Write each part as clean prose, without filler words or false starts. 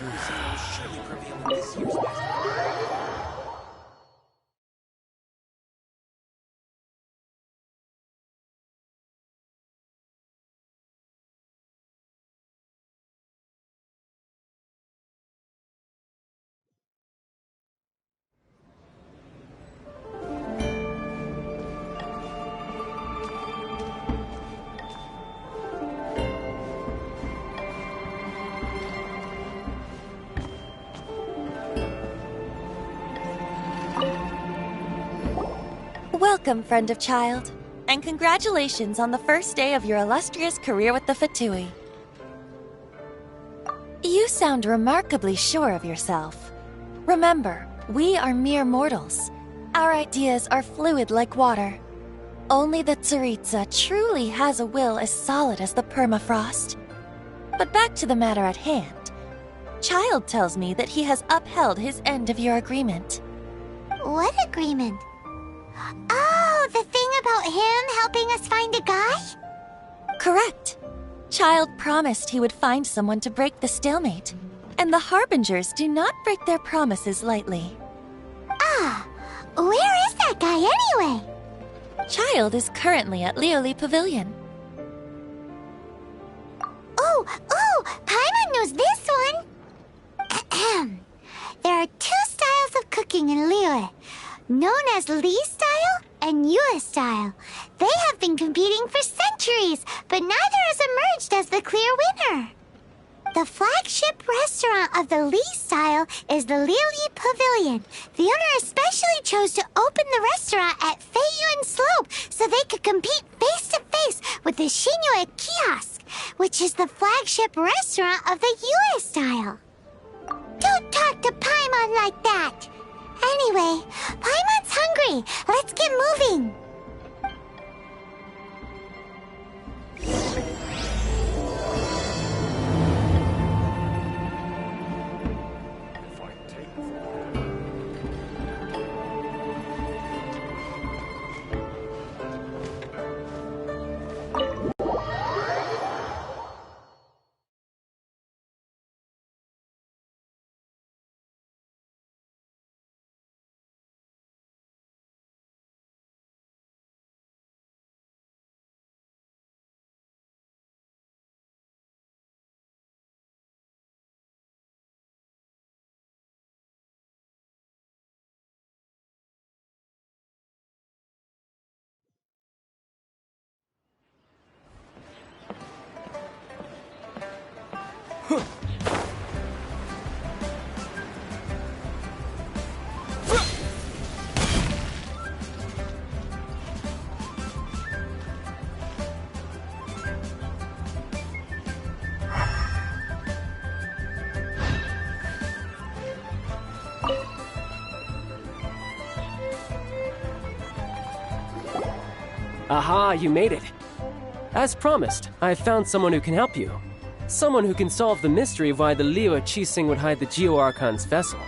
true season will surely prevail in this year's festival. Welcome, friend of child, and congratulations on the first day of your illustrious career with the Fatui. You sound remarkably sure of yourself. Remember, we are mere mortals. Our ideas are fluid like water. Only the Tsaritsa truly has a will as solid as the permafrost. But back to the matter at hand. Child tells me that he has upheld his end of your agreement. What agreement? Oh, the thing about him helping us find a guy? Correct. Child promised he would find someone to break the stalemate, and the Harbingers do not break their promises lightly. Ah, where is that guy anyway? Child is currently at Lioli Pavilion. Oh, Paimon knows this one! Ahem. There are two styles of cooking in Lioli, known as Li style and Yue style. They have been competing for centuries, but neither has emerged as the clear winner. The flagship restaurant of the Li style is the Lioli Pavilion. The owner especially chose to open the restaurant at Feiyuan Slope so they could compete face-to-face with the Shinue Kiosk, which is the flagship restaurant of the Yue style. Don't talk to Paimon like that! Anyway, Paimon's hungry. Let's get moving. Aha, you made it. As promised, I found someone who can help you. Someone who can solve the mystery of why the Liu Qixing would hide the Geo Archon's vessel.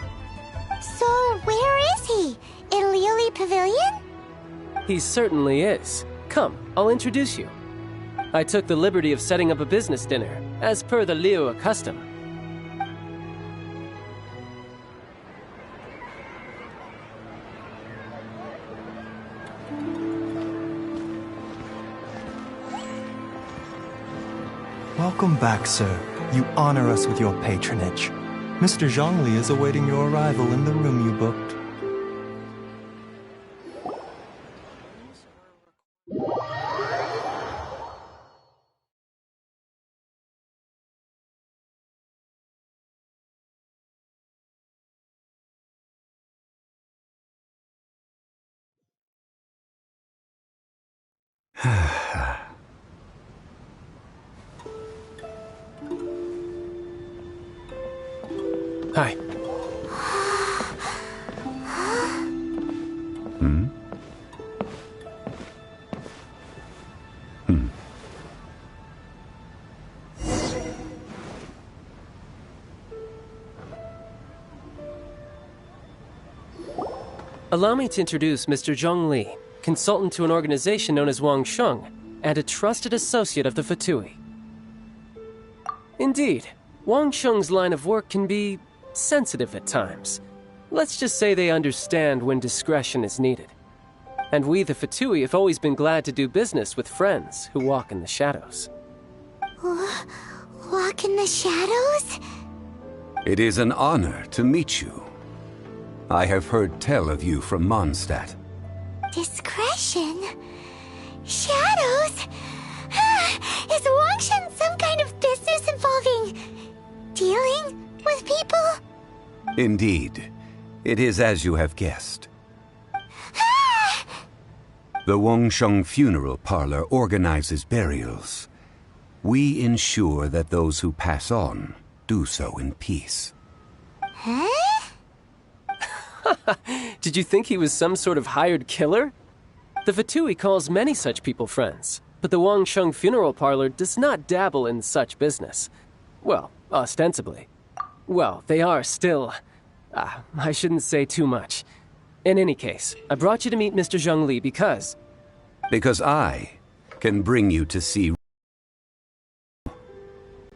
So, where is he? In Lioli Pavilion? He certainly is. Come, I'll introduce you. I took the liberty of setting up a business dinner, as per the Liu custom. Welcome back, sir. You honor us with your patronage. Mr. Zhongli is awaiting your arrival in the room you booked. Hi. Allow me to introduce Mr. Zhong Li, consultant to an organization known as Wang Sheng, and a trusted associate of the Fatui. Indeed, Wang Sheng's line of work can be sensitive at times. Let's just say they understand when discretion is needed. And we, the Fatui, have always been glad to do business with friends who walk in the shadows. Walk in the shadows? It is an honor to meet you. I have heard tell of you from Mondstadt. Discretion? Shadows? Is Wangshan some kind of business involving dealing with people? Indeed. It is as you have guessed. The Wangsheng Funeral Parlor organizes burials. We ensure that those who pass on do so in peace. Huh? Did you think he was some sort of hired killer? The Fatui calls many such people friends, but the Wangsheng Funeral Parlor does not dabble in such business. Well, ostensibly. Well, they are still... I shouldn't say too much. In any case, I brought you to meet Mr. Zhongli because... Because I can bring you to see...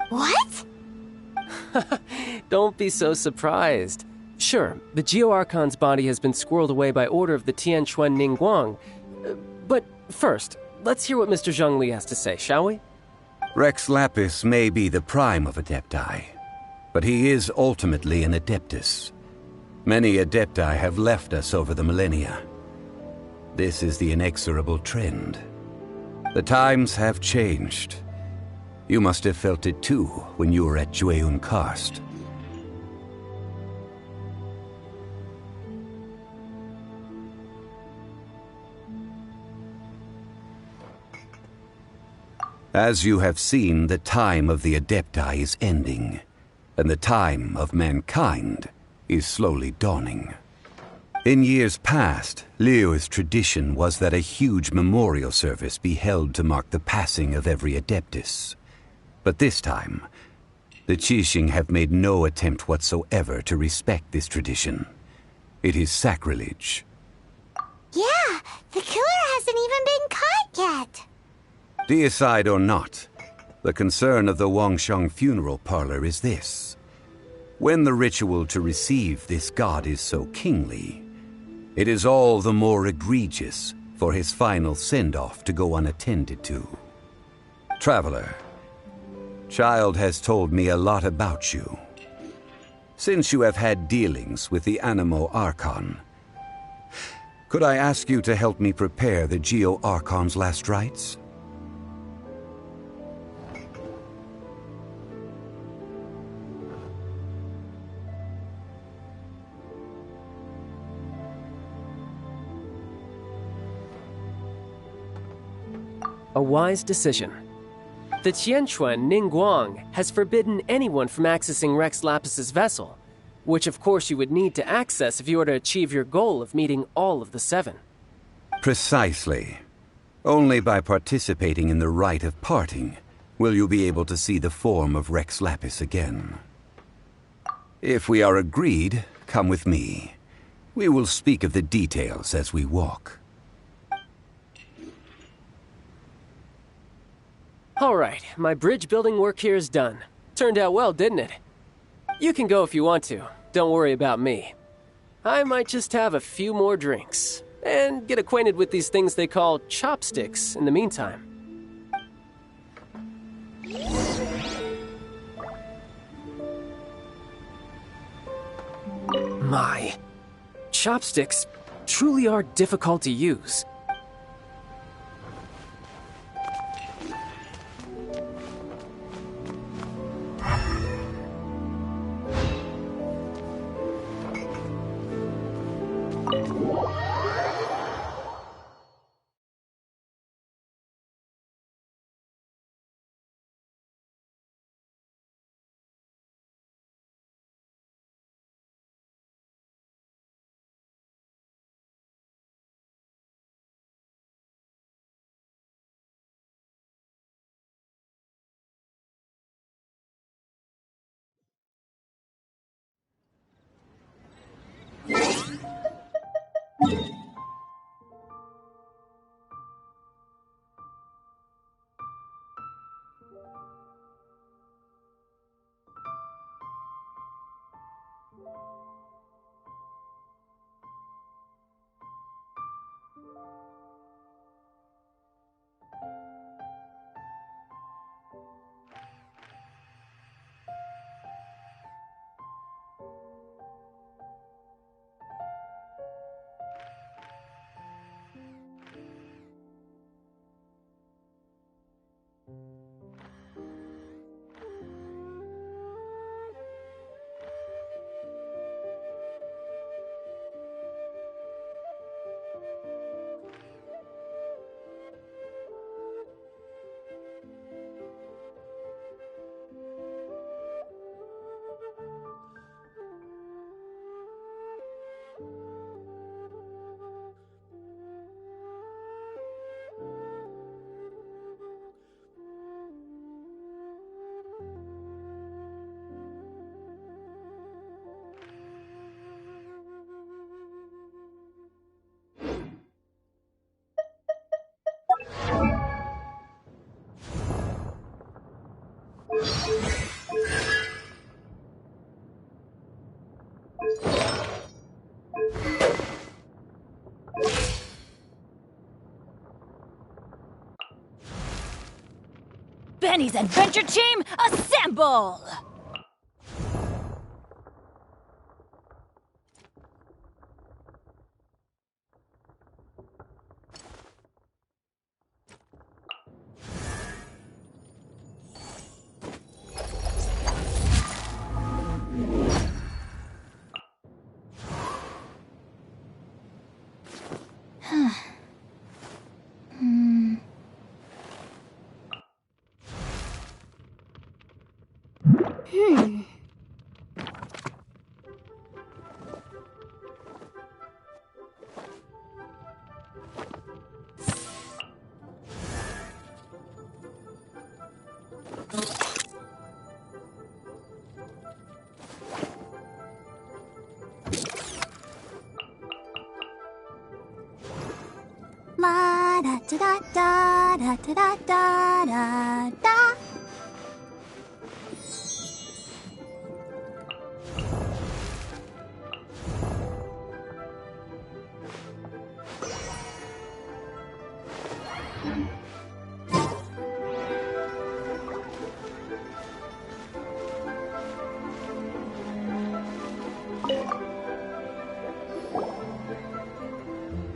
What? Don't be so surprised. Sure, the Geo Archon's body has been squirreled away by order of the Tianquan Ningguang. But first, let's hear what Mr. Zhongli has to say, shall we? Rex Lapis may be the prime of Adepti, but he is ultimately an Adeptus. Many Adepti have left us over the millennia. This is the inexorable trend. The times have changed. You must have felt it too when you were at Jueyun Karst. As you have seen, the time of the Adepti is ending, and the time of mankind is slowly dawning. In years past, Liyue's tradition was that a huge memorial service be held to mark the passing of every Adeptus. But this time, the Qixing have made no attempt whatsoever to respect this tradition. It is sacrilege. Yeah, the killer hasn't even been caught yet. Deicide or not, the concern of the Wangsheng Funeral Parlor is this. When the ritual to receive this god is so kingly, it is all the more egregious for his final send-off to go unattended to. Traveler, Child has told me a lot about you. Since you have had dealings with the Animo Archon, could I ask you to help me prepare the Geo Archon's last rites? A wise decision. The Tianquan Ningguang has forbidden anyone from accessing Rex Lapis's vessel, which of course you would need to access if you were to achieve your goal of meeting all of the seven. Precisely. Only by participating in the rite of parting will you be able to see the form of Rex Lapis again. If we are agreed, come with me. We will speak of the details as we walk. Alright, my bridge building work here is done. Turned out well, didn't it? You can go if you want to. Don't worry about me. I might just have a few more drinks, and get acquainted with these things they call chopsticks in the meantime. My, chopsticks truly are difficult to use. Benny's adventure team, assemble! La da da da da da da da da da.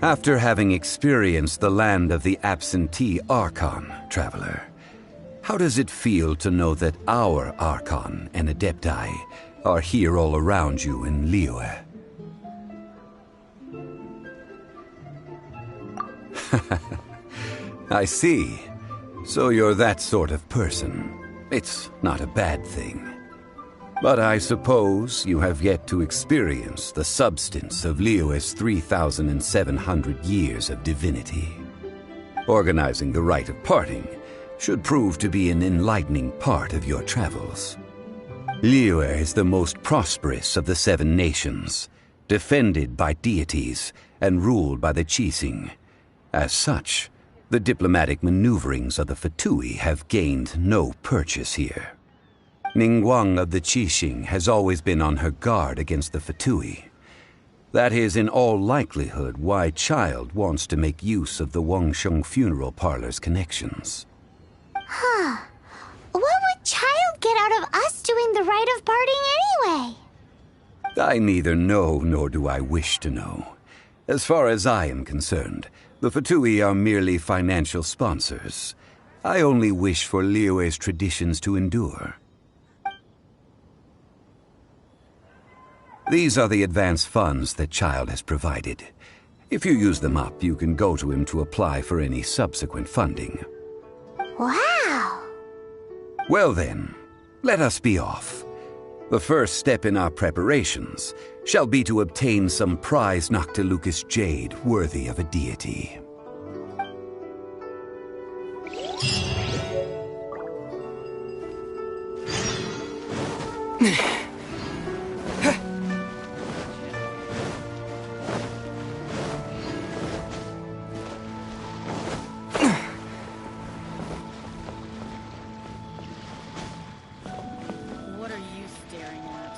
After having experienced the land of the absentee Archon, traveler, how does it feel to know that our Archon and Adepti are here all around you in Liyue? I see. So you're that sort of person. It's not a bad thing. But I suppose you have yet to experience the substance of Liyue's 3,700 years of divinity. Organizing the rite of parting should prove to be an enlightening part of your travels. Liyue is the most prosperous of the 7 nations, defended by deities and ruled by the Qixing. As such, the diplomatic maneuverings of the Fatui have gained no purchase here. Ningguang of the Qixing has always been on her guard against the Fatui. That is in all likelihood why Child wants to make use of the Wangsheng funeral parlor's connections. Huh. What would Child get out of us doing the rite of parting anyway? I neither know nor do I wish to know. As far as I am concerned, the Fatui are merely financial sponsors. I only wish for Liyue's traditions to endure. These are the advance funds that Child has provided. If you use them up, you can go to him to apply for any subsequent funding. Wow! Well then, let us be off. The first step in our preparations shall be to obtain some prize Noctilucous jade worthy of a deity. What are you staring at?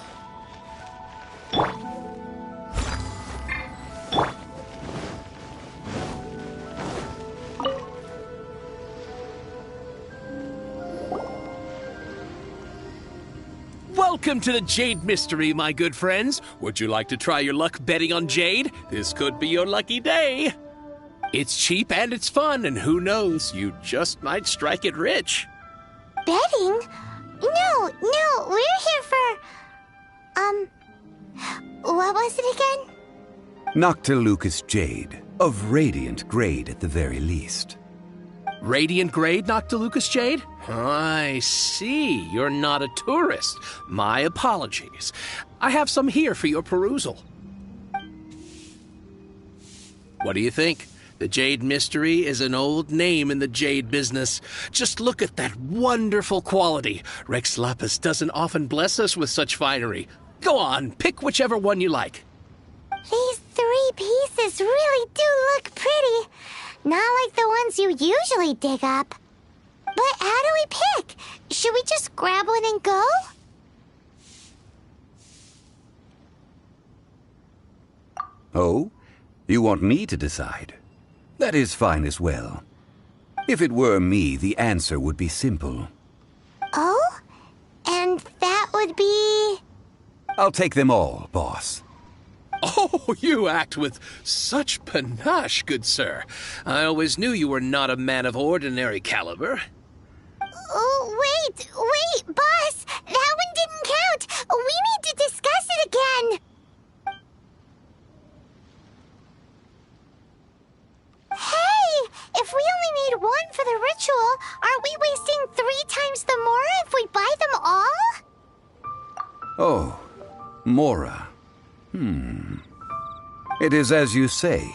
Welcome to the Jade Mystery, my good friends. Would you like to try your luck betting on Jade? This could be your lucky day. It's cheap and it's fun, and who knows, you just might strike it rich. Betting? No, we're here for... what was it again? Noctilucous Jade, of radiant grade at the very least. Radiant grade, Noctilucous Jade? I see. You're not a tourist. My apologies. I have some here for your perusal. What do you think? The Jade Mystery is an old name in the jade business. Just look at that wonderful quality. Rex Lapis doesn't often bless us with such finery. Go on, pick whichever one you like. These 3 pieces really do look pretty. Not like the ones you usually dig up. But how do we pick? Should we just grab one and go? Oh? You want me to decide? That is fine as well. If it were me, the answer would be simple. Oh? And that would be... I'll take them all, boss. Oh, you act with such panache, good sir. I always knew you were not a man of ordinary caliber. Oh, wait, boss! That one didn't count! We need to discuss it again! Hey! If we only need one for the ritual, aren't we wasting 3 times the Mora if we buy them all? Oh, Mora. It is as you say.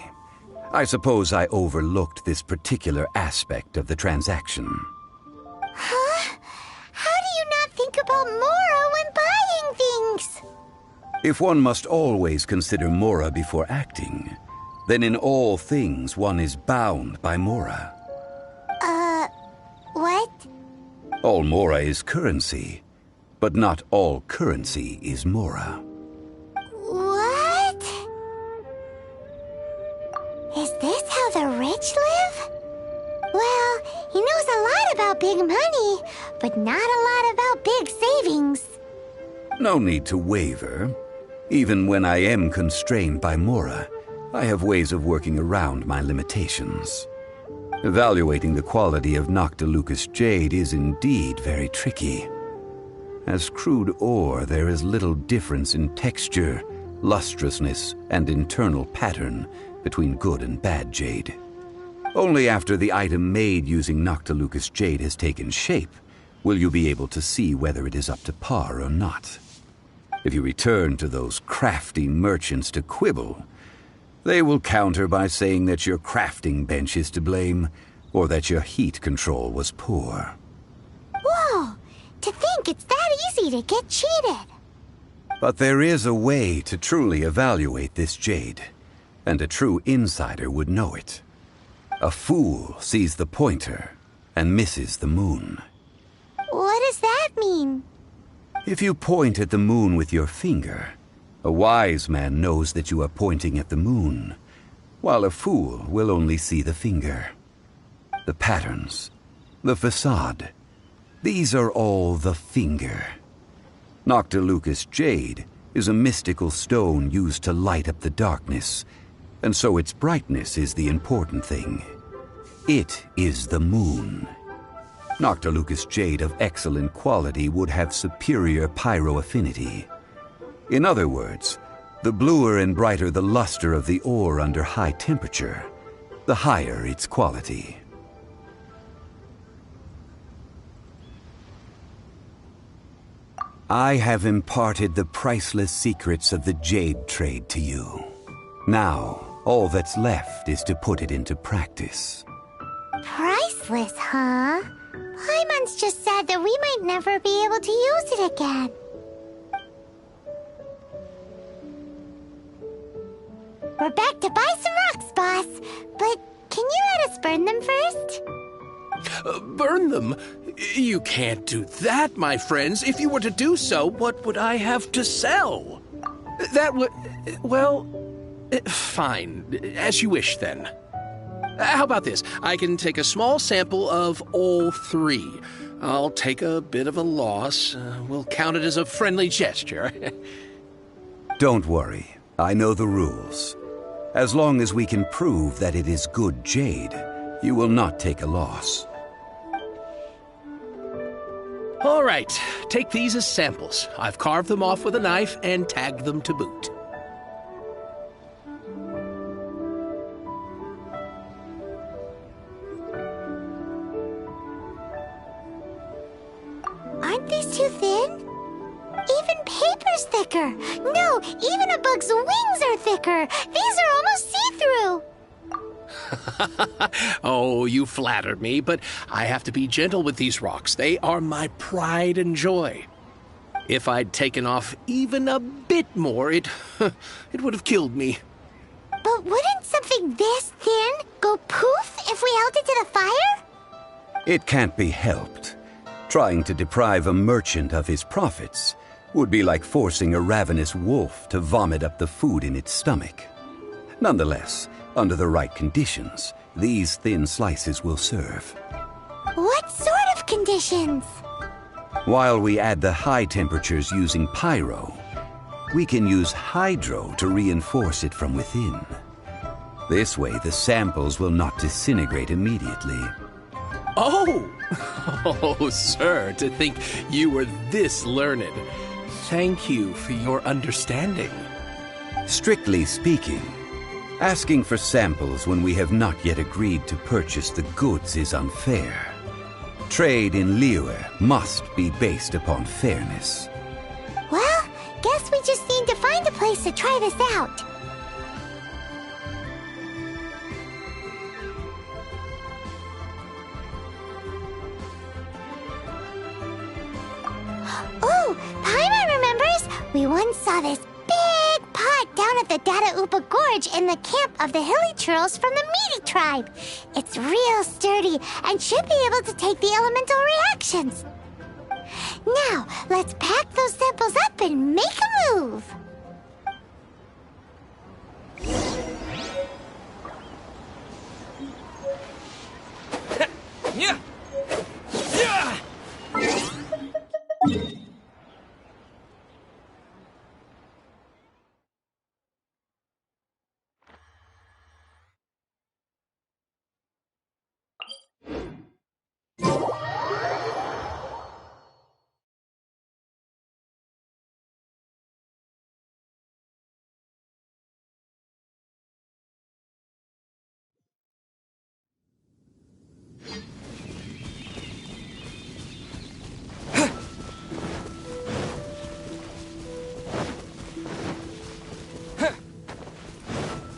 I suppose I overlooked this particular aspect of the transaction. Huh? How do you not think about Mora when buying things? If one must always consider Mora before acting, then in all things one is bound by Mora. What? All Mora is currency, but not all currency is Mora. What? Is this how the rich live? Well, he knows a lot about big money, but not a lot about big savings. No need to waver. Even when I am constrained by Mora, I have ways of working around my limitations. Evaluating the quality of Noctilucous Jade is indeed very tricky. As crude ore, there is little difference in texture, lustrousness, and internal pattern between good and bad jade. Only after the item made using Noctilucous Jade has taken shape will you be able to see whether it is up to par or not. If you return to those crafty merchants to quibble, they will counter by saying that your crafting bench is to blame, or that your heat control was poor. Whoa! To think it's that easy to get cheated. But there is a way to truly evaluate this jade, and a true insider would know it. A fool sees the pointer and misses the moon. What does that mean? If you point at the moon with your finger, a wise man knows that you are pointing at the moon, while a fool will only see the finger. The patterns, the facade, these are all the finger. Noctilucous Jade is a mystical stone used to light up the darkness, and so its brightness is the important thing. It is the moon. Noctilucous Jade of excellent quality would have superior pyroaffinity. In other words, the bluer and brighter the luster of the ore under high temperature, the higher its quality. I have imparted the priceless secrets of the jade trade to you. Now, all that's left is to put it into practice. Priceless, huh? Paimon's just said that we might never be able to use it again. We're back to buy some rocks, boss. But can you let us burn them first? Burn them? You can't do that, my friends. If you were to do so, what would I have to sell? That would... well... fine. As you wish, then. How about this? I can take a small sample of all three. I'll take a bit of a loss. We'll count it as a friendly gesture. Don't worry. I know the rules. As long as we can prove that it is good jade, you will not take a loss. All right, take these as samples. I've carved them off with a knife and tagged them to boot. Aren't these too thin? Even paper's thicker. No, even a bug's wings are thicker. These are almost see-through. Oh, you flatter me, but I have to be gentle with these rocks. They are my pride and joy. If I'd taken off even a bit more, it would have killed me. But wouldn't something this thin go poof if we held it to the fire? It can't be helped. Trying to deprive a merchant of his profits would be like forcing a ravenous wolf to vomit up the food in its stomach. Nonetheless, under the right conditions, these thin slices will serve. What sort of conditions? While we add the high temperatures using pyro, we can use hydro to reinforce it from within. This way, the samples will not disintegrate immediately. Oh! Oh, sir, to think you were this learned. Thank you for your understanding. Strictly speaking, asking for samples when we have not yet agreed to purchase the goods is unfair. Trade in Liyue must be based upon fairness. Well, guess we just need to find a place to try this out. Oh, Paimon remembers! We once saw this big pot down at the Dada Upa Gorge in the camp of the hilly churls from the Meaty tribe. It's real sturdy and should be able to take the elemental reactions. Now, let's pack those samples up and make a move. Yeah.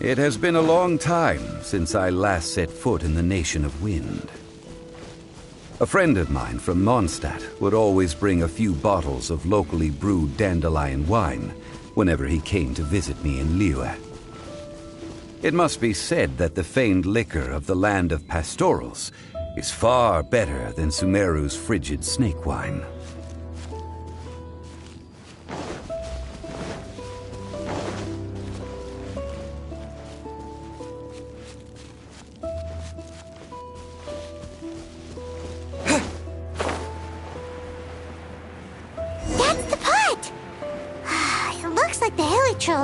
It has been a long time since I last set foot in the Nation of Wind. A friend of mine from Mondstadt would always bring a few bottles of locally brewed dandelion wine whenever he came to visit me in Liyue. It must be said that the famed liquor of the land of pastorals is far better than Sumeru's frigid snake wine.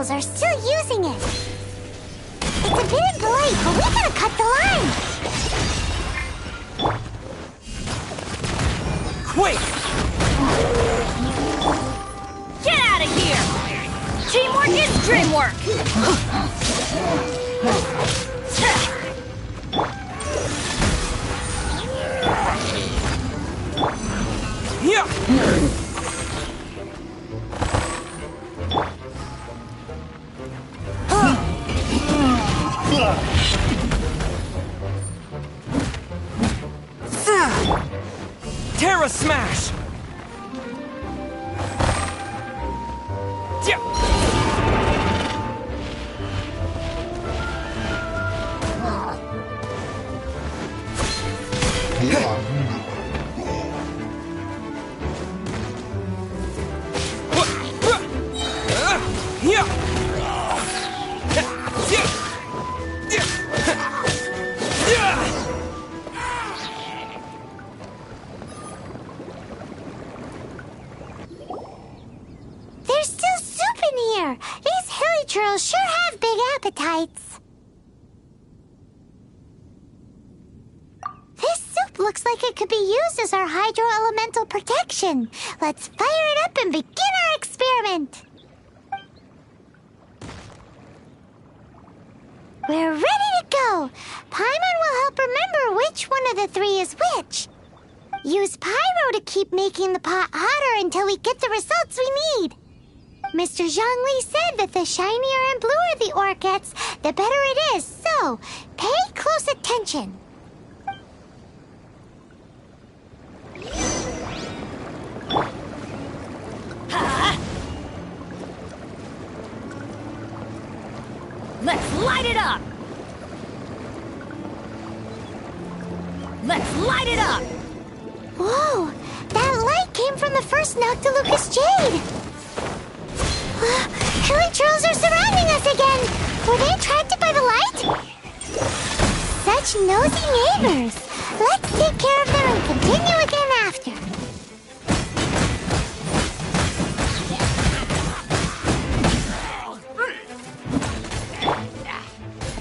Are still using it. It's a bit impolite, but we gotta cut the line. Quick! Get out of here! Teamwork is dreamwork! Yeah! Terra Smash! Yeah! turtles sure have big appetites. This soup looks like it could be used as our hydro-elemental protection. Let's fire it up and begin our experiment. We're ready to go. Paimon will help remember which one of the three is which. Use pyro to keep making the pot hotter until we get the results we need. Mr. Zhongli said that the shinier and bluer the ore gets, the better it is, so pay close attention. Let's light it up! Let's light it up! Whoa! That light came from the first Noctilucous Jade! Killing trolls are surrounding us again! Were they attracted by the light? Such nosy neighbors! Let's take care of them and continue again after.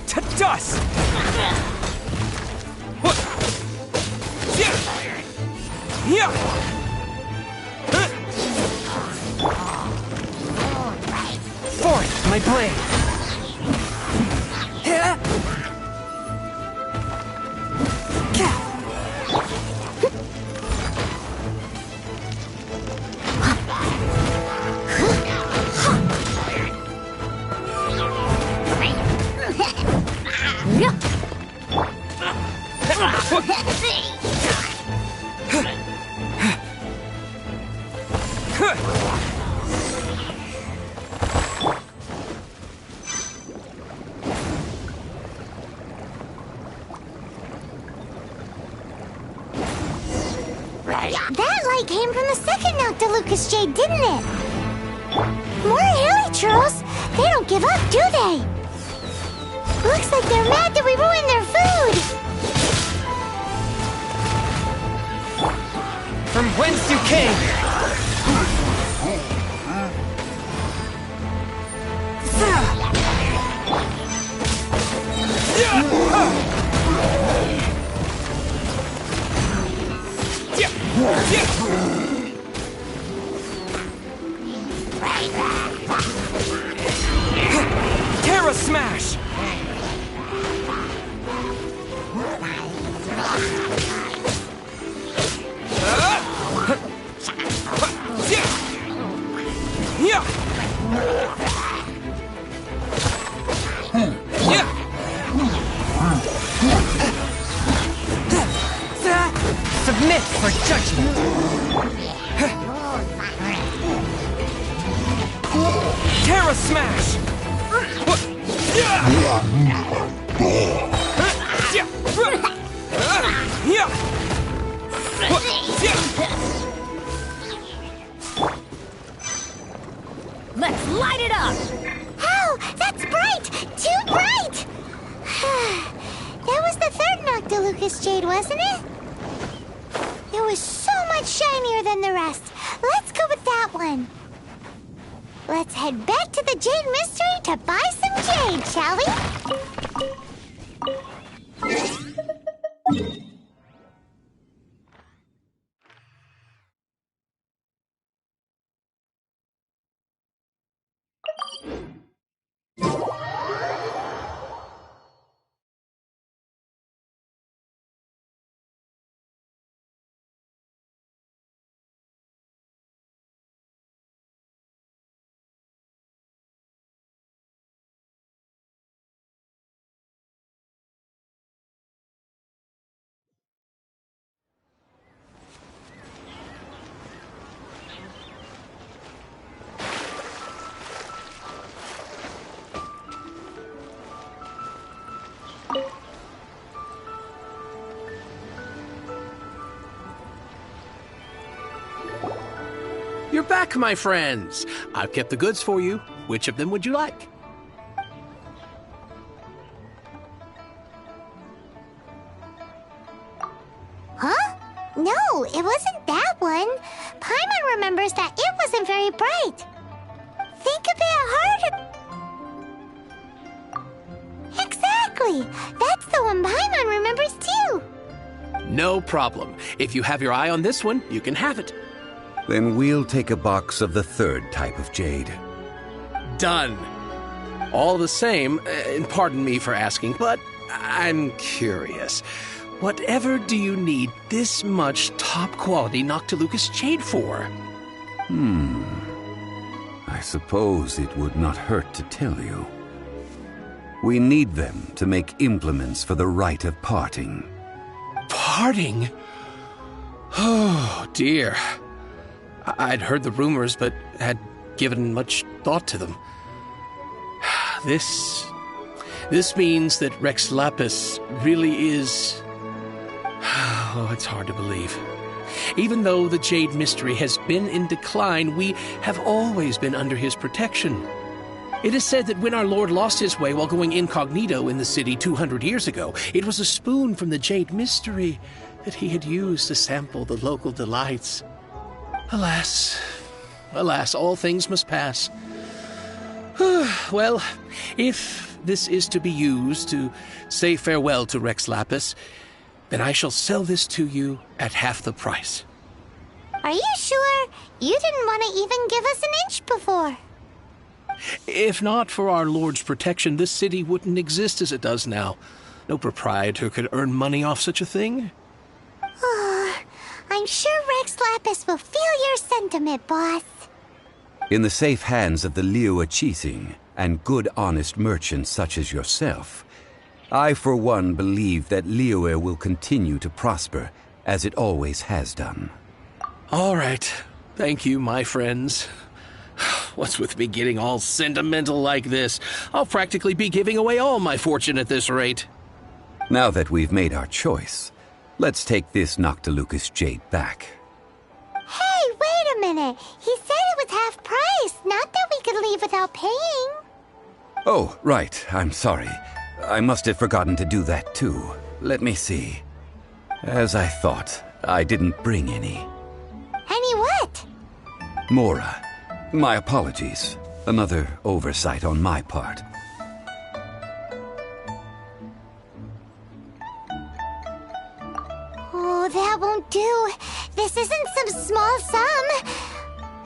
To dust! Yeah! Forth, my blade! That light came from the second Noctilucous Jade, didn't it? More hilly trolls! They don't give up, do they? Looks like they're mad that we ruined their food! From whence you came! Terra Smash! Submit for judgment! Terra Smash! Let's light it up! Oh, that's bright! Too bright! That was the third Noctilucous Jade, wasn't it? It was so much shinier than the rest. Let's go with that one. Let's head back to the Jade Mystery to buy some jade, shall we? You're back, my friends. I've kept the goods for you. Which of them would you like? Huh? No, it wasn't that one. Paimon remembers that it wasn't very bright. Think a bit harder. Exactly! That's the one Paimon remembers too! No problem. If you have your eye on this one, you can have it. Then we'll take a box of the third type of jade. Done. All the same, and pardon me for asking, but I'm curious. Whatever do you need this much top-quality Noctilucous jade for? I suppose it would not hurt to tell you. We need them to make implements for the rite of parting. Parting? Oh, dear. I'd heard the rumors, but had given much thought to them. This means that Rex Lapis really is... Oh, it's hard to believe. Even though the Jade Mystery has been in decline, we have always been under his protection. It is said that when our Lord lost his way while going incognito in the city 200 years ago, it was a spoon from the Jade Mystery that he had used to sample the local delights. Alas, all things must pass. Well, if this is to be used to say farewell to Rex Lapis, then I shall sell this to you at half the price. Are you sure? You didn't want to even give us an inch before. If not for our Lord's protection, this city wouldn't exist as it does now. No proprietor could earn money off such a thing. I'm sure Rex Lapis will feel your sentiment, boss. In the safe hands of the Liyue Qixing and good honest merchants such as yourself, I for one believe that Liyue will continue to prosper as it always has done. All right. Thank you, my friends. What's with me getting all sentimental like this? I'll practically be giving away all my fortune at this rate. Now that we've made our choice, let's take this Noctilucous jade back. Hey, wait a minute. He said it was half price, not that we could leave without paying. Oh, right. I'm sorry. I must have forgotten to do that too. Let me see. As I thought, I didn't bring any. Any what? Mora. My apologies. Another oversight on my part. Oh, that won't do. This isn't some small sum.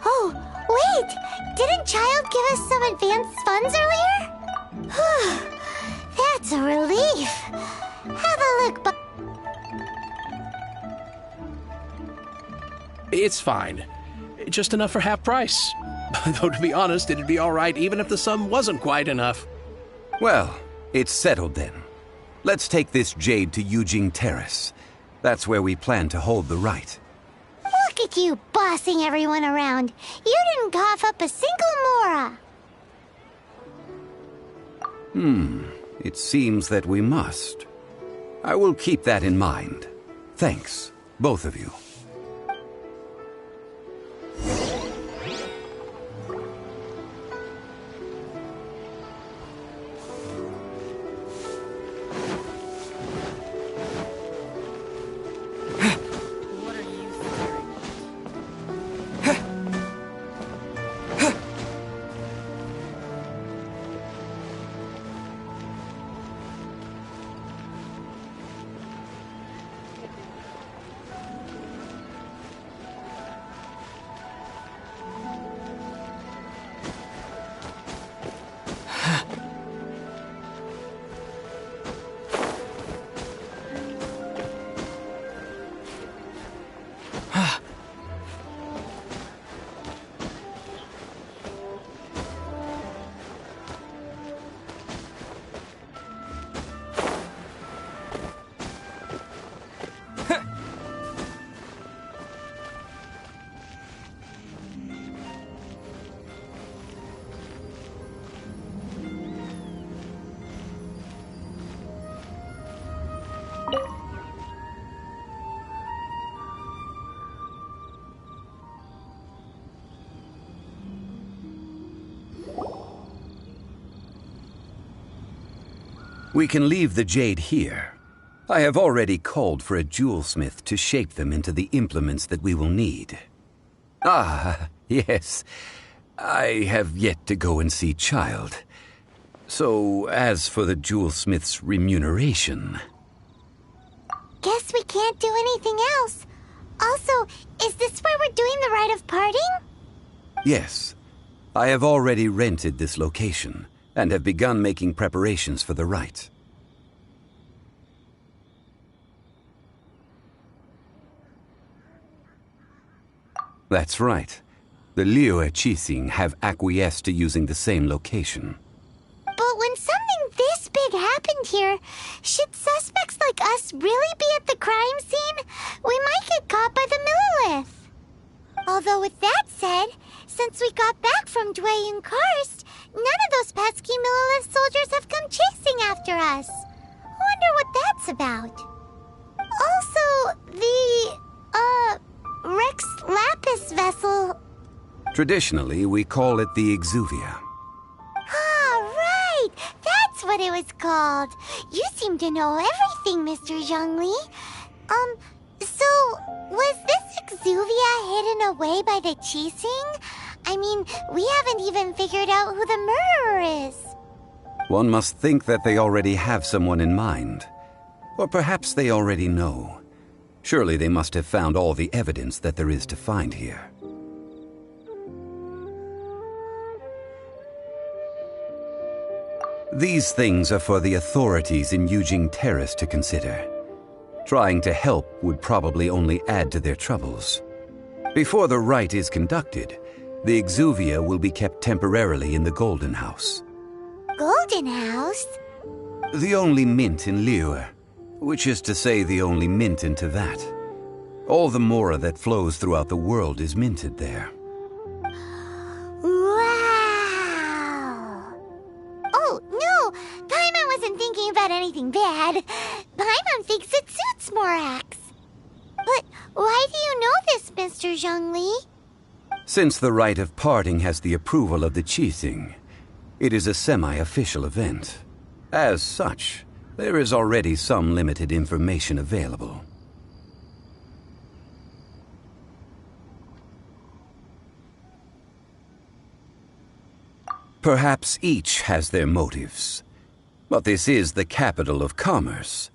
Oh, wait! Didn't Child give us some advanced funds earlier? That's a relief. Have a look, It's fine. Just enough for half price. Though, to be honest, it'd be all right even if the sum wasn't quite enough. Well, it's settled then. Let's take this jade to Yujing Terrace. That's where we plan to hold the rite. Look at you bossing everyone around. You didn't cough up a single Mora. It seems that we must. I will keep that in mind. Thanks, both of you. We can leave the jade here. I have already called for a jewelsmith to shape them into the implements that we will need. Ah, yes. I have yet to go and see Child. So, as for the jewelsmith's remuneration... Guess we can't do anything else. Also, is this where we're doing the rite of parting? Yes. I have already rented this location, and have begun making preparations for the rite. That's right. The Liyue Qixing have acquiesced to using the same location. But when something this big happened here, should suspects like us really be at the crime scene? We might get caught by the Millilith. Although with that said, since we got back from Dway and Karst, none of those pesky Millilith soldiers have come chasing after us. Wonder what that's about. Also, the, Rex Lapis vessel... Traditionally, we call it the Exuvia. Ah, right! That's what it was called. You seem to know everything, Mr. Zhongli. So, was this Exuvia hidden away by the Qixing? I mean, we haven't even figured out who the murderer is. One must think that they already have someone in mind. Or perhaps they already know. Surely they must have found all the evidence that there is to find here. These things are for the authorities in Yujing Terrace to consider. Trying to help would probably only add to their troubles. Before the rite is conducted, the Exuvia will be kept temporarily in the Golden House. Golden House? The only mint in Liyue, which is to say the only mint in Teyvat. All the mora that flows throughout the world is minted there. Wow! Oh, no! Paimon wasn't thinking about anything bad. Paimon thinks it suits Morax. But why do you know this, Mr. Zhongli? Since the rite of parting has the approval of the Qixing, it is a semi-official event. As such, there is already some limited information available. Perhaps each has their motives. But this is the capital of commerce.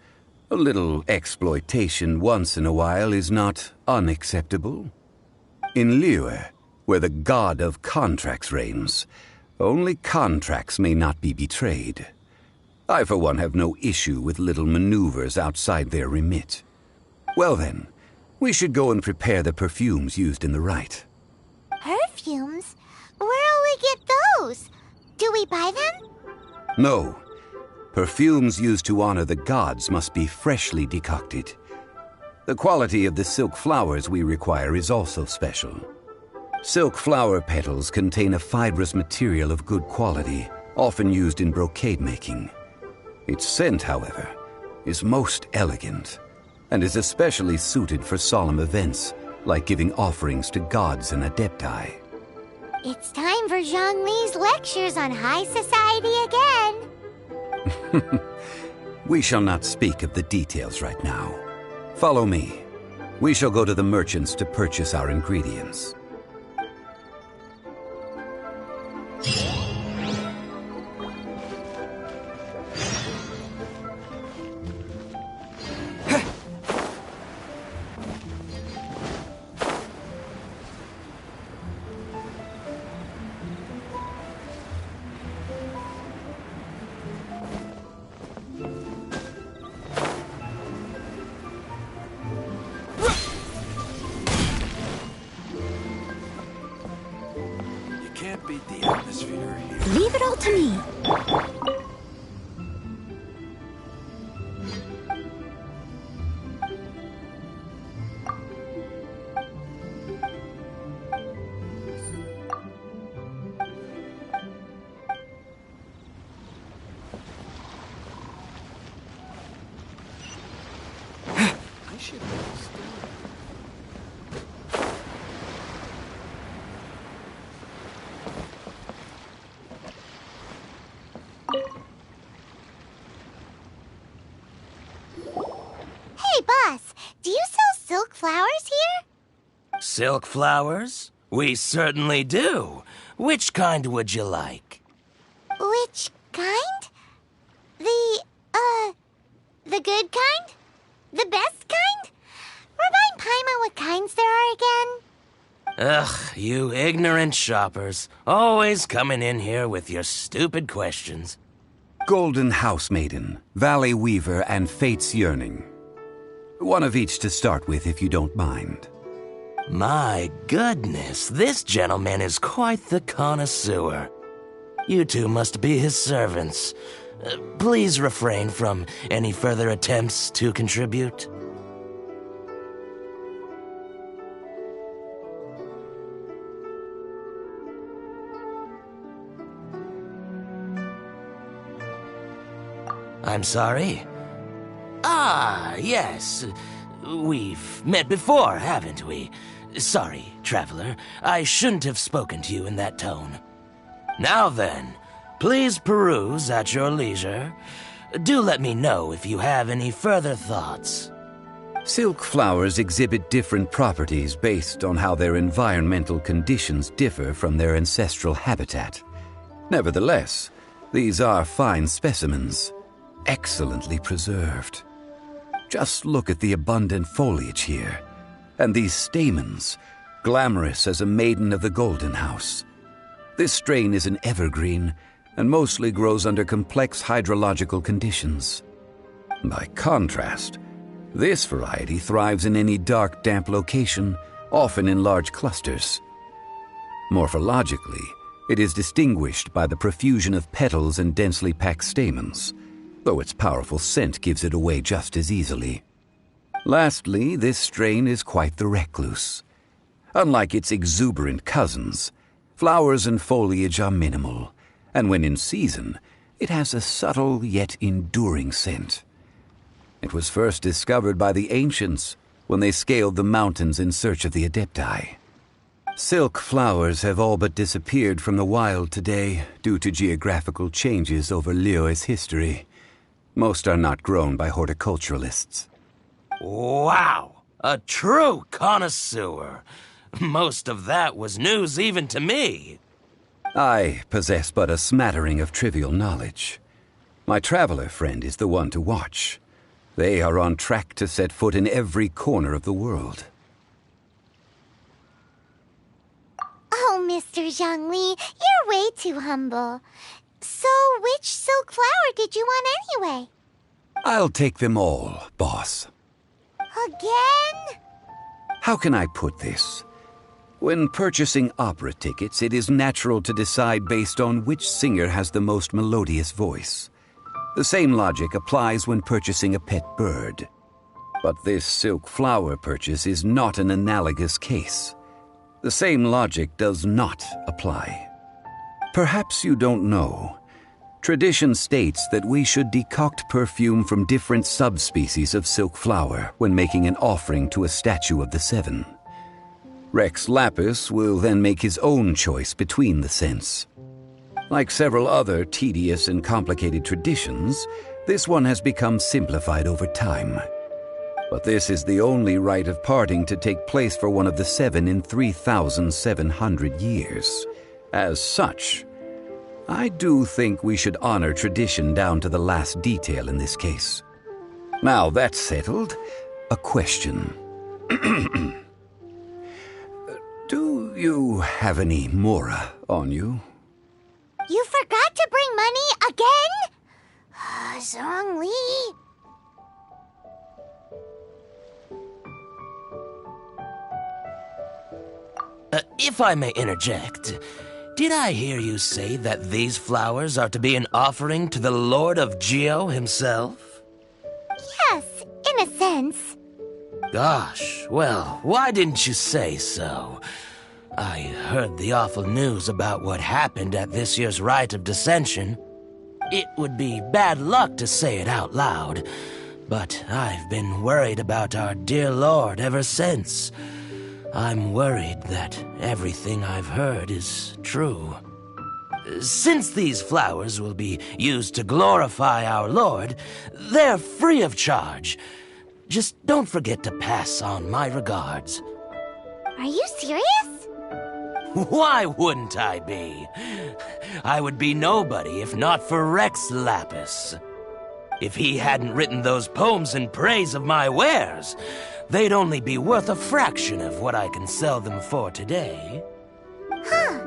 A little exploitation once in a while is not unacceptable. In Liyue, where the god of contracts reigns, only contracts may not be betrayed. I, for one, have no issue with little maneuvers outside their remit. Well then, we should go and prepare the perfumes used in the rite. Perfumes? Where'll we get those? Do we buy them? No. Perfumes used to honor the gods must be freshly decocted. The quality of the silk flowers we require is also special. Silk flower petals contain a fibrous material of good quality, often used in brocade making. Its scent, however, is most elegant, and is especially suited for solemn events, like giving offerings to gods and adepti. It's time for Zhongli's lectures on high society again. We shall not speak of the details right now. Follow me. We shall go to the merchants to purchase our ingredients. Can't beat the atmosphere here. Leave it all to me. I should have stayed. Hey, boss, do you sell silk flowers here? Silk flowers? We certainly do. Which kind would you like? Which kind? The good kind? The best kind? Remind Paimon what kinds there are again. Ugh, you ignorant shoppers. Always coming in here with your stupid questions. Golden Housemaiden, Valley Weaver, and Fate's Yearning. One of each to start with, if you don't mind. My goodness, this gentleman is quite the connoisseur. You two must be his servants. Please refrain from any further attempts to contribute. I'm sorry? Ah, yes. We've met before, haven't we? Sorry, traveler. I shouldn't have spoken to you in that tone. Now then, please peruse at your leisure. Do let me know if you have any further thoughts. Silk flowers exhibit different properties based on how their environmental conditions differ from their ancestral habitat. Nevertheless, these are fine specimens, excellently preserved. Just look at the abundant foliage here, and these stamens, glamorous as a maiden of the Golden House. This strain is an evergreen and mostly grows under complex hydrological conditions. By contrast, this variety thrives in any dark, damp location, often in large clusters. Morphologically, it is distinguished by the profusion of petals and densely packed stamens, though its powerful scent gives it away just as easily. Lastly, this strain is quite the recluse. Unlike its exuberant cousins, flowers and foliage are minimal, and when in season, it has a subtle yet enduring scent. It was first discovered by the ancients when they scaled the mountains in search of the Adepti. Silk flowers have all but disappeared from the wild today due to geographical changes over Liyue's history. Most are not grown by horticulturalists. Wow! A true connoisseur! Most of that was news even to me. I possess but a smattering of trivial knowledge. My traveler friend is the one to watch. They are on track to set foot in every corner of the world. Oh, Mr. Zhongli, you're way too humble. So, which silk flower did you want anyway? I'll take them all, boss. Again? How can I put this? When purchasing opera tickets, it is natural to decide based on which singer has the most melodious voice. The same logic applies when purchasing a pet bird. But this silk flower purchase is not an analogous case. The same logic does not apply. Perhaps you don't know. Tradition states that we should decoct perfume from different subspecies of silk flower when making an offering to a statue of the Seven. Rex Lapis will then make his own choice between the scents. Like several other tedious and complicated traditions, this one has become simplified over time. But this is the only rite of parting to take place for one of the Seven in 3,700 years. As such, I do think we should honor tradition down to the last detail in this case. Now that's settled, a question. Do you have any Mora on you? You forgot to bring money again? Zhongli. If I may interject, did I hear you say that these flowers are to be an offering to the Lord of Geo himself? Yes, in a sense. Gosh, well, why didn't you say so? I heard the awful news about what happened at this year's Rite of Dissension. It would be bad luck to say it out loud, but I've been worried about our dear Lord ever since. I'm worried that everything I've heard is true. Since these flowers will be used to glorify our Lord, they're free of charge. Just don't forget to pass on my regards. Are you serious? Why wouldn't I be? I would be nobody if not for Rex Lapis. If he hadn't written those poems in praise of my wares, they'd only be worth a fraction of what I can sell them for today. Huh.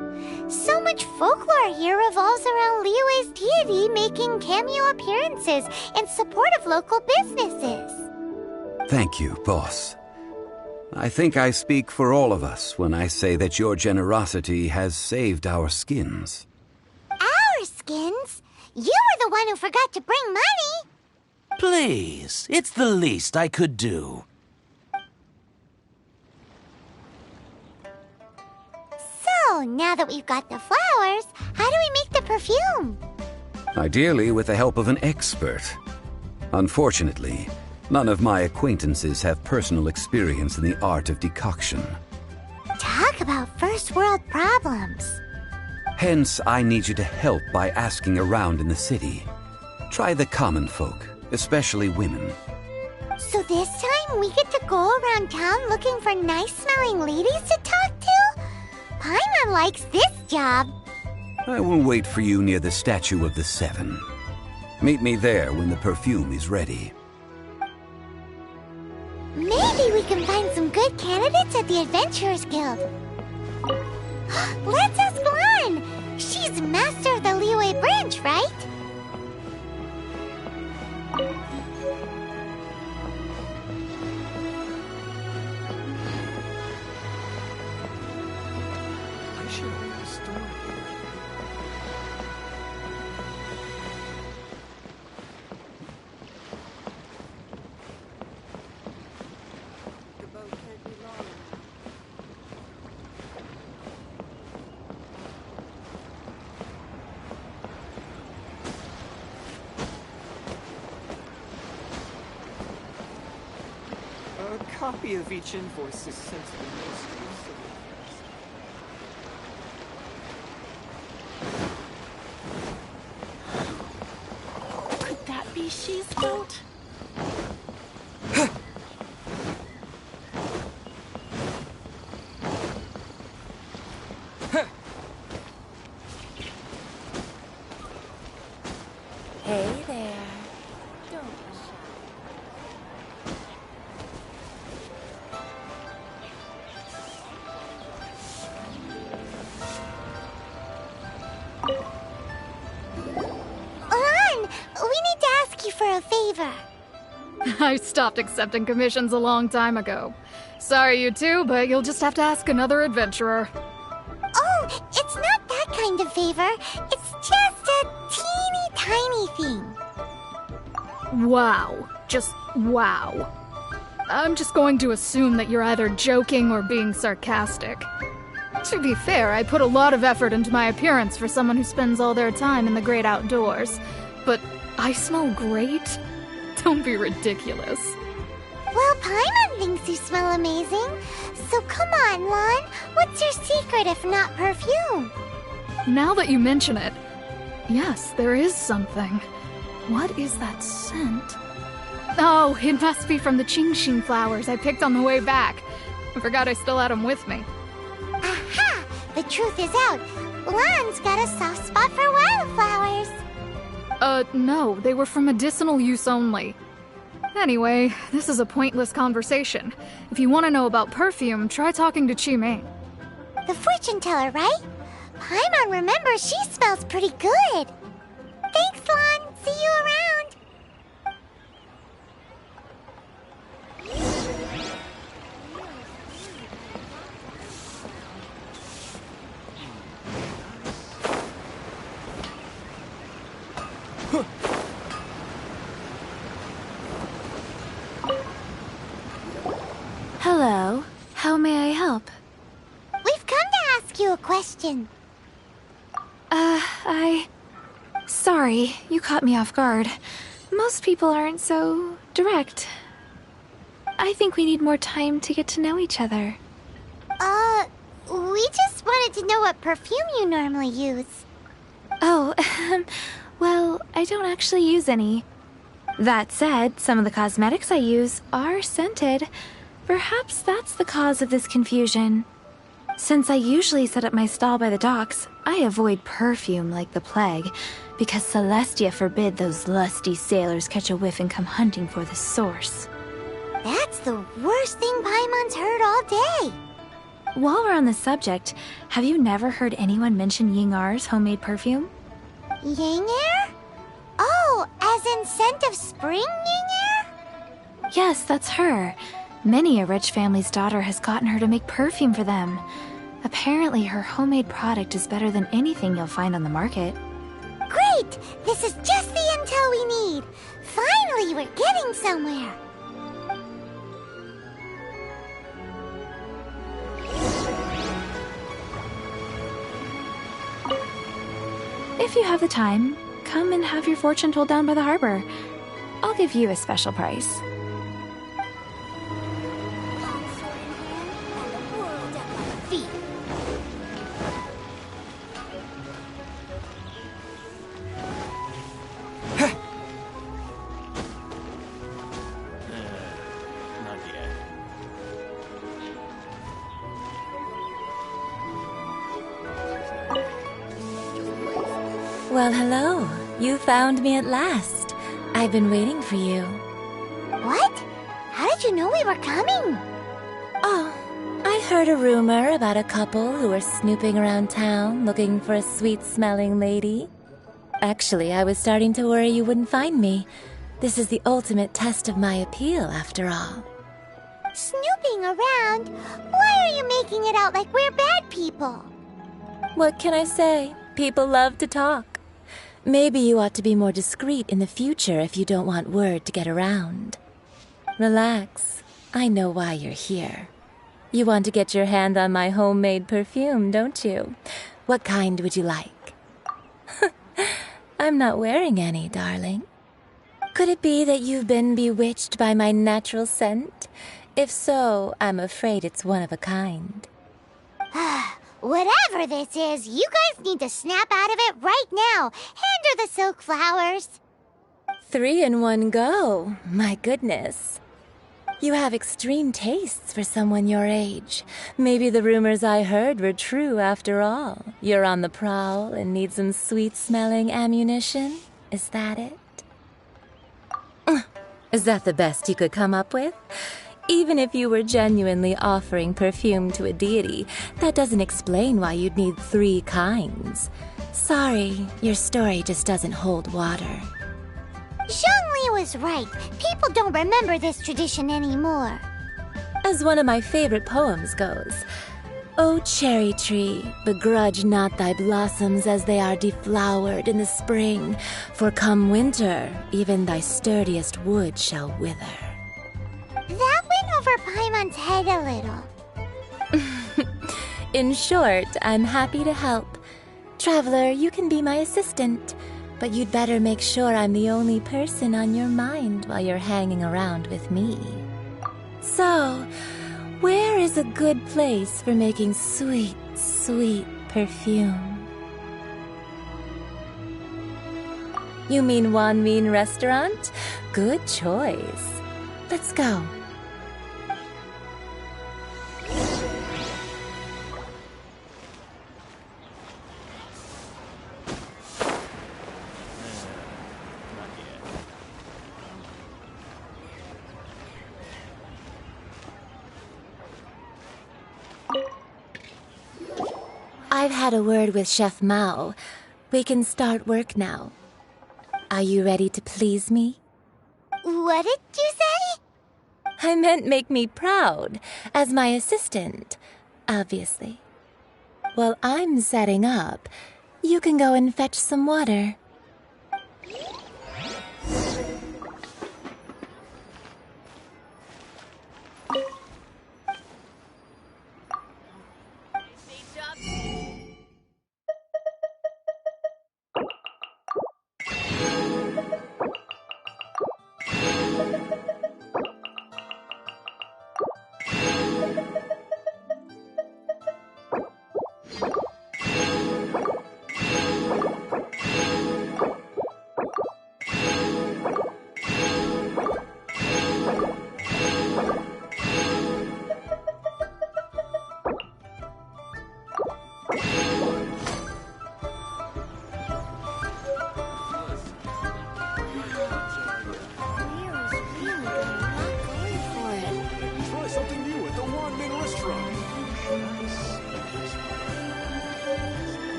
So much folklore here revolves around Liyue's deity making cameo appearances in support of local businesses. Thank you, boss. I think I speak for all of us when I say that your generosity has saved our skins. Our skins? You were the one who forgot to bring money! Please, it's the least I could do. So, now that we've got the flowers, how do we make the perfume? Ideally with the help of an expert. Unfortunately, none of my acquaintances have personal experience in the art of decoction. Talk about first world problems. Hence, I need you to help by asking around in the city. Try the common folk, especially women. So this time we get to go around town looking for nice-smelling ladies to talk to? Paimon likes this job. I will wait for you near the Statue of the Seven. Meet me there when the perfume is ready. Maybe we can find some good candidates at the Adventurers Guild. Let's ask Lan! She's master of the Liyue branch, right? I should read the story. The boat can't be long. A copy of each invoice is sent to the Ministry of Civil Affairs. Could that be she's boat? Hey there. Don't be shy. Lan, we need to ask you for a favor. I stopped accepting commissions a long time ago. Sorry, you two, but you'll just have to ask another adventurer. Oh, it's not that kind of favor. It's just a teeny tiny thing. Wow. Just wow. I'm just going to assume that you're either joking or being sarcastic. To be fair, I put a lot of effort into my appearance for someone who spends all their time in the great outdoors. But I smell great? Don't be ridiculous. Well, Paimon thinks you smell amazing. So come on, Lan. What's your secret if not perfume? Now that you mention it, yes, there is something. What is that scent? Oh, it must be from the Qingxin flowers I picked on the way back. I forgot I still had them with me. Aha! The truth is out. Lan's got a soft spot for wildflowers. No, they were for medicinal use only. Anyway, this is a pointless conversation. If you want to know about perfume, try talking to Qimei. The fortune teller, right? Paimon remembers she smells pretty good. Thanks, Lan. See you around. Hello. How may I help? We've come to ask you a question. Sorry, you caught me off guard. Most people aren't so direct. I think we need more time to get to know each other. We just wanted to know what perfume you normally use. Oh, well, I don't actually use any. That said, some of the cosmetics I use are scented. Perhaps that's the cause of this confusion. Since I usually set up my stall by the docks, I avoid perfume like the plague, because Celestia forbid those lusty sailors catch a whiff and come hunting for the source. That's the worst thing Paimon's heard all day. While we're on the subject, have you never heard anyone mention Yingar's homemade perfume? Yingar? Oh, as in scent of spring, Yingar? Yes, that's her. Many a rich family's daughter has gotten her to make perfume for them. Apparently, her homemade product is better than anything you'll find on the market. Great! This is just the intel we need. Finally, we're getting somewhere. If you have the time, come and have your fortune told down by the harbor. I'll give you a special price. Well, hello. You found me at last. I've been waiting for you. What? How did you know we were coming? Oh, I heard a rumor about a couple who were snooping around town looking for a sweet-smelling lady. Actually, I was starting to worry you wouldn't find me. This is the ultimate test of my appeal, after all. Snooping around? Why are you making it out like we're bad people? What can I say? People love to talk. Maybe you ought to be more discreet in the future if you don't want word to get around. Relax. I know why you're here. You want to get your hand on my homemade perfume, don't you? What kind would you like? I'm not wearing any, darling. Could it be that you've been bewitched by my natural scent? If so, I'm afraid it's one of a kind. Whatever this is, you guys need to snap out of it right now. Hand her the silk flowers. 3 in one go. My goodness. You have extreme tastes for someone your age. Maybe the rumors I heard were true after all. You're on the prowl and need some sweet-smelling ammunition? Is that it? Is that the best you could come up with? Even if you were genuinely offering perfume to a deity, that doesn't explain why you'd need 3 kinds. Sorry, your story just doesn't hold water. Zhongli was right. People don't remember this tradition anymore. As one of my favorite poems goes, "O cherry tree, begrudge not thy blossoms as they are deflowered in the spring, for come winter, even thy sturdiest wood shall wither." That went over Paimon's head a little. In short, I'm happy to help. Traveler, you can be my assistant, but you'd better make sure I'm the only person on your mind while you're hanging around with me. So, where is a good place for making sweet, sweet perfume? You mean Wan Min Restaurant? Good choice. Let's go. I've had a word with Chef Mao. We can start work now. Are you ready to please me? What did you say? I meant make me proud, as my assistant, obviously. While I'm setting up, you can go and fetch some water.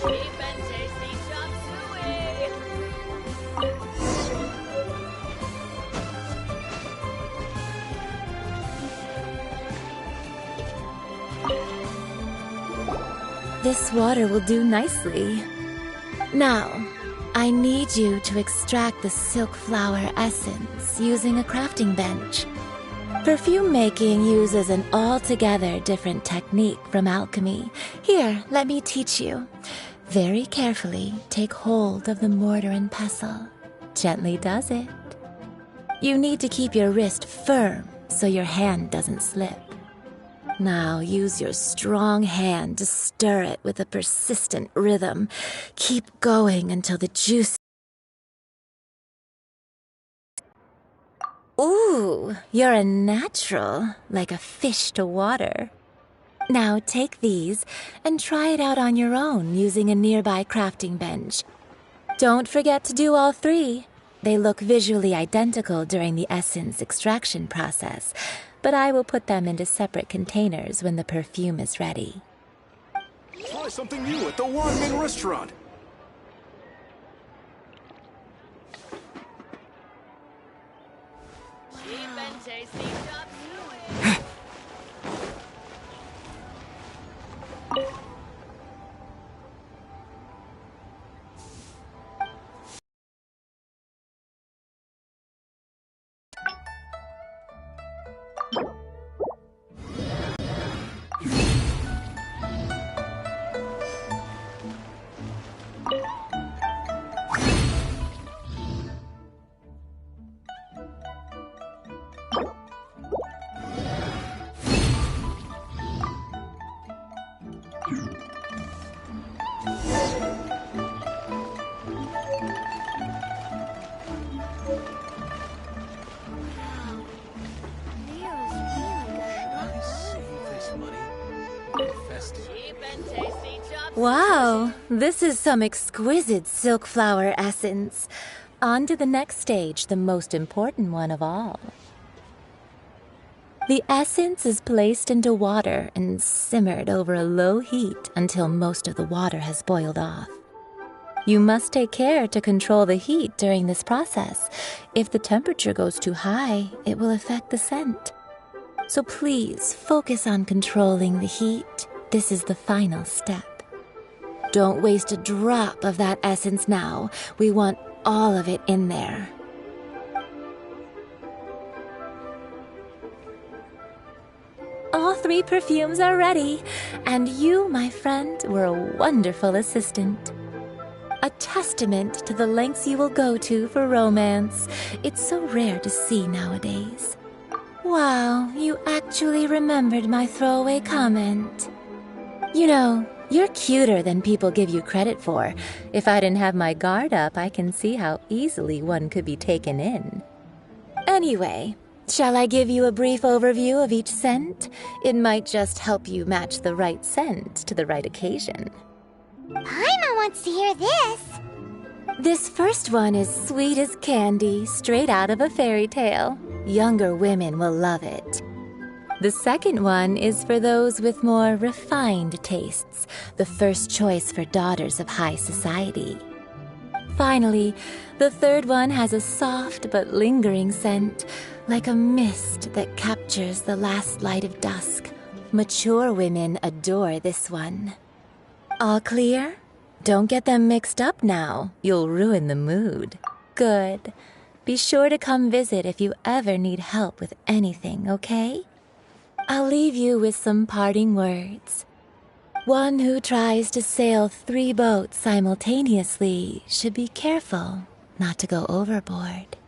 Cheap and tasty chop suey. This water will do nicely. Now, I need you to extract the silk flower essence using a crafting bench. Perfume making uses an altogether different technique from alchemy. Here, let me teach you. Very carefully take hold of the mortar and pestle. Gently does it. You need to keep your wrist firm so your hand doesn't slip. Now use your strong hand to stir it with a persistent rhythm. Keep going until the juice... Ooh, you're a natural, like a fish to water. Now take these and try it out on your own using a nearby crafting bench. Don't forget to do all three. They look visually identical during the essence extraction process, but I will put them into separate containers when the perfume is ready. Try something new at the Wanmin restaurant. Cheap and tasty chop suey. Wow, this is some exquisite silk flower essence. On to the next stage, the most important one of all. The essence is placed into water and simmered over a low heat until most of the water has boiled off. You must take care to control the heat during this process. If the temperature goes too high, it will affect the scent. So please focus on controlling the heat. This is the final step. Don't waste a drop of that essence now. We want all of it in there. All three perfumes are ready, and you, my friend, were a wonderful assistant. A testament to the lengths you will go to for romance. It's so rare to see nowadays. Wow, you actually remembered my throwaway comment. You know, you're cuter than people give you credit for. If I didn't have my guard up, I can see how easily one could be taken in. Anyway, shall I give you a brief overview of each scent? It might just help you match the right scent to the right occasion. Paimon wants to hear this. This first one is sweet as candy, straight out of a fairy tale. Younger women will love it. The second one is for those with more refined tastes, the first choice for daughters of high society. Finally, the third one has a soft but lingering scent, like a mist that captures the last light of dusk. Mature women adore this one. All clear? Don't get them mixed up now. You'll ruin the mood. Good. Be sure to come visit if you ever need help with anything, okay? I'll leave you with some parting words. One who tries to sail 3 boats simultaneously should be careful not to go overboard.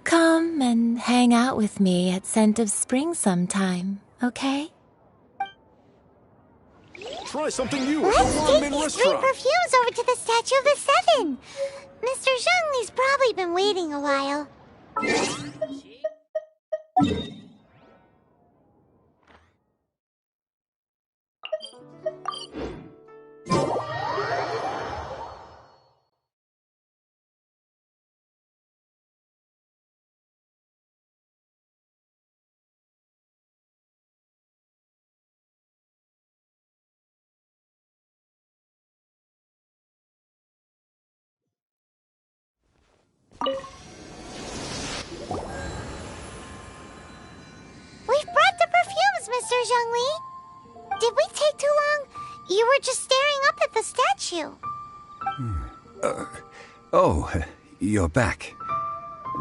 Come and hang out with me at Scent of Spring sometime, okay? Try something new at Let's the take Wanmin these 3 restaurant. perfumes over to the Statue of the Seven. Mr. Zhongli's probably been waiting a while. We've brought the perfumes, Mr. Zhongli. Did we take too long? You were just staring up at the statue. Oh, you're back.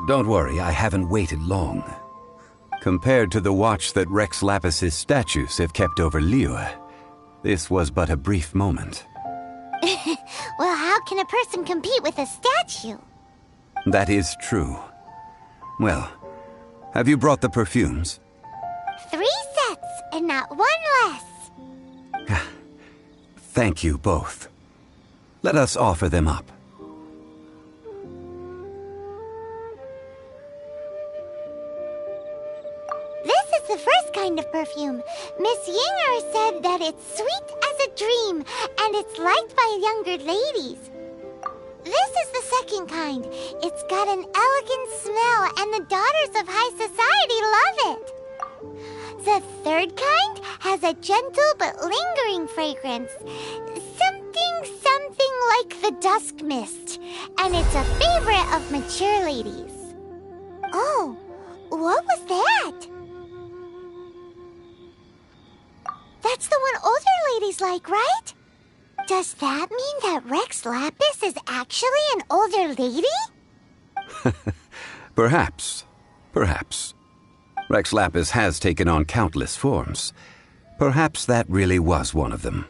Don't worry, I haven't waited long. Compared to the watch that Rex Lapis's statues have kept over Liyue, this was but a brief moment. Well, how can a person compete with a statue? That is true. Well, have you brought the perfumes? 3 sets, and not 1 less. Thank you both. Let us offer them up. This is the first kind of perfume. Miss Yinger said that it's sweet as a dream, and it's liked by younger ladies. This is the second kind. It's got an elegant smell, and the daughters of high society love it. The third kind has a gentle but lingering fragrance. Something like the dusk mist, and it's a favorite of mature ladies. Oh, what was that? That's the one older ladies like, right? Does that mean that Rex Lapis is actually an older lady? Perhaps. Rex Lapis has taken on countless forms. Perhaps that really was one of them.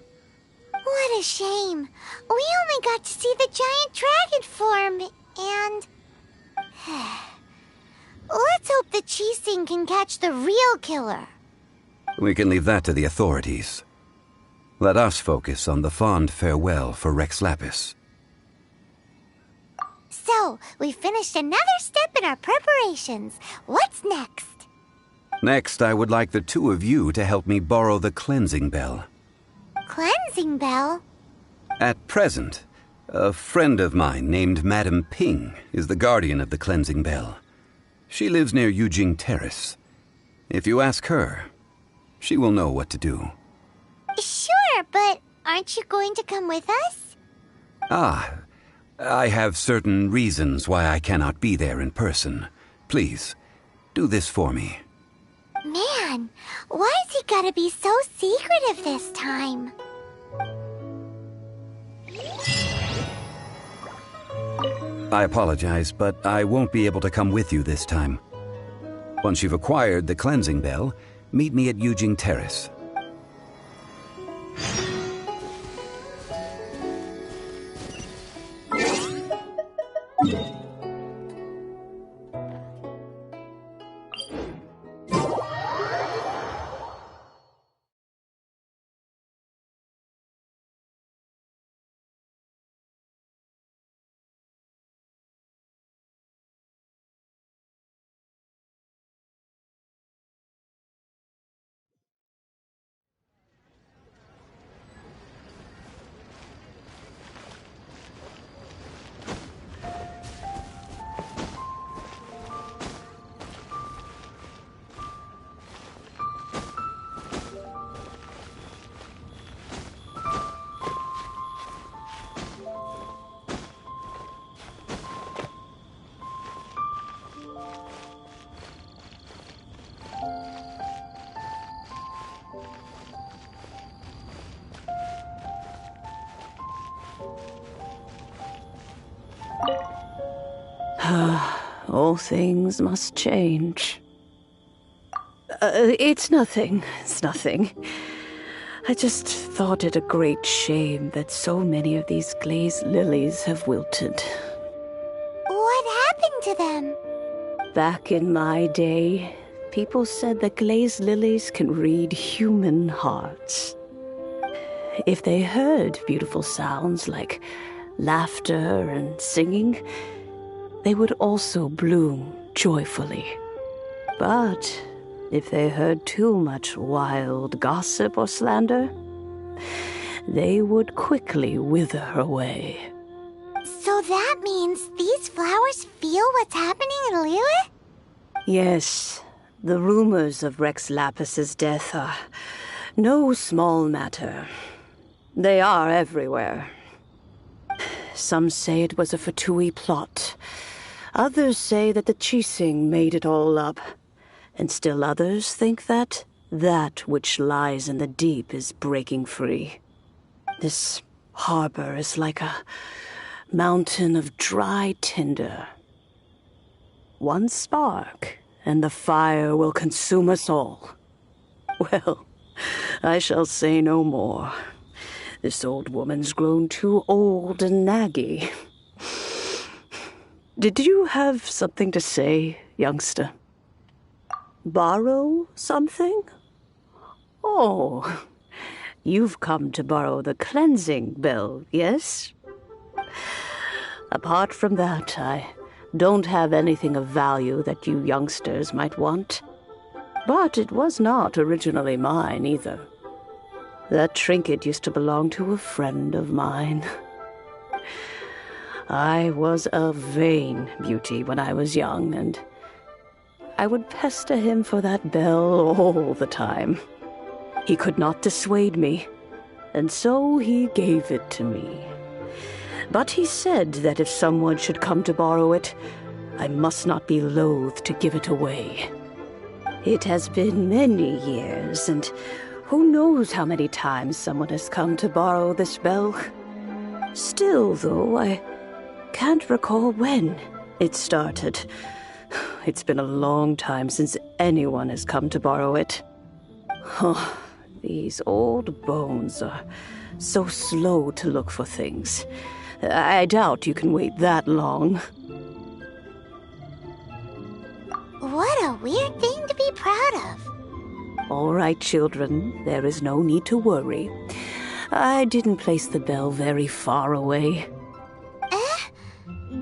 What a shame. We only got to see the giant dragon form, and... Let's hope the Qixing can catch the real killer. We can leave that to the authorities. Let us focus on the fond farewell for Rex Lapis. So, we finished another step in our preparations. What's next? Next, I would like the 2 of you to help me borrow the cleansing bell. Cleansing bell? At present, a friend of mine named Madame Ping is the guardian of the cleansing bell. She lives near Yujing Terrace. If you ask her, she will know what to do. Sure, but aren't you going to come with us? I have certain reasons why I cannot be there in person. Please, do this for me. Man, why's he gotta be so secretive this time? I apologize, but I won't be able to come with you this time. Once you've acquired the cleansing bell, meet me at Yujing Terrace. All things must change. It's nothing. I just thought it a great shame that so many of these glazed lilies have wilted. What happened to them? Back in my day, people said that glazed lilies can read human hearts. If they heard beautiful sounds like laughter and singing, they would also bloom joyfully. But if they heard too much wild gossip or slander, they would quickly wither away. So that means these flowers feel what's happening in Liyue? Yes, the rumors of Rex Lapis's death are no small matter. They are everywhere. Some say it was a Fatui plot. Others say that the Chising made it all up, and still others think that which lies in the deep is breaking free. This harbor is like a mountain of dry tinder. One spark, and the fire will consume us all. Well, I shall say no more. This old woman's grown too old and naggy. Did you have something to say, youngster? Borrow something? Oh, you've come to borrow the cleansing bell, yes? Apart from that, I don't have anything of value that you youngsters might want. But it was not originally mine, either. That trinket used to belong to a friend of mine. I was a vain beauty when I was young, and I would pester him for that bell all the time. He could not dissuade me, and so he gave it to me. But he said that if someone should come to borrow it, I must not be loath to give it away. It has been many years, and who knows how many times someone has come to borrow this bell. Still, though, I can't recall when it started. It's been a long time since anyone has come to borrow it. Oh, these old bones are so slow to look for things. I doubt you can wait that long. What a weird thing to be proud of. All right, children, there is no need to worry. I didn't place the bell very far away.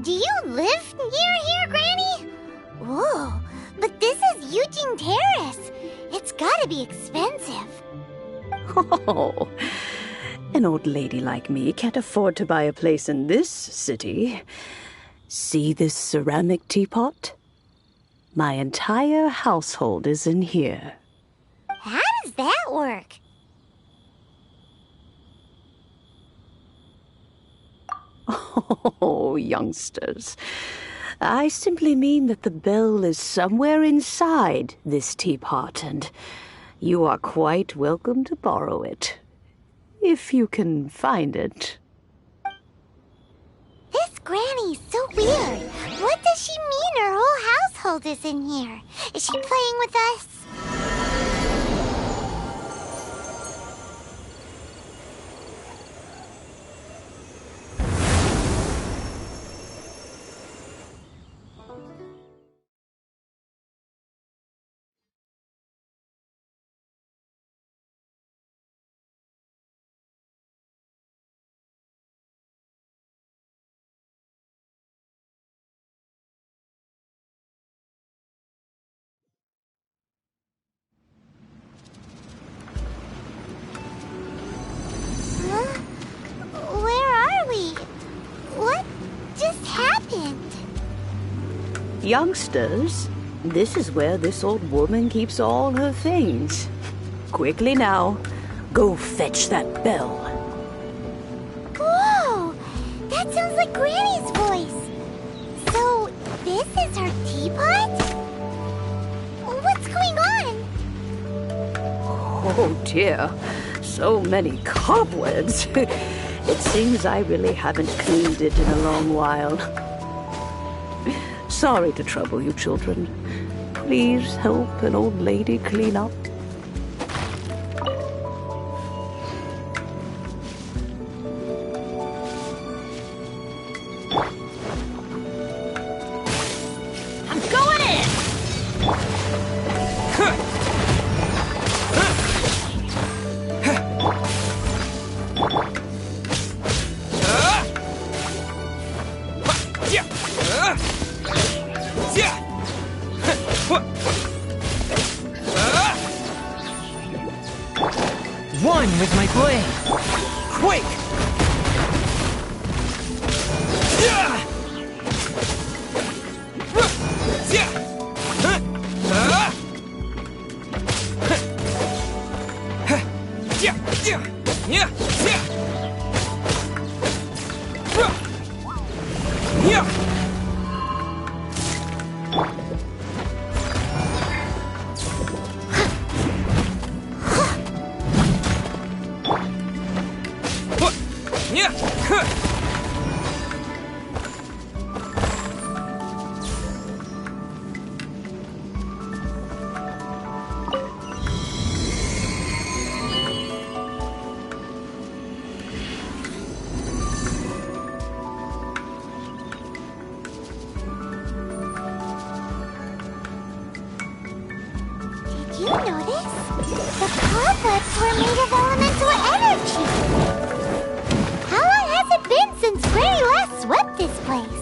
Do you live near here, Granny? Whoa, but this is Eugene Terrace. It's gotta be expensive. Oh, an old lady like me can't afford to buy a place in this city. See this ceramic teapot? My entire household is in here. How does that work? Oh, youngsters. I simply mean that the bell is somewhere inside this teapot, and you are quite welcome to borrow it, if you can find it. This Granny's so weird. What does she mean her whole household is in here? Is she playing with us? Where are we? What just happened? Youngsters, this is where this old woman keeps all her things. Quickly now, go fetch that bell. Whoa! That sounds like Granny's voice. So, this is her teapot? What's going on? Oh dear, so many cobwebs. It seems I really haven't cleaned it in a long while. Sorry to trouble you, children. Please help an old lady clean up. I'm going in! One with my blade. Quick! Did you notice? The cobwebs were made of elemental energy. How long has it been since Granny last swept this place?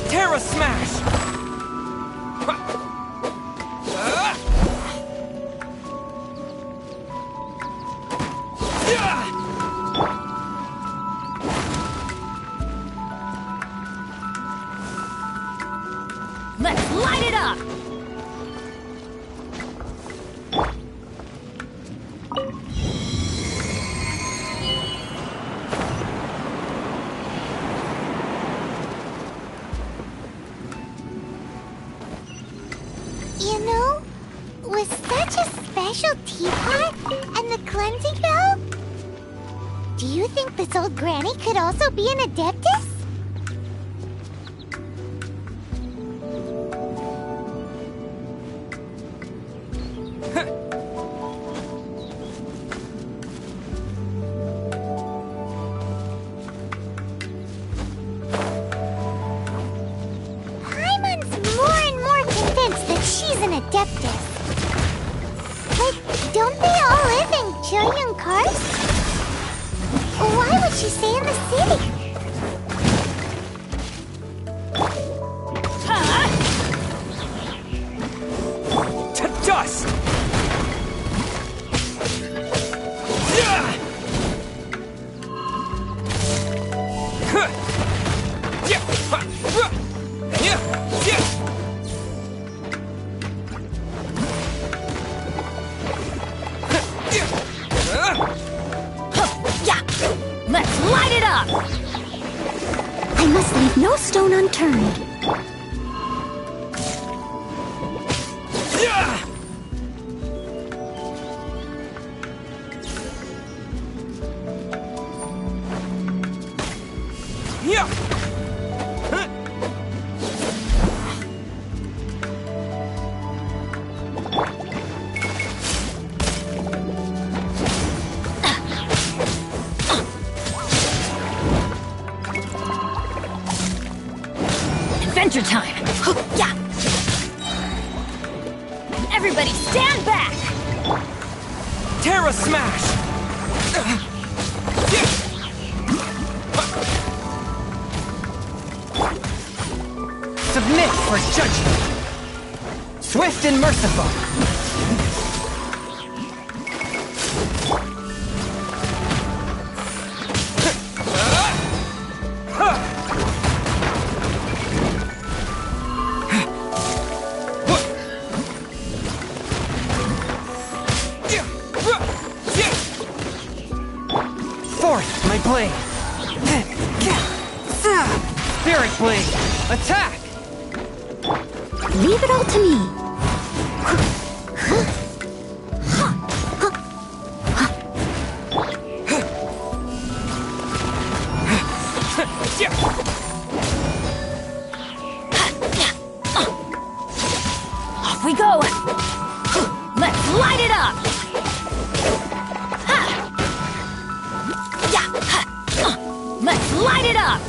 Terra Smash! Let's light it up! You know, with such a special teapot and the cleansing bell, do you think this old granny could also be an adeptus? Paimon's more and more convinced that she's an adeptus. But don't they all live in Juryun Karst? Why would she stay in the city? To dust! Let's light it up! I must leave no stone unturned. Adventure time! Yeah! Everybody stand back! Terra Smash! Submit for judgment! Swift and merciful! Force my blade! Spirit blade! Attack! Leave it all to me. Off we go! Let's light it up! Let's light it up!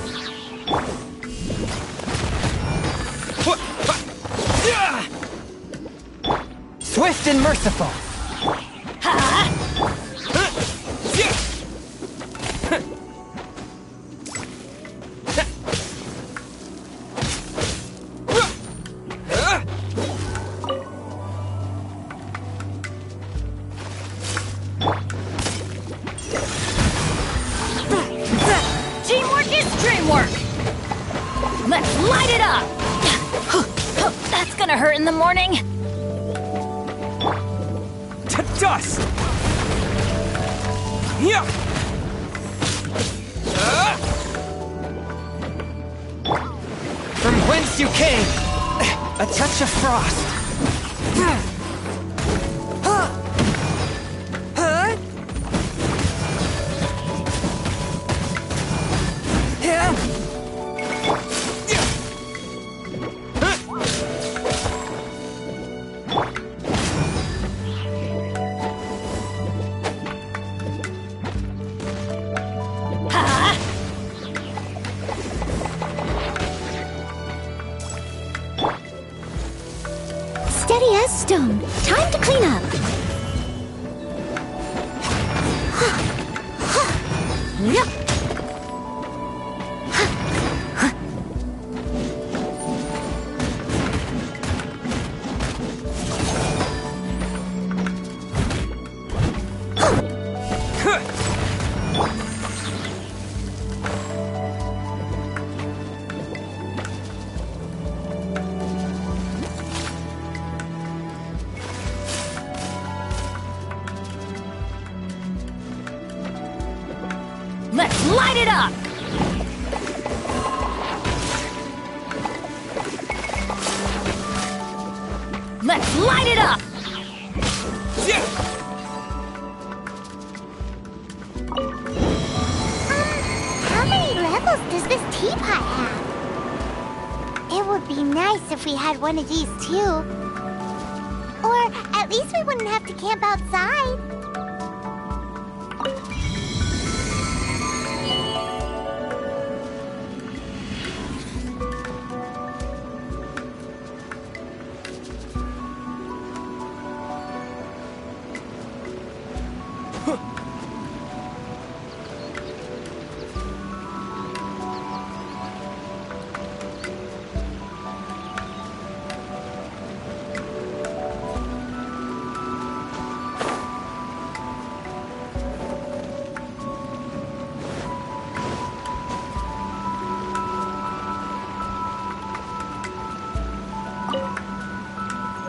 Swift and merciful! Teamwork is dreamwork! Let's light it up! That's gonna hurt in the morning! To dust! Yeah! you came! A touch of frost. Steady as stone. Time to clean up. Let's light it up! Let's light it up! How many levels does this teapot have? It would be nice if we had one of these too. Or at least we wouldn't have to camp outside.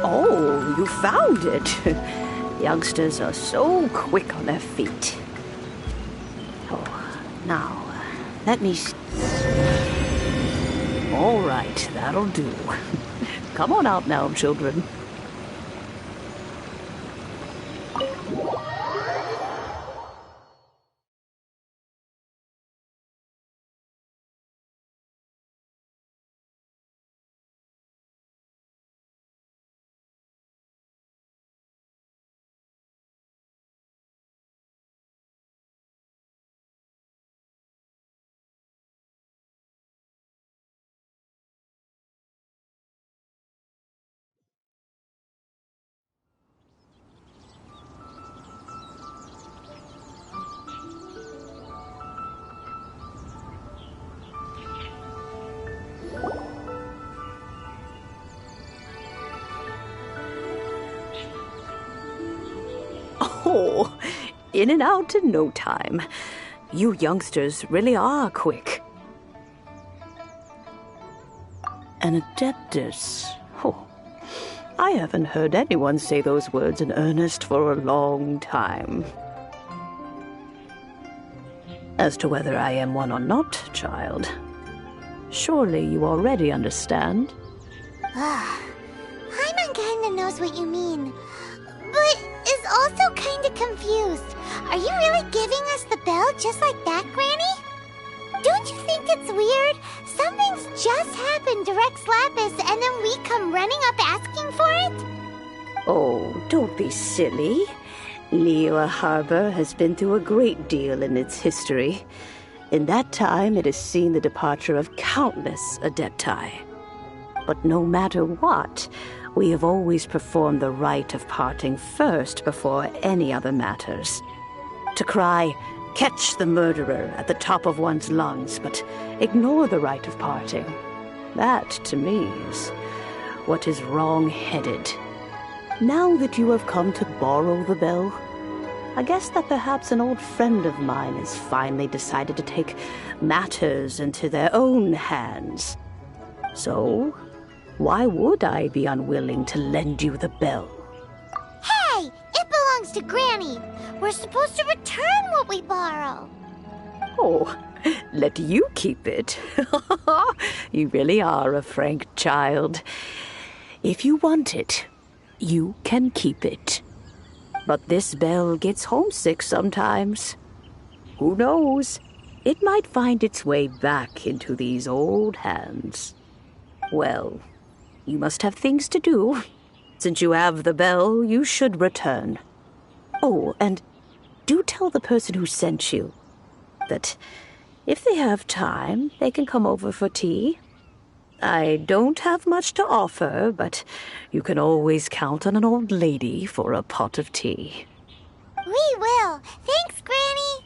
Oh, you found it. Youngsters are so quick on their feet. Oh, now, let me see. All right, that'll do. Come on out now, children. Oh, in and out in no time. You youngsters really are quick. An adeptus. Oh, I haven't heard anyone say those words in earnest for a long time. As to whether I am one or not, child, surely you already understand. Paimon kinda knows what you mean, but is also kinda confused. Are you really giving us the bell just like that, Granny? Don't you think it's weird? Something's just happened to Rex Lapis and then we come running up asking for it? Oh, don't be silly. Liyue Harbor has been through a great deal in its history. In that time, it has seen the departure of countless adepti. But no matter what, we have always performed the rite of parting first before any other matters. To cry, "Catch the murderer," at the top of one's lungs, but ignore the rite of parting. That, to me, is what is wrong-headed. Now that you have come to borrow the bell, I guess that perhaps an old friend of mine has finally decided to take matters into their own hands. So, why would I be unwilling to lend you the bell? Hey! It belongs to Granny! We're supposed to return what we borrow! Oh, let you keep it. You really are a frank child. If you want it, you can keep it. But this bell gets homesick sometimes. Who knows? It might find its way back into these old hands. Well, you must have things to do. Since you have the bell, you should return. Oh, and do tell the person who sent you that if they have time, they can come over for tea. I don't have much to offer, but you can always count on an old lady for a pot of tea. We will. Thanks, Granny.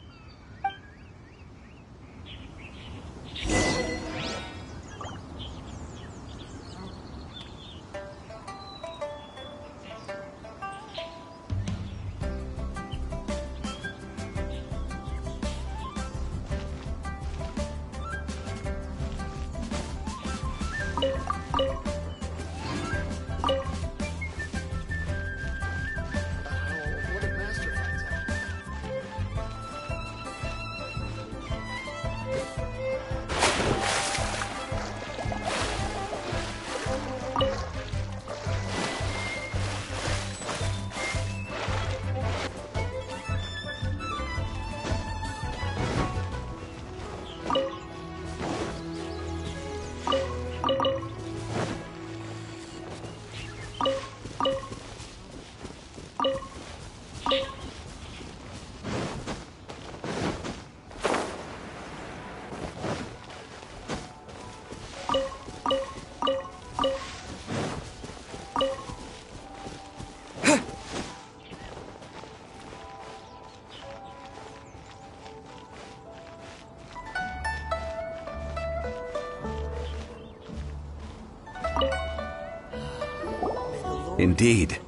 Indeed,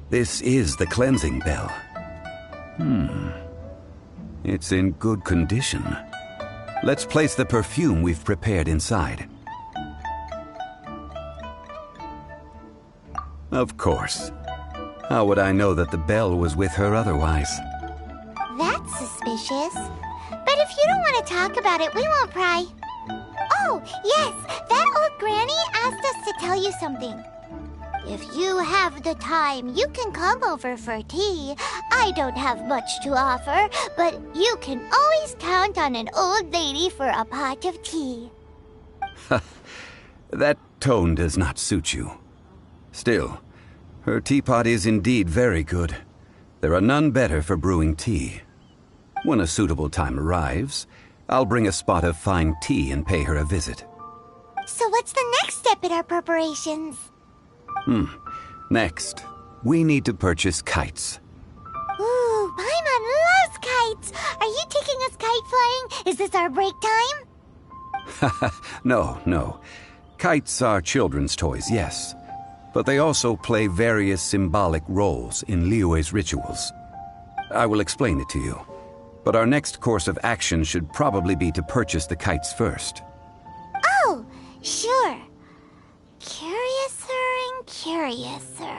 this is the cleansing bell. It's in good condition. Let's place the perfume we've prepared inside. Of course. How would I know that the bell was with her otherwise? That's suspicious. But if you don't want to talk about it, we won't pry. Oh, yes, that old granny asked us to tell you something. If you have the time, you can come over for tea. I don't have much to offer, but you can always count on an old lady for a pot of tea. That tone does not suit you. Still, her teapot is indeed very good. There are none better for brewing tea. When a suitable time arrives, I'll bring a spot of fine tea and pay her a visit. So what's the next step in our preparations? Next, we need to purchase kites. Ooh, Paimon loves kites! Are you taking us kite flying? Is this our break time? No. Kites are children's toys, yes. But they also play various symbolic roles in Liyue's rituals. I will explain it to you. But our next course of action should probably be to purchase the kites first. Oh, sure. Curiouser and curiouser.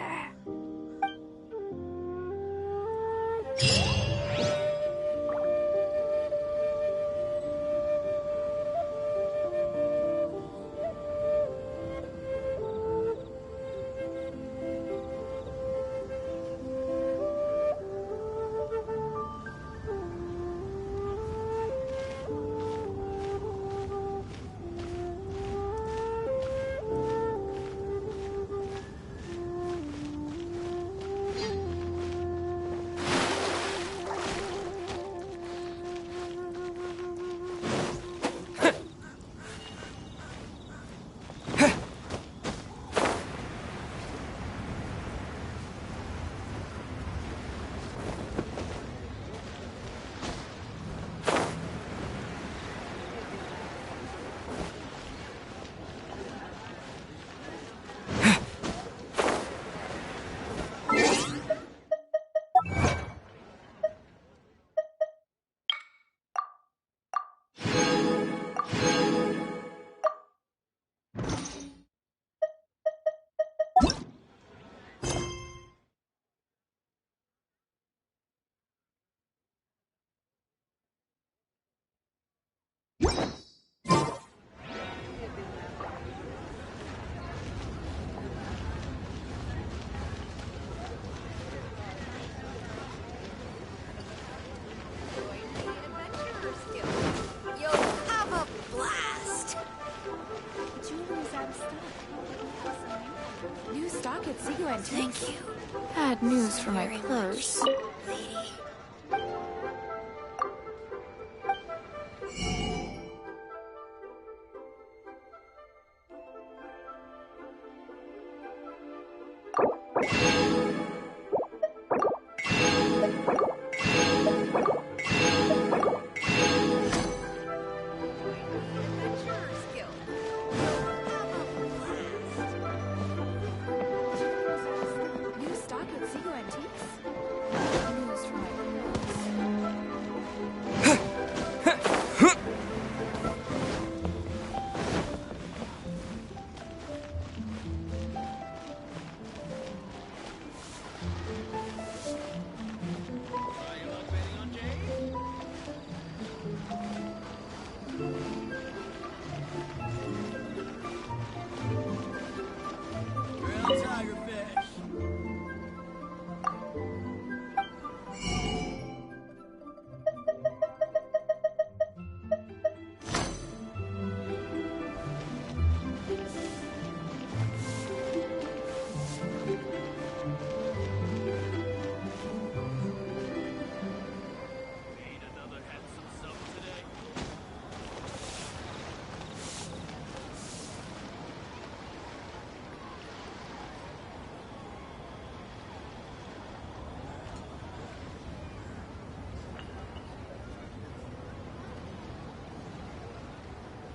Thank you. Bad news for my purse.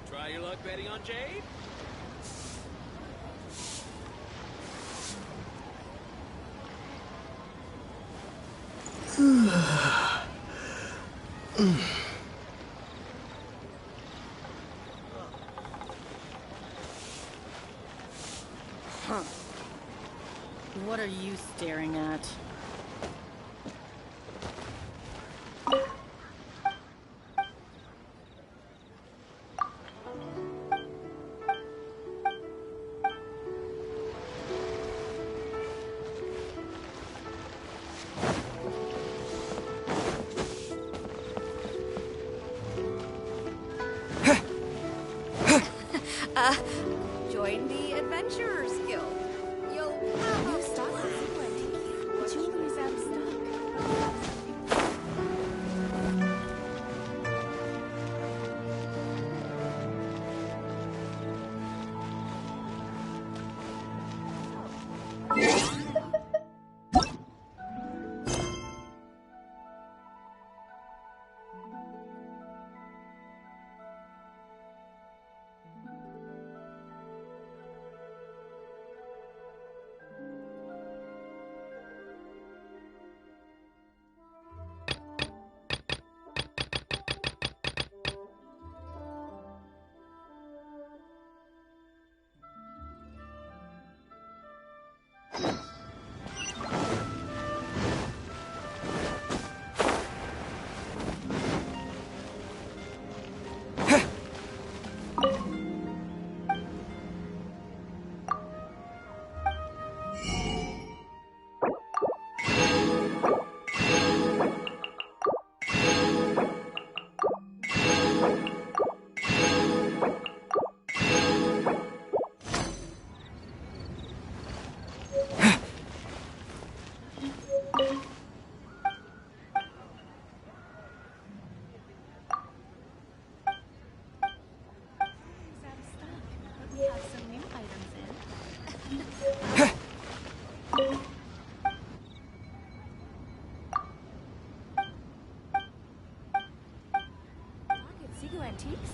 Try your luck betting on Jade? Huh. What are you staring at? Join the Adventurers Guild. You'll have new stock. Jewelry's out of stock.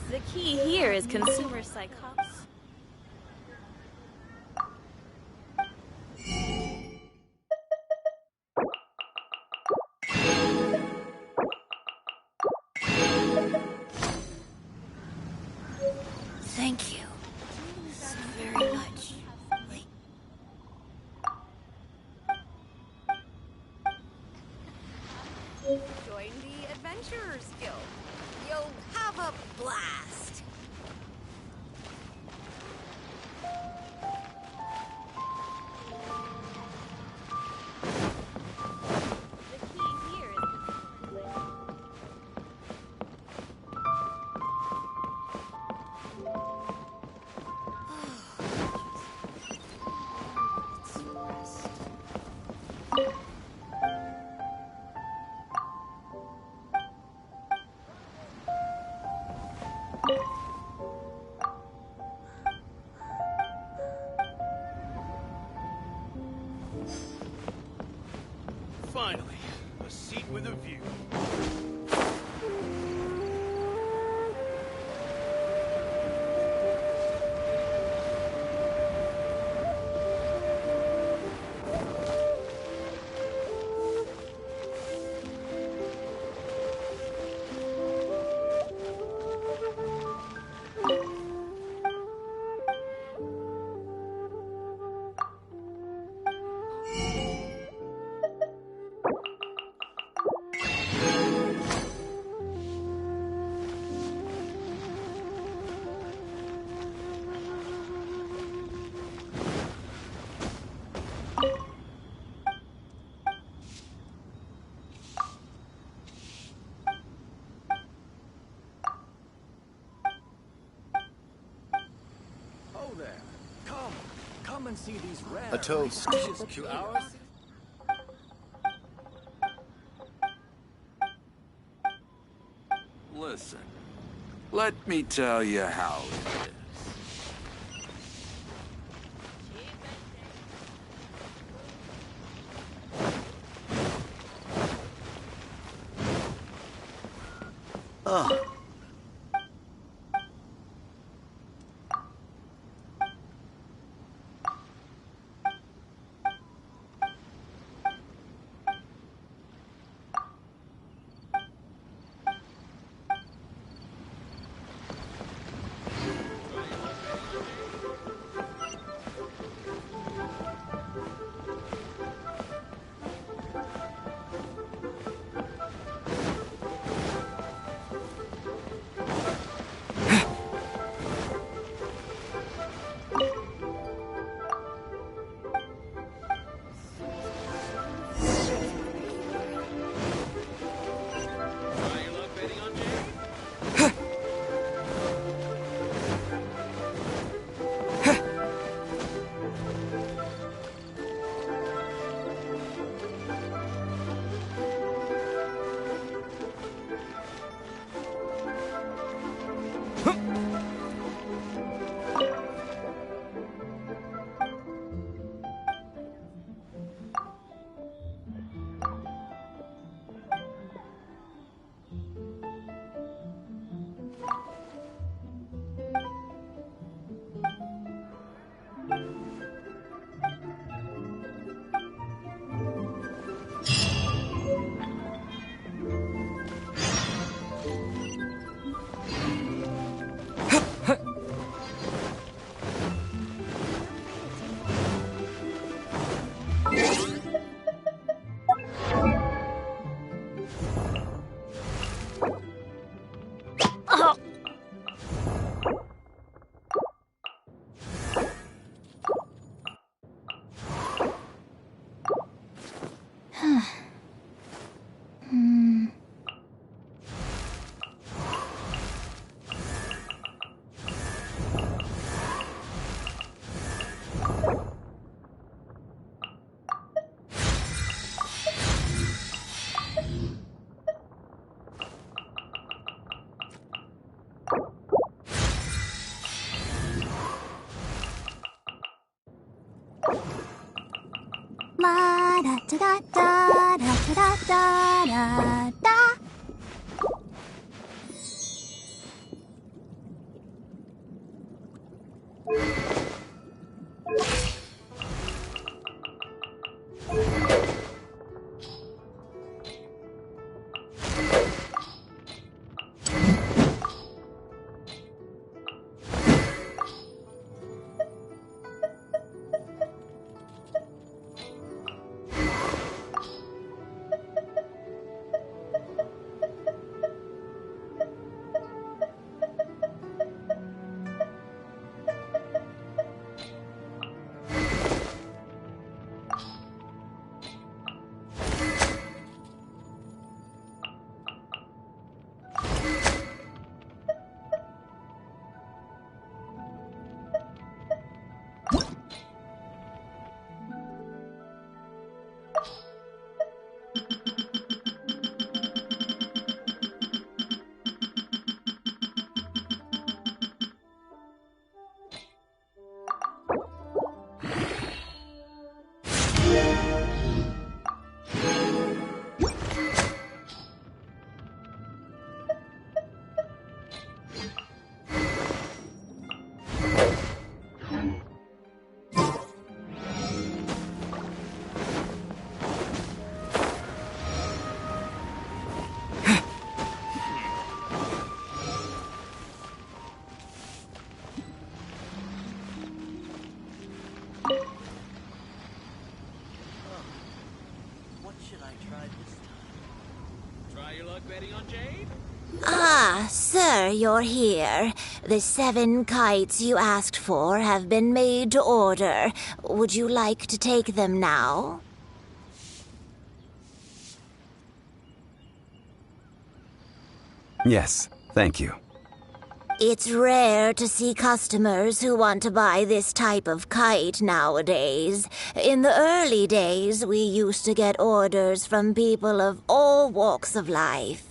The key here is consumer psychology. Thank you so very much. Join the Adventurers Guild. You'll have a blast. Finally, a seat with a view. Oh there. Come and see these rare. A toast to ours. Listen, let me tell you how it is. Oh. La da da da da da da da da. Try your luck betting on Jade? Ah, sir, you're here. The 7 kites you asked for have been made to order. Would you like to take them now? Yes, thank you. It's rare to see customers who want to buy this type of kite nowadays. In the early days, we used to get orders from people of all walks of life.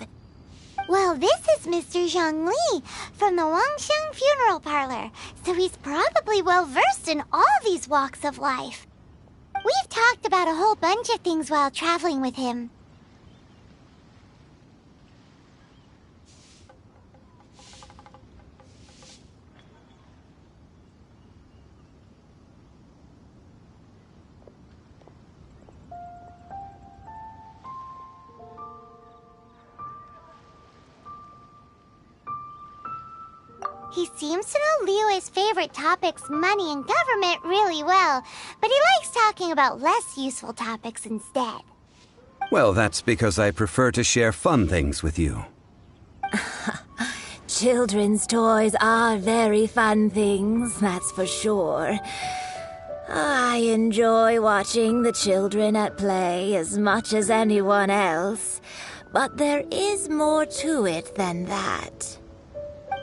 Well, this is Mr. Zhongli from the Wangsheng Funeral Parlor, so he's probably well-versed in all these walks of life. We've talked about a whole bunch of things while traveling with him. He seems to know Liyue's favorite topics, money and government, really well, but he likes talking about less useful topics instead. Well, that's because I prefer to share fun things with you. Children's toys are very fun things, that's for sure. I enjoy watching the children at play as much as anyone else, but there is more to it than that.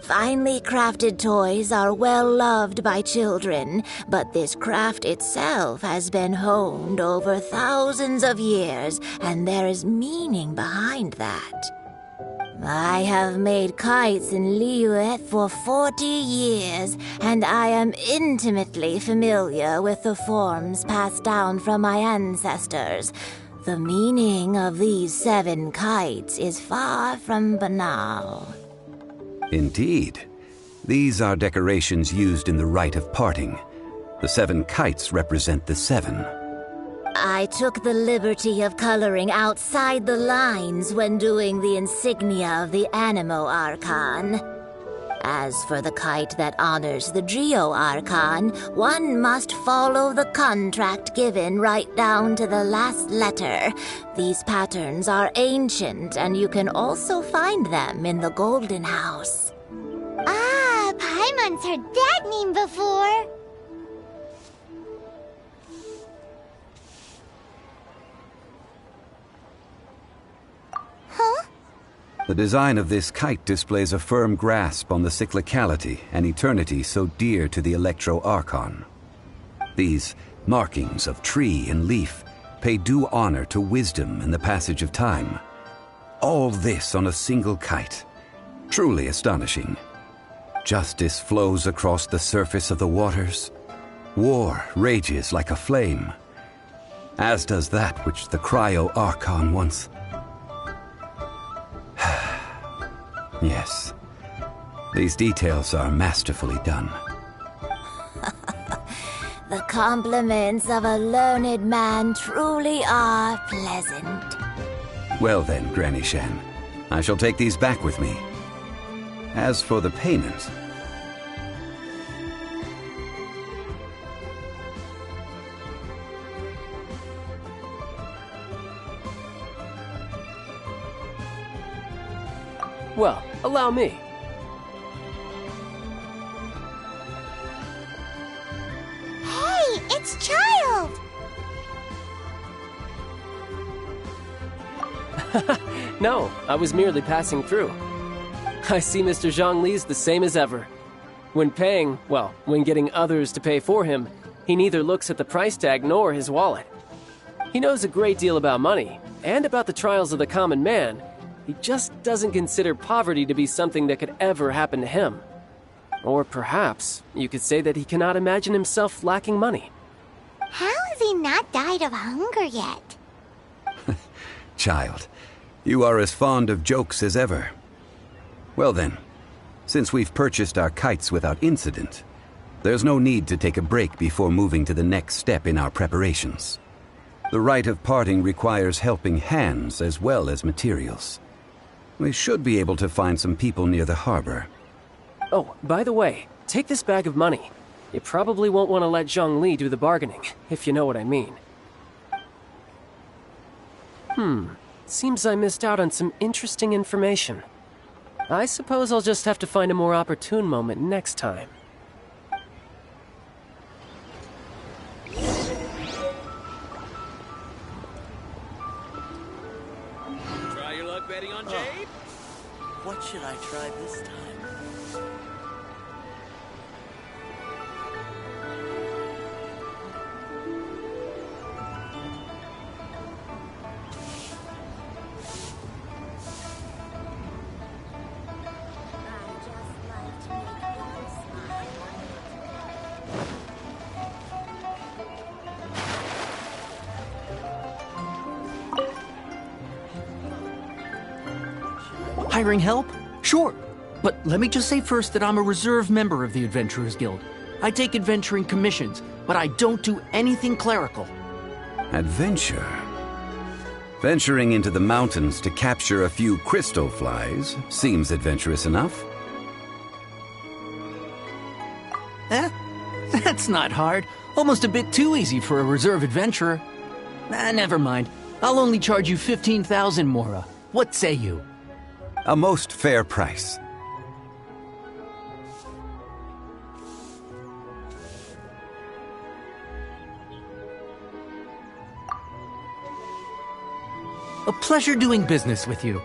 Finely crafted toys are well loved by children, but this craft itself has been honed over thousands of years, and there is meaning behind that. I have made kites in Liyue for 40 years, and I am intimately familiar with the forms passed down from my ancestors. The meaning of these 7 kites is far from banal. Indeed. These are decorations used in the rite of parting. The 7 kites represent the 7. I took the liberty of coloring outside the lines when doing the insignia of the Animo Archon. As for the kite that honors the Geo Archon, one must follow the contract given right down to the last letter. These patterns are ancient, and you can also find them in the Golden House. Ah, Paimon's heard that name before. Huh? The design of this kite displays a firm grasp on the cyclicality and eternity so dear to the Electro Archon. These markings of tree and leaf pay due honor to wisdom and the passage of time. All this on a single kite. Truly astonishing. Justice flows across the surface of the waters. War rages like a flame. As does that which the Cryo Archon once... Yes. These details are masterfully done. The compliments of a learned man truly are pleasant. Well then, Granny Shan, I shall take these back with me. As for the payment... Well, allow me. Hey, it's Child! No, I was merely passing through. I see Mr. Zhongli's the same as ever. When paying, well, when getting others to pay for him, he neither looks at the price tag nor his wallet. He knows a great deal about money, and about the trials of the common man. He just doesn't consider poverty to be something that could ever happen to him. Or perhaps you could say that he cannot imagine himself lacking money. How has he not died of hunger yet? Child, you are as fond of jokes as ever. Well then, since we've purchased our kites without incident, there's no need to take a break before moving to the next step in our preparations. The rite of parting requires helping hands as well as materials. We should be able to find some people near the harbor. Oh, by the way, take this bag of money. You probably won't want to let Zhongli do the bargaining, if you know what I mean. Seems I missed out on some interesting information. I suppose I'll just have to find a more opportune moment next time. Try your luck betting on Jade? What should I try this time? Hiring help? Sure. But let me just say first that I'm a reserve member of the Adventurers Guild. I take adventuring commissions, but I don't do anything clerical. Adventure? Venturing into the mountains to capture a few crystal flies seems adventurous enough. That's not hard. Almost a bit too easy for a reserve adventurer. Never mind. I'll only charge you 15,000 Mora. What say you? A most fair price. A pleasure doing business with you.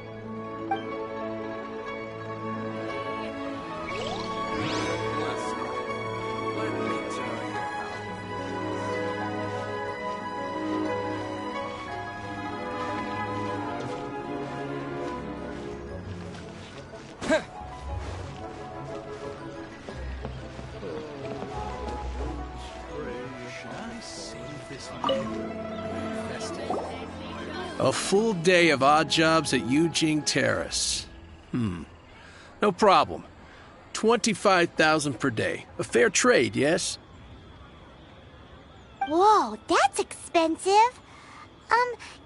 A full day of odd jobs at Eugene Terrace. No problem. 25,000 per day. A fair trade, yes? Whoa, that's expensive.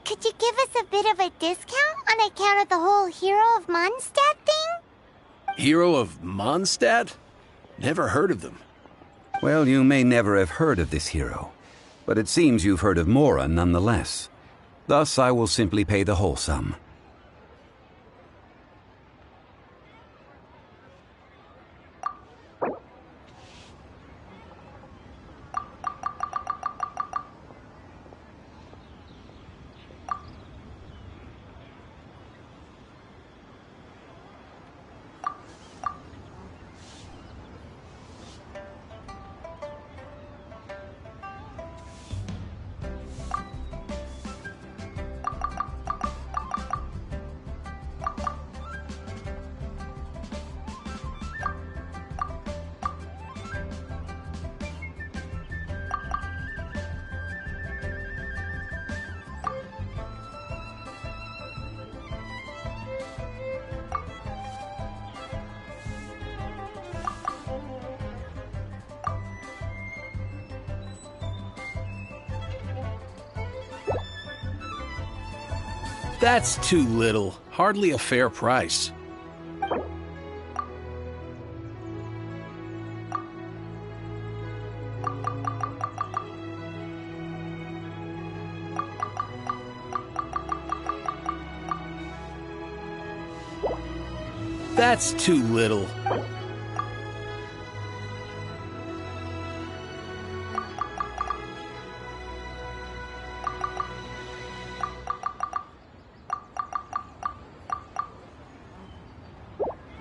Could you give us a bit of a discount on account of the whole Hero of Mondstadt thing? Hero of Mondstadt? Never heard of them. Well, you may never have heard of this hero, but it seems you've heard of Mora nonetheless. Thus, I will simply pay the whole sum. That's too little. Hardly a fair price. That's too little.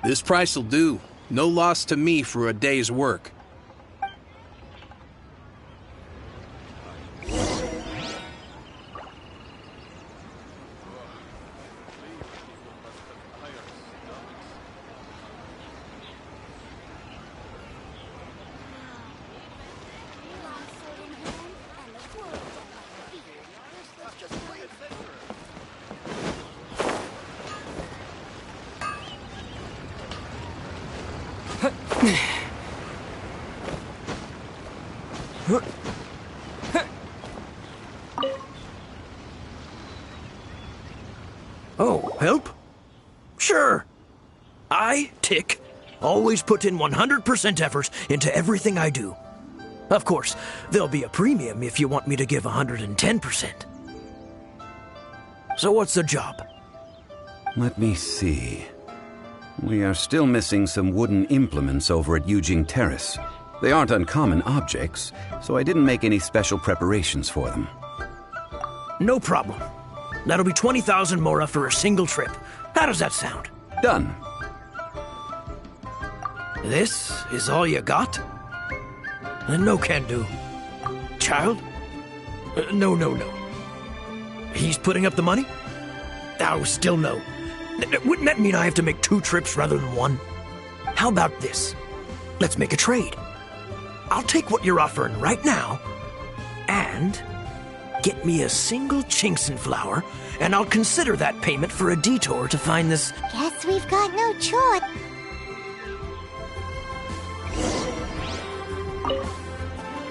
This price'll do. No loss to me for a day's work. Oh, help? Sure. I, Tick, always put in 100% effort into everything I do. Of course, there'll be a premium if you want me to give 110%. So what's the job? Let me see. We are still missing some wooden implements over at Eugene Terrace. They aren't uncommon objects, so I didn't make any special preparations for them. No problem. That'll be 20,000 mora for a single trip. How does that sound? Done. This is all you got? Then no can do. Child? No. He's putting up the money? Oh, still no. Wouldn't that mean I have to make 2 trips rather than 1? How about this? Let's make a trade. I'll take what you're offering right now, and get me a single Chinkson flower, and I'll consider that payment for a detour to find this... Guess we've got no choice.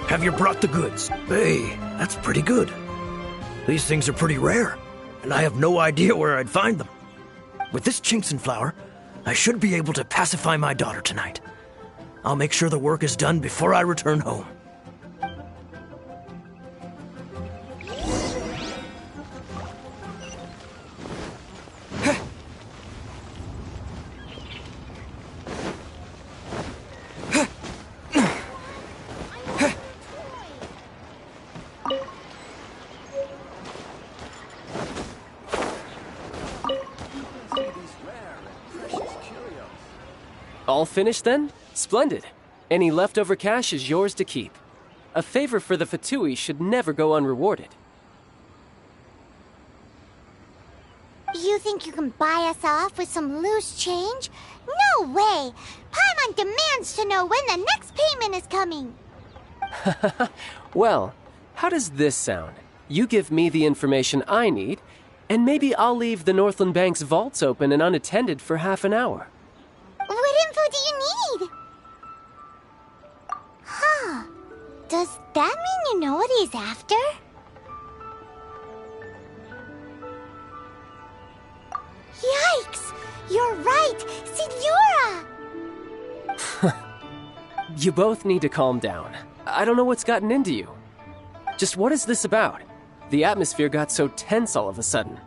Have you brought the goods? Hey, that's pretty good. These things are pretty rare, and I have no idea where I'd find them. With this Chinkson flower, I should be able to pacify my daughter tonight. I'll make sure the work is done before I return home. All finished then? Splendid. Any leftover cash is yours to keep. A favor for the Fatui should never go unrewarded. You think you can buy us off with some loose change? No way! Paimon demands to know when the next payment is coming! Well, how does this sound? You give me the information I need, and maybe I'll leave the Northland Bank's vaults open and unattended for half an hour. What info do you need? Huh. Does that mean you know what he's after? Yikes! You're right! Signora! You both need to calm down. I don't know what's gotten into you. Just what is this about? The atmosphere got so tense all of a sudden.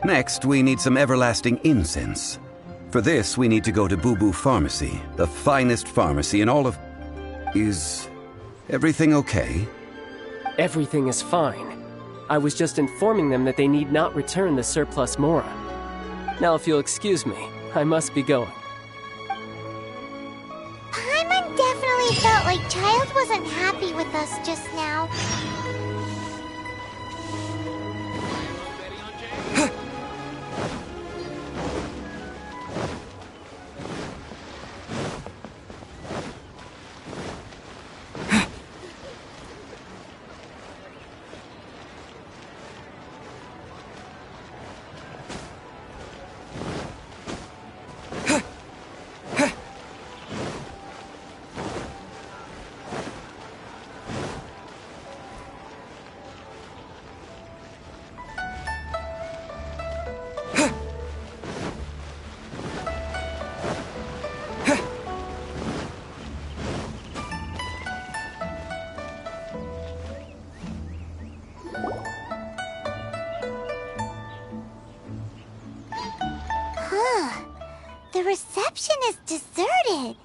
Next, we need some everlasting incense. For this, we need to go to Boo Boo Pharmacy, the finest pharmacy in all of... Is everything okay? Everything is fine. I was just informing them that they need not return the surplus mora. Now, if you'll excuse me, I must be going. Paimon definitely felt like Child wasn't happy with us just now. The reception is deserted,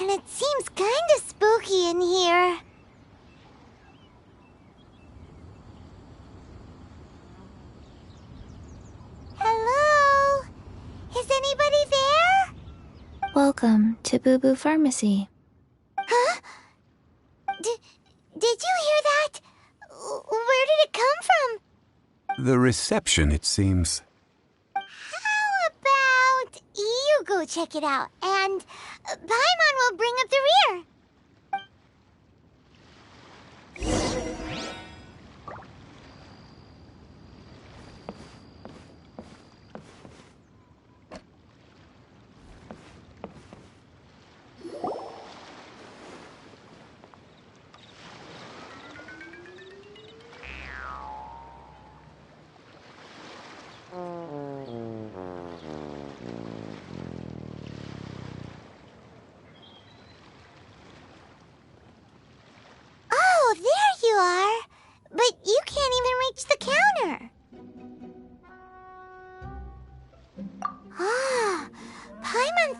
and it seems kinda spooky in here. Hello? Is anybody there? Welcome to Boo Boo Pharmacy. Huh? Did you hear that? Where did it come from? The reception, it seems. You go check it out, and Paimon will bring up the rear.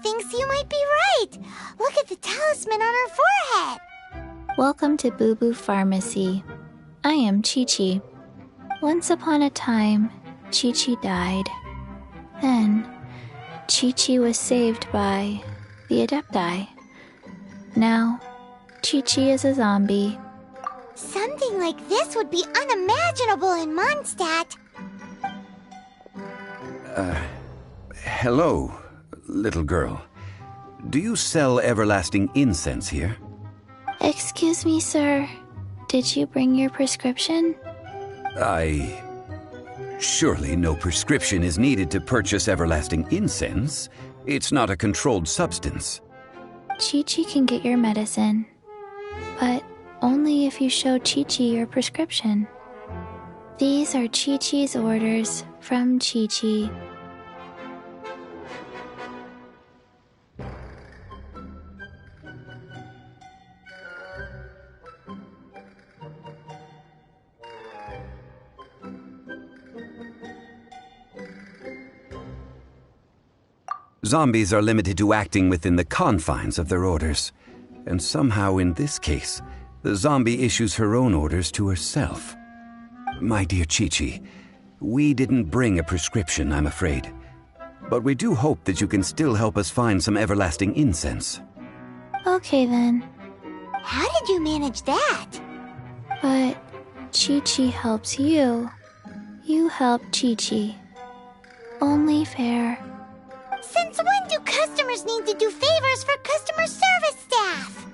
thinks you might be right. Look at the talisman on her forehead. Welcome to Boo Boo Pharmacy. I am Chi-Chi. Once upon a time, Chi-Chi died. Then, Chi-Chi was saved by the Adepti. Now, Chi-Chi is a zombie. Something like this would be unimaginable in Mondstadt. Hello, little girl. Do you sell everlasting incense here? Excuse me, sir. Did you bring your prescription? Surely no prescription is needed to purchase everlasting incense. It's not a controlled substance. Chi-Chi can get your medicine, but only if you show Chi-Chi your prescription. These are Chi-Chi's orders from Chi-Chi. Zombies are limited to acting within the confines of their orders. And somehow in this case, the zombie issues her own orders to herself. My dear Chi-Chi, we didn't bring a prescription, I'm afraid. But we do hope that you can still help us find some everlasting incense. Okay then. How did you manage that? But Chi-Chi helps you. You help Chi-Chi. Only fair. Since when do customers need to do favors for customer service staff?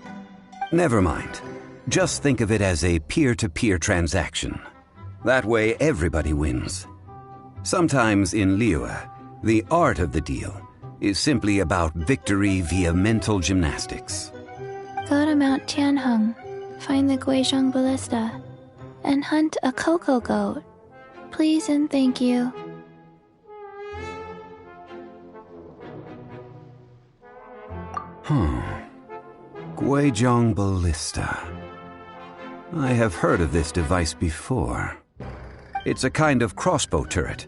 Never mind. Just think of it as a peer-to-peer transaction. That way everybody wins. Sometimes in Liyue, the art of the deal is simply about victory via mental gymnastics. Go to Mount Tianheng, find the Guizhong Ballista, and hunt a cocoa goat. Please and thank you. Guizhong Ballista. I have heard of this device before. It's a kind of crossbow turret,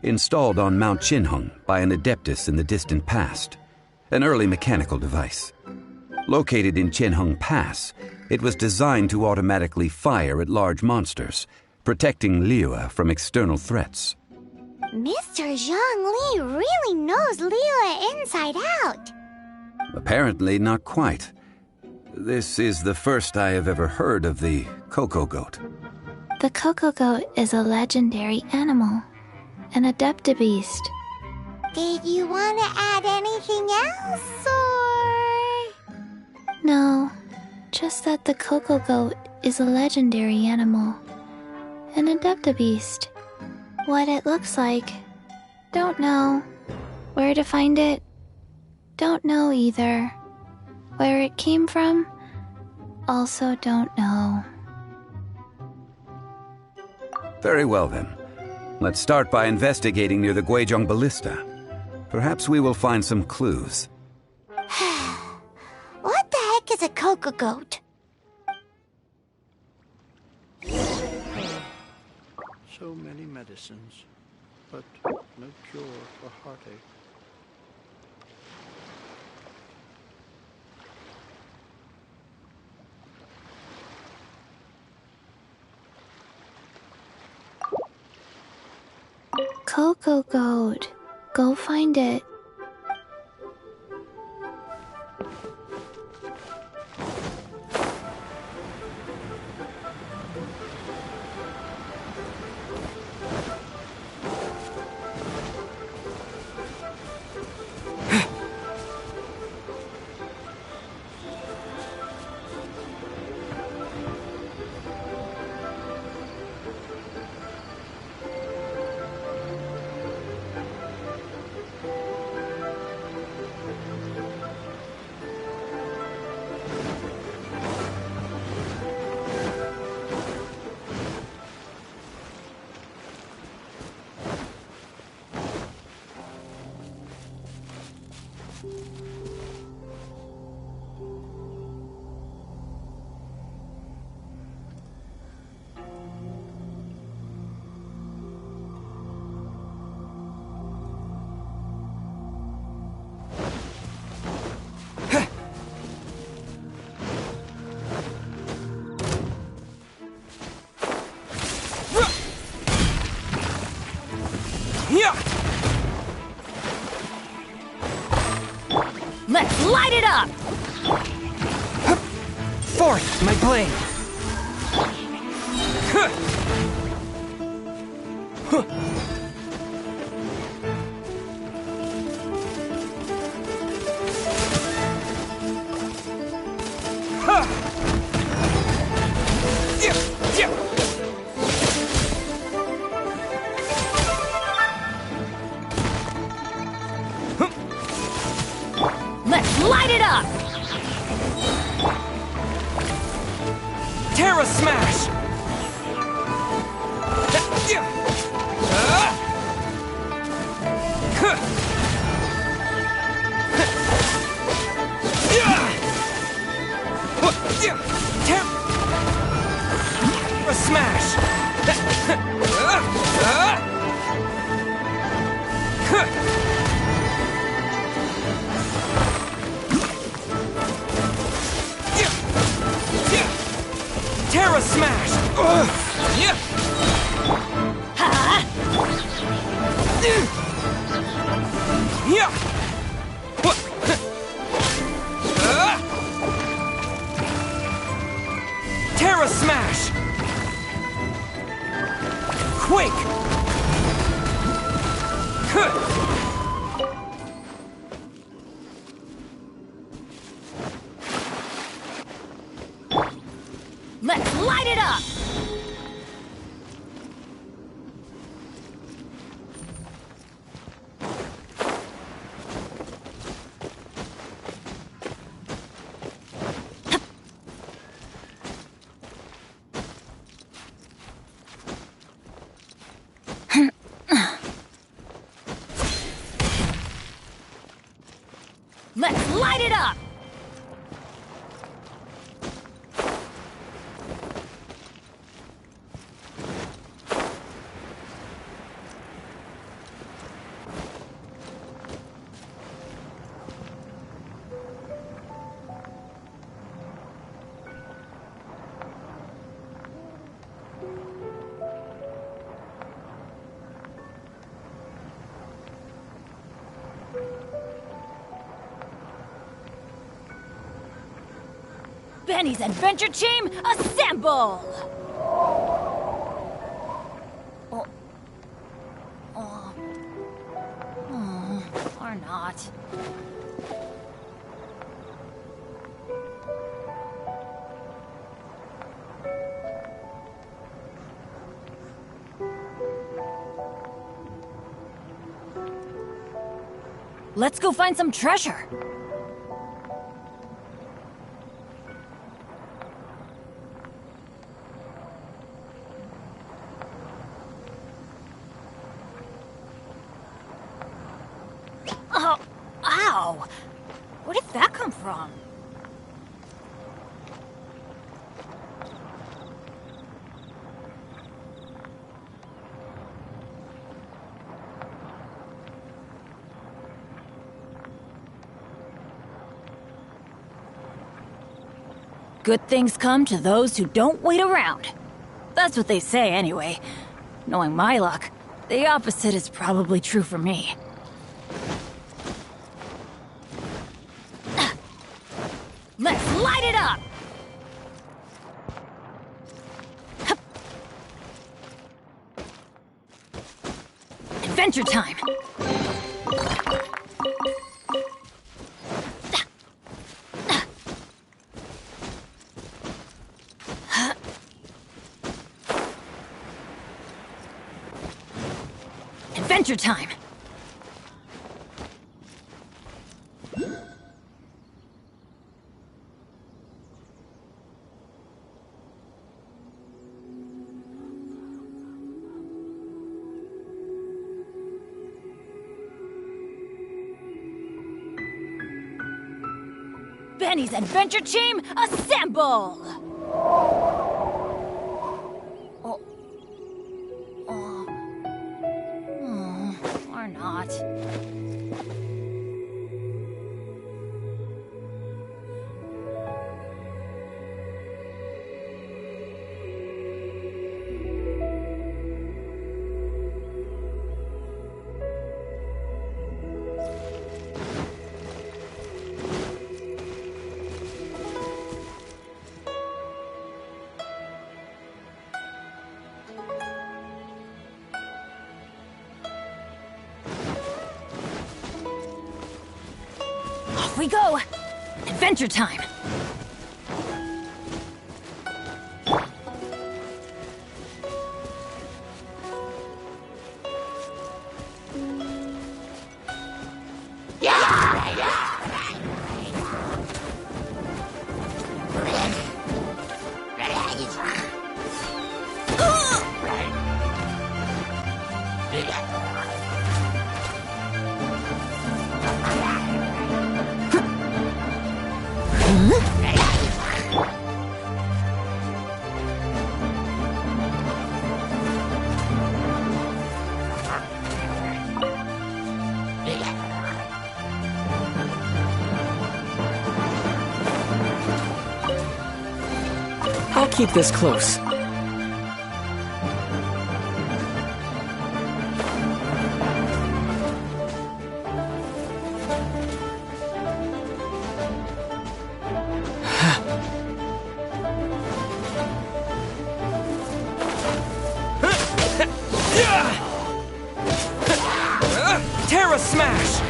installed on Mount Qinheng by an adeptus in the distant past. An early mechanical device. Located in Qinheng Pass, it was designed to automatically fire at large monsters, protecting Liyue from external threats. Mr. Zhang Li really knows Liyue inside out. Apparently not quite. This is the first I have ever heard of the cocoa goat. The cocoa goat is a legendary animal, an adeptabeast. Did you want to add anything else, or...? No, just that the cocoa goat is a legendary animal, an adeptabeast. What it looks like, don't know. Where to find it, don't know either. Where it came from, also don't know. Very well then. Let's start by investigating near the Guizhong Ballista. Perhaps we will find some clues. What the heck is a cocoa goat? So many medicines, but no cure for heartache. Cocoa goat. Go find it. My blade! Let's light it up! Terra Smash! Terra Smash! Terra Smash! Yeah! Yeah! Terra Smash! Quake! Let's light it up! Let's light it up! Benny's Adventure Team, assemble! Or not. Let's go find some treasure. Oh, ow! Where did that come from? Good things come to those who don't wait around. That's what they say anyway. Knowing my luck, the opposite is probably true for me. Let's light it up! Adventure time! Adventure time! Benny's Adventure Team, assemble! Or not. we go! Adventure time! I'll keep this close. Terra Smash!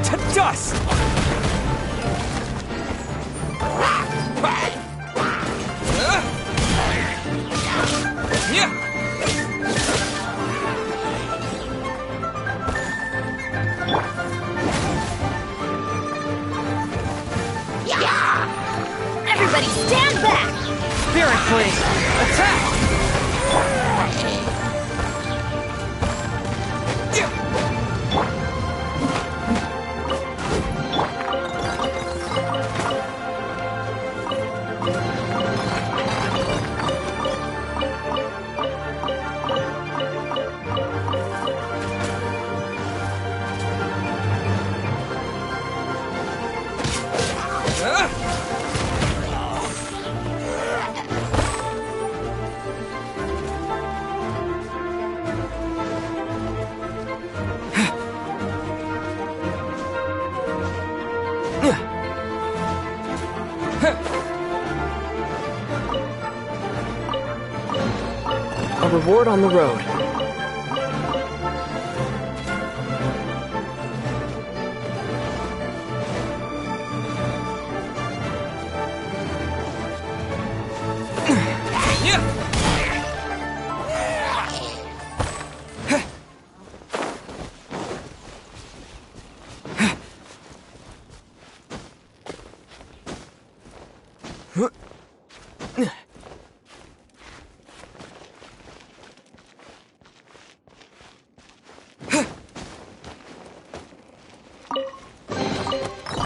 To dust! Everybody stand back! Spirit Flame! Attack! A reward on the road.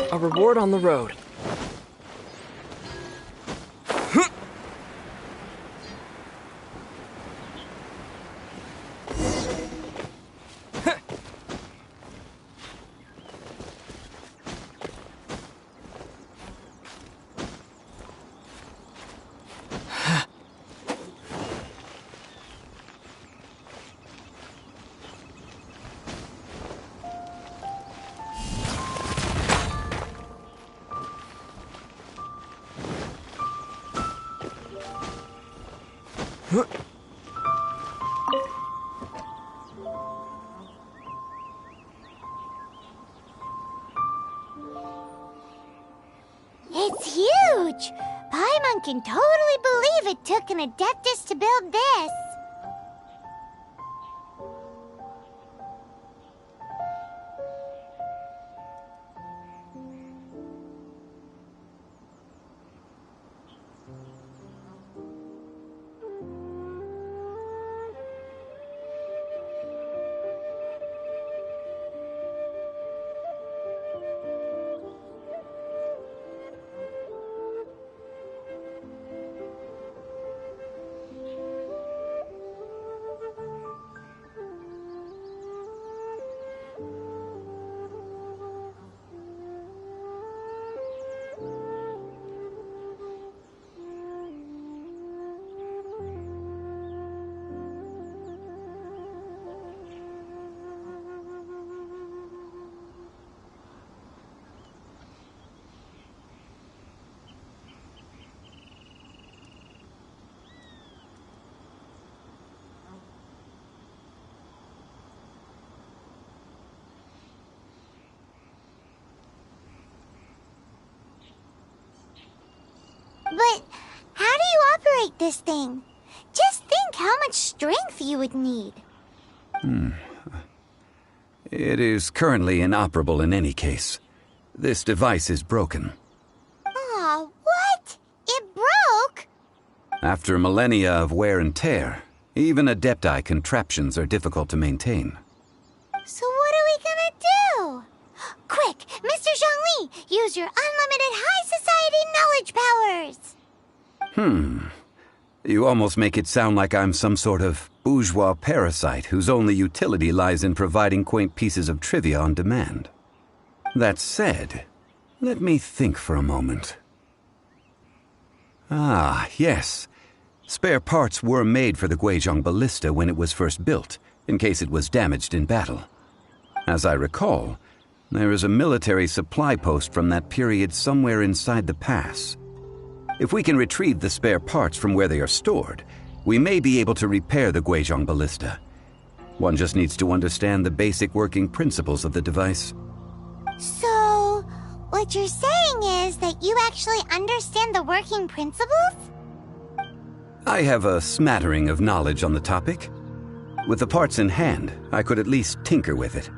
A reward on the road. It's huge! Paimon can totally believe it took an Adeptus to build this. But how do you operate this thing? Just think how much strength you would need. It is currently inoperable in any case. This device is broken. Aw, what? It broke? After millennia of wear and tear, even Adepti contraptions are difficult to maintain. So what are we gonna do? Quick, Mr. Zhongli, use your unlimited high society knowledge powers! You almost make it sound like I'm some sort of bourgeois parasite whose only utility lies in providing quaint pieces of trivia on demand. That said, let me think for a moment. Ah, yes. Spare parts were made for the Guizhong Ballista when it was first built, in case it was damaged in battle. As I recall, there is a military supply post from that period somewhere inside the pass. If we can retrieve the spare parts from where they are stored, we may be able to repair the Guizhong Ballista. One just needs to understand the basic working principles of the device. So, what you're saying is that you actually understand the working principles? I have a smattering of knowledge on the topic. With the parts in hand, I could at least tinker with it.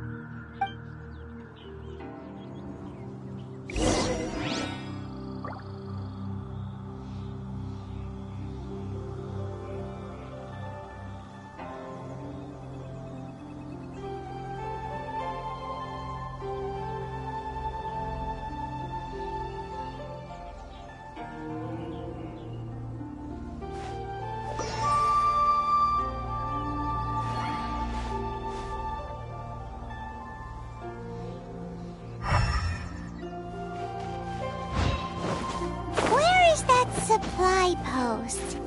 Supply post.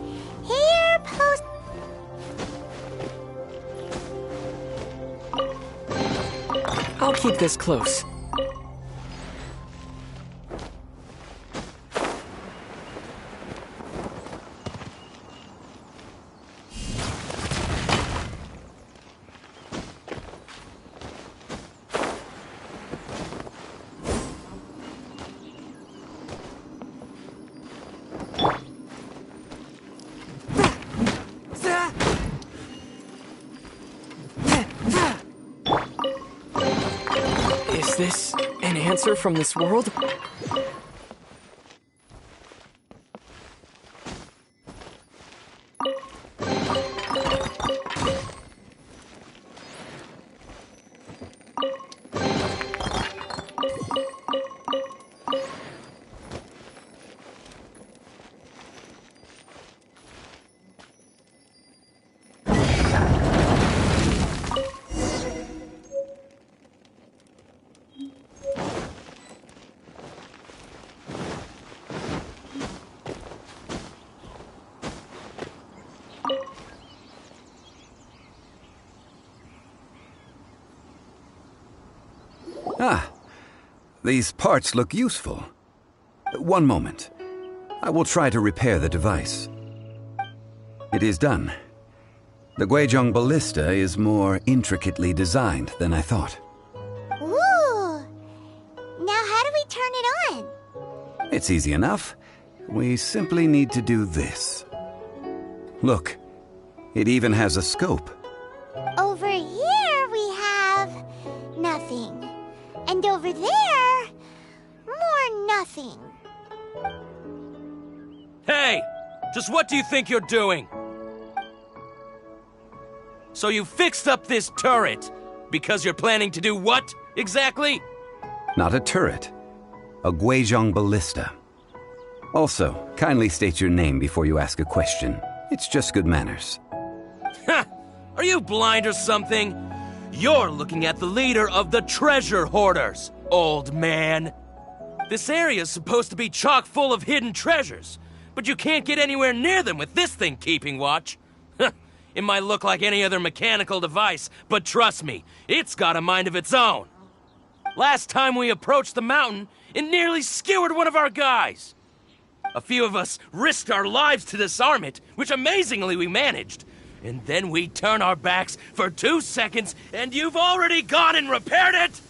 Here, post. I'll keep this close. Is this an answer from this world? Ah, these parts look useful. One moment. I will try to repair the device. It is done. The Guizhong Ballista is more intricately designed than I thought. Ooh! Now how do we turn it on? It's easy enough. We simply need to do this. Look, it even has a scope. Over here we have nothing. And over there, more nothing. Hey! Just what do you think you're doing? So you fixed up this turret because you're planning to do what, exactly? Not a turret. A Guizhong Ballista. Also, kindly state your name before you ask a question. It's just good manners. Ha! Are you blind or something? You're looking at the leader of the treasure hoarders, old man. This area's supposed to be chock full of hidden treasures, but you can't get anywhere near them with this thing keeping watch. It might look like any other mechanical device, but trust me, it's got a mind of its own. Last time we approached the mountain, it nearly skewered one of our guys. A few of us risked our lives to disarm it, which amazingly we managed. And then we turn our backs for 2 seconds, and you've already gone and repaired it!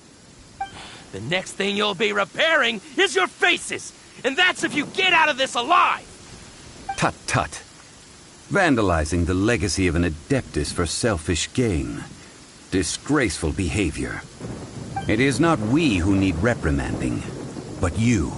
The next thing you'll be repairing is your faces! And that's if you get out of this alive! Tut tut. Vandalizing the legacy of an Adeptus for selfish gain. Disgraceful behavior. It is not we who need reprimanding, but you.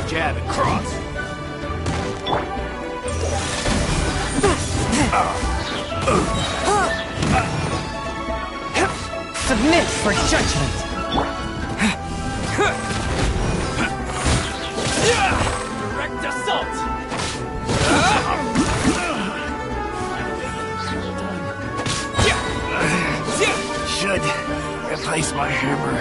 Jab and cross. Submit for judgment. Direct assault! Should replace my hammer.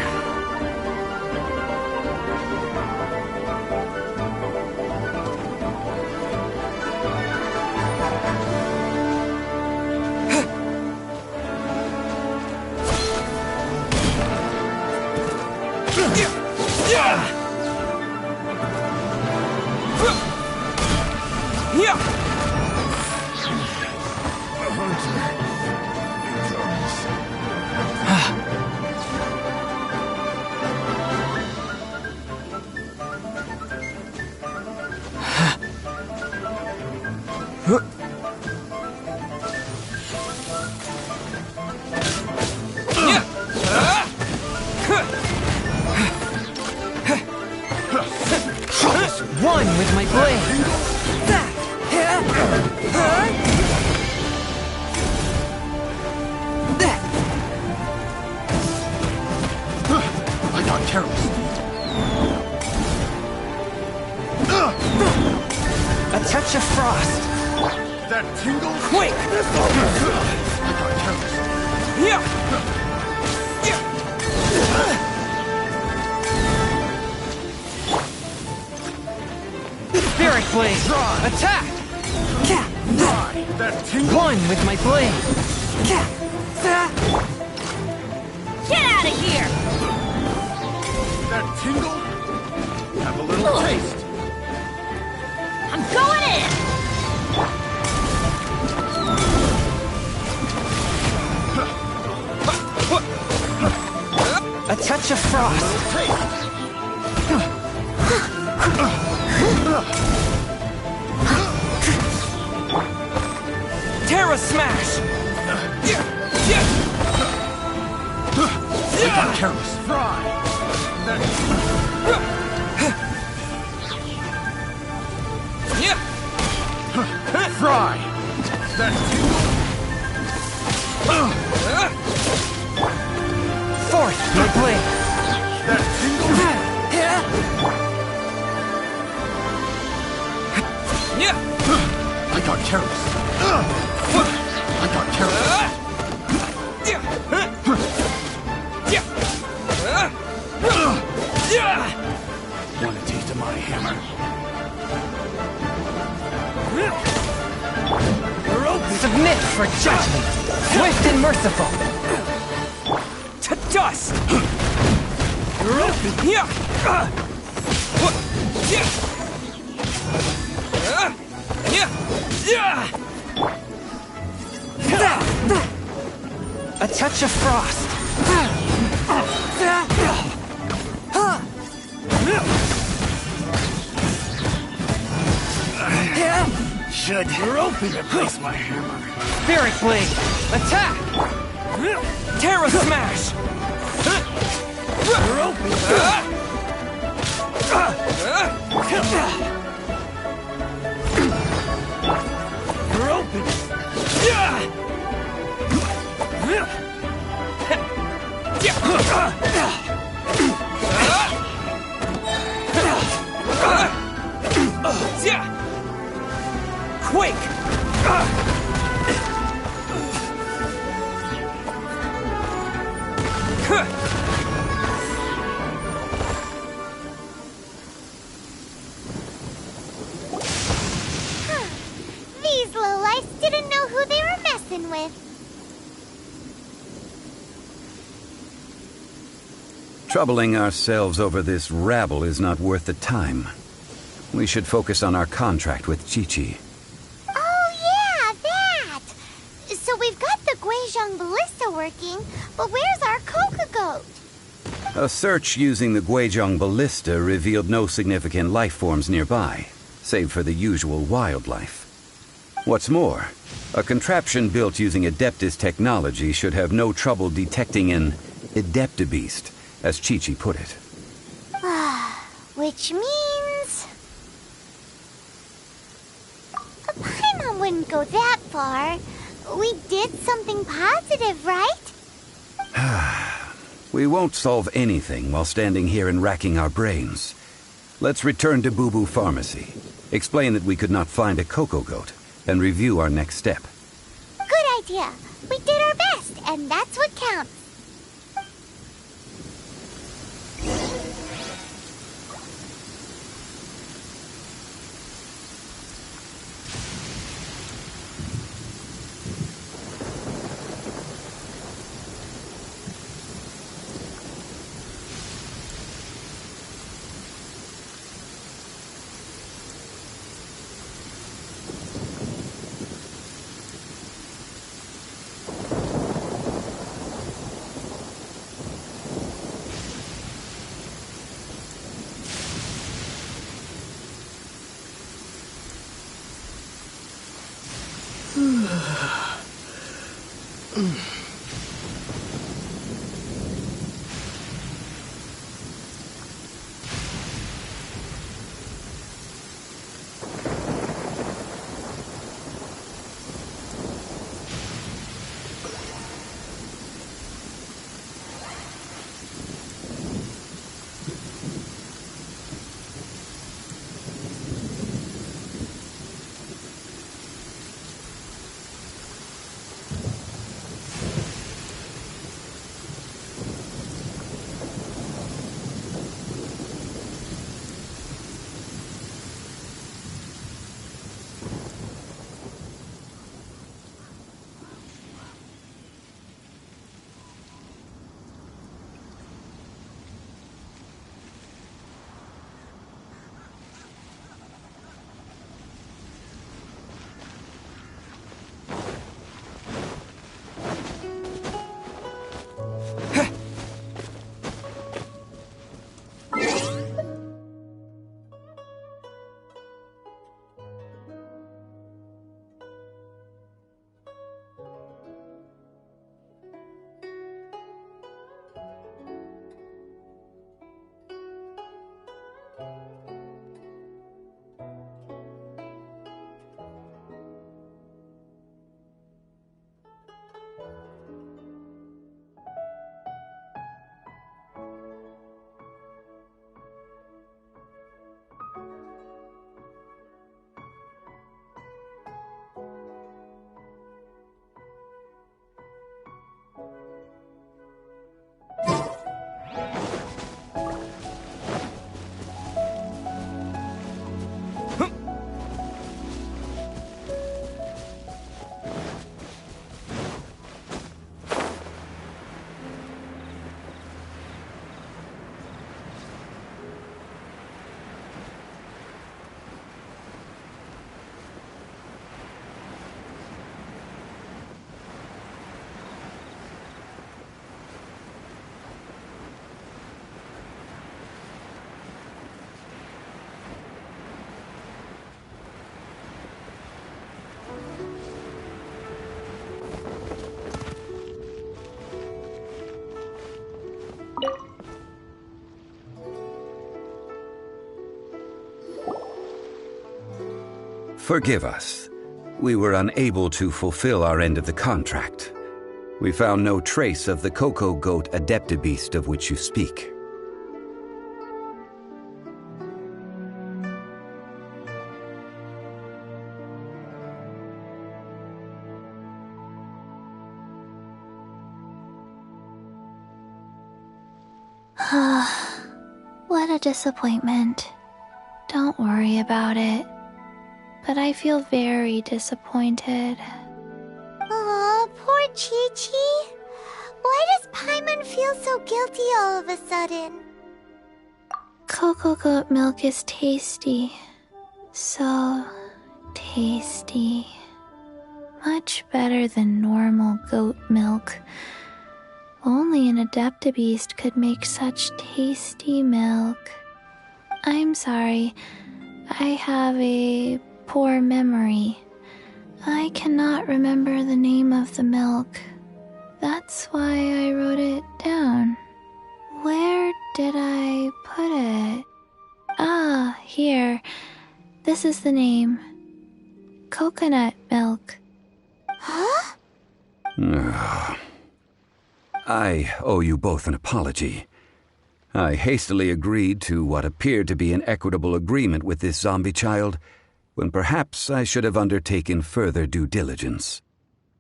One with my blade. I got careless. A touch of frost. That tingle? Quick! I got careless. Spirit blade. Attack! That tingle? One with my blade. Get out of here! That tingle? Have a little taste. I'm going in! A touch of frost. Terra smash! I got careless. Fry! Fry! That Fourth, my blade. That I got careless. I got careless. Want a taste of my hammer? Submit for judgment. Swift and merciful. To dust. A touch of frost. Should replace my hammer. Spirit blade. Attack. Terra smash. Quick! These lowlifes didn't know who they were messing with. Troubling ourselves over this rabble is not worth the time. We should focus on our contract with Chi-Chi. Oh yeah, that! So we've got the Guizhong Ballista working, but where's our Coca Goat? A search using the Guizhong Ballista revealed no significant life forms nearby, save for the usual wildlife. What's more, a contraption built using Adeptus technology should have no trouble detecting an Adeptabeast, as Chi-Chi put it. Which means... Paimon wouldn't go that far. We did something positive, right? We won't solve anything while standing here and racking our brains. Let's return to Boo Boo Pharmacy, explain that we could not find a Coco Goat, and review our next step. Good idea. We did our best, and that's what counts. Forgive us. We were unable to fulfill our end of the contract. We found no trace of the Coco Goat Adeptabeast of which you speak. What a disappointment. Don't worry about it. But I feel very disappointed. Aw, poor Chi-Chi. Why does Paimon feel so guilty all of a sudden? Cocoa goat milk is tasty. So tasty. Much better than normal goat milk. Only an Adeptabeast could make such tasty milk. I'm sorry. I have a poor memory. I cannot remember the name of the milk. That's why I wrote it down. Where did I put it? Ah, here. This is the name. Coconut milk. Huh? I owe you both an apology. I hastily agreed to what appeared to be an equitable agreement with this zombie child, when perhaps I should have undertaken further due diligence.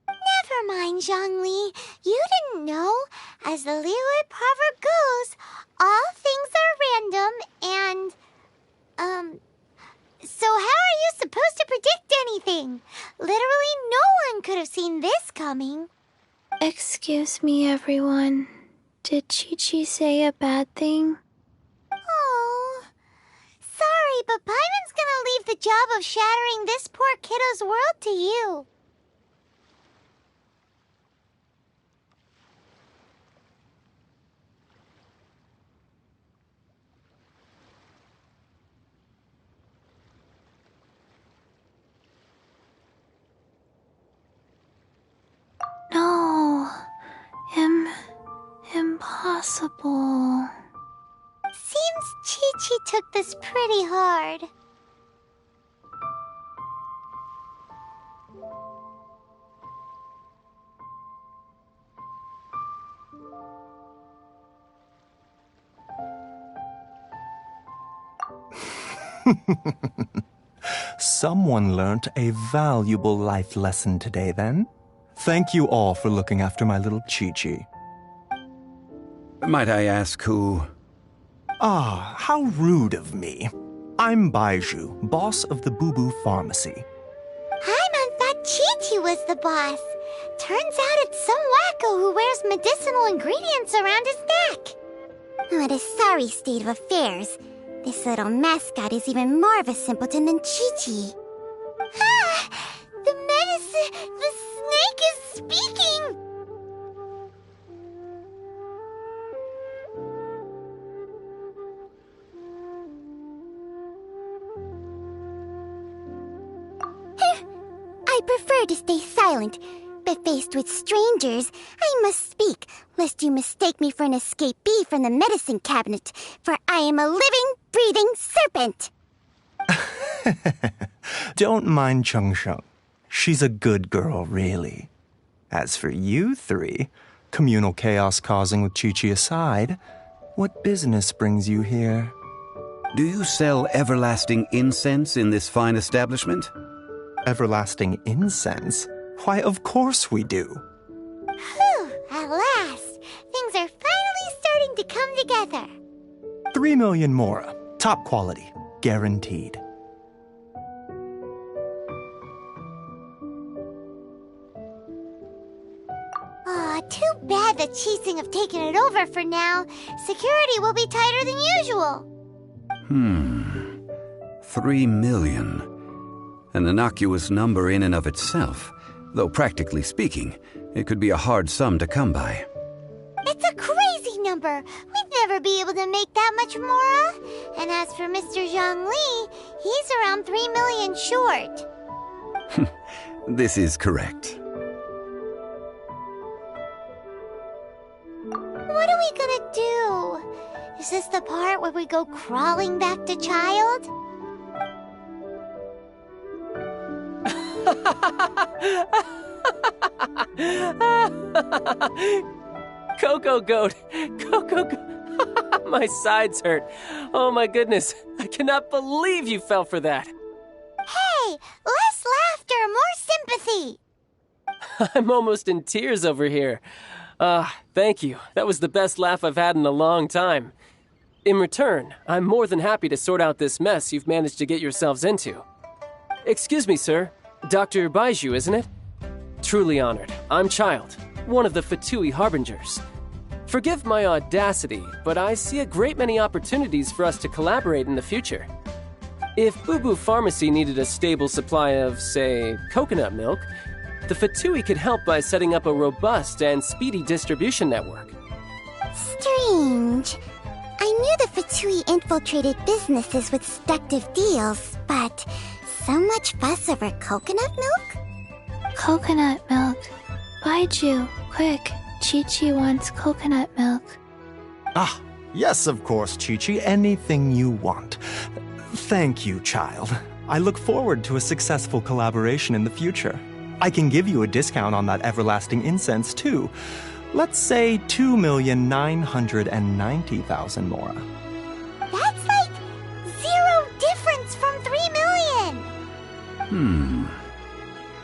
Never mind, Zhongli. You didn't know. As the Liyue proverb goes, all things are random and, so how are you supposed to predict anything? Literally no one could have seen this coming. Excuse me, everyone. Did Chi-Chi say a bad thing? Oh, sorry, but Paimon's gonna leave the job of shattering this poor kiddo's world to you. No. Impossible. Seems Chi-Chi took this pretty hard. Someone learnt a valuable life lesson today, then. Thank you all for looking after my little Chi-Chi. Might I ask who? Ah, how rude of me. I'm Baiju, boss of the Boo Boo Pharmacy. Paimon thought Chi-Chi was the boss. Turns out it's some wacko who wears medicinal ingredients around his neck. What a sorry state of affairs. This little mascot is even more of a simpleton than Chi-Chi. Ah! The snake is speaking! I prefer to stay silent, but faced with strangers, I must speak, lest you mistake me for an escapee from the medicine cabinet, for I am a living, breathing serpent! Don't mind Chung Sheng. She's a good girl, really. As for you three, communal chaos causing with Chi-Chi aside, what business brings you here? Do you sell everlasting incense in this fine establishment? Everlasting incense? Why, of course we do. Whew, at last. Things are finally starting to come together. 3 million mora. Top quality. Guaranteed. Aw, too bad the Chising have taken it over for now. Security will be tighter than usual. 3 million. An innocuous number in and of itself, though practically speaking, it could be a hard sum to come by. It's a crazy number. We'd never be able to make that much mora. And as for Mr. Zhongli, he's around 3 million short. This is correct. What are we gonna do? Is this the part where we go crawling back to child? Coco Goat! Coco Goat! My sides hurt. Oh my goodness. I cannot believe you fell for that. Hey! Less laughter, more sympathy! I'm almost in tears over here. Thank you. That was the best laugh I've had in a long time. In return, I'm more than happy to sort out this mess you've managed to get yourselves into. Excuse me, sir. Dr. Baiju, isn't it? Truly honored. I'm Child, one of the Fatui Harbingers. Forgive my audacity, but I see a great many opportunities for us to collaborate in the future. If Boo Boo Pharmacy needed a stable supply of, say, coconut milk, the Fatui could help by setting up a robust and speedy distribution network. Strange. I knew the Fatui infiltrated businesses with seductive deals, but so much fuss over coconut milk? Coconut milk. Baiju, quick. Chi-Chi wants coconut milk. Ah, yes, of course, Chi-Chi. Anything you want. Thank you, child. I look forward to a successful collaboration in the future. I can give you a discount on that everlasting incense, too. Let's say 2,990,000 Mora. That's like 0 difference from 3 million!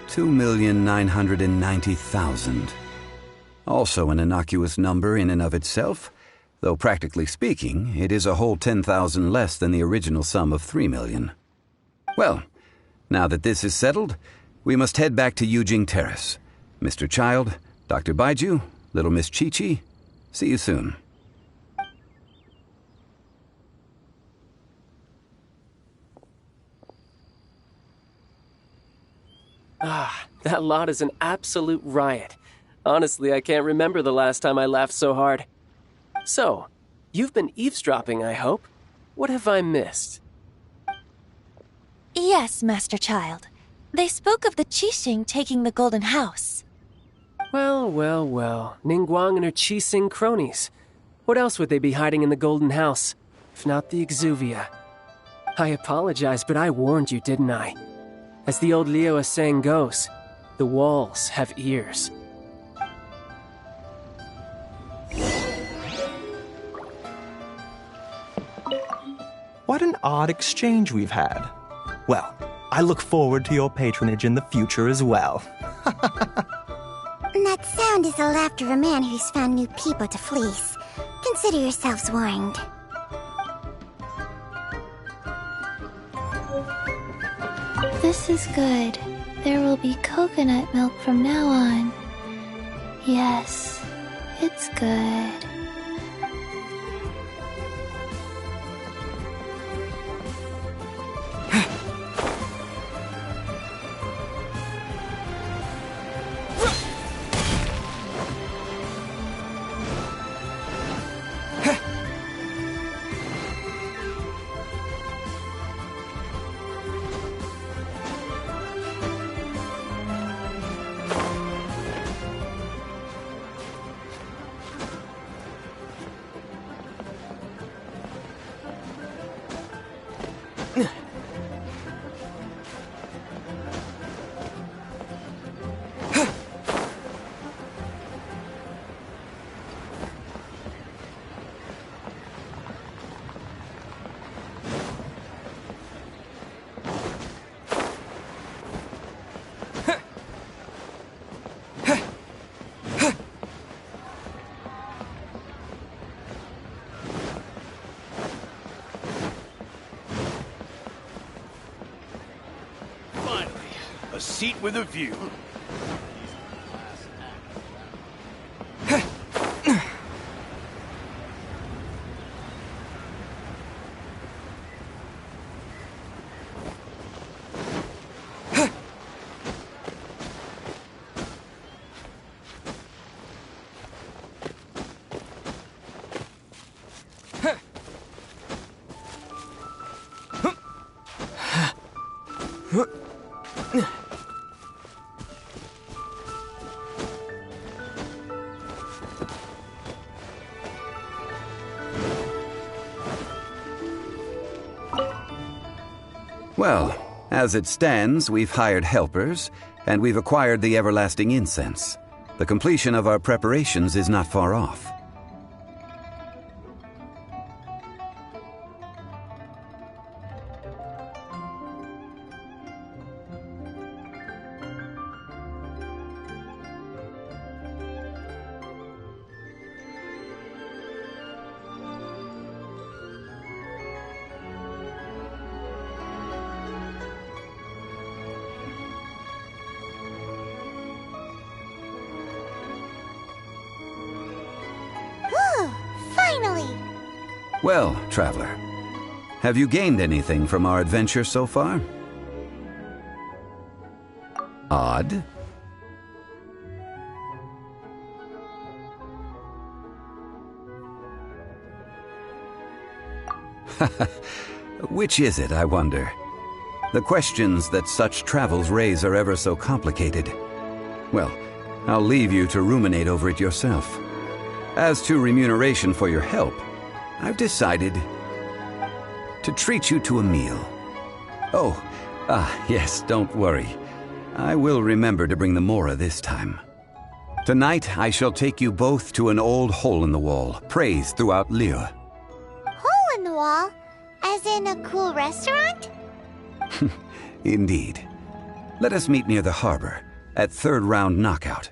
2,990,000. Also an innocuous number in and of itself, though practically speaking, it is a whole 10,000 less than the original sum of 3 million. Well, now that this is settled, we must head back to Yujing Terrace. Mr. Child, Dr. Baiju, Little Miss Chi-Chi, see you soon. That lot is an absolute riot. Honestly, I can't remember the last time I laughed so hard. So, you've been eavesdropping, I hope? What have I missed? Yes, Master Child. They spoke of the Qixing taking the Golden House. Well. Ningguang and her Qixing cronies. What else would they be hiding in the Golden House, if not the Exuvia? I apologize, but I warned you, didn't I? As the old Liu saying goes, the walls have ears. What an odd exchange we've had. Well, I look forward to your patronage in the future as well. That sound is the laughter of a man who's found new people to fleece. Consider yourselves warned. This is good. There will be coconut milk from now on. Yes, it's good. A seat with a view. Well, as it stands, we've hired helpers, and we've acquired the everlasting incense. The completion of our preparations is not far off. Well, traveler, have you gained anything from our adventure so far? Odd. Which is it, I wonder? The questions that such travels raise are ever so complicated. Well, I'll leave you to ruminate over it yourself. As to remuneration for your help, I've decided to treat you to a meal. Oh, yes, don't worry. I will remember to bring the Mora this time. Tonight, I shall take you both to an old hole-in-the-wall, praised throughout Liyue. Hole in the wall? As in a cool restaurant? Indeed. Let us meet near the harbor, at third round knockout.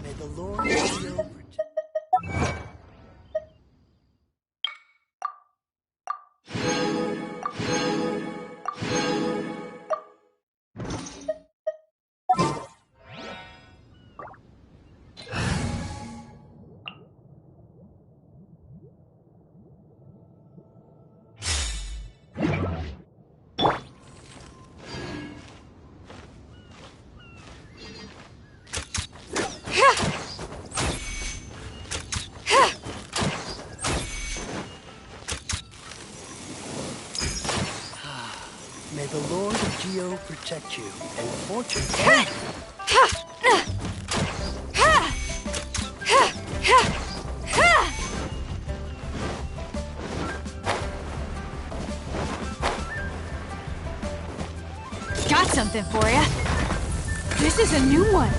May the Lord be your May the Lord of Geo protect you, and fortune and... Got something for ya. This is a new one.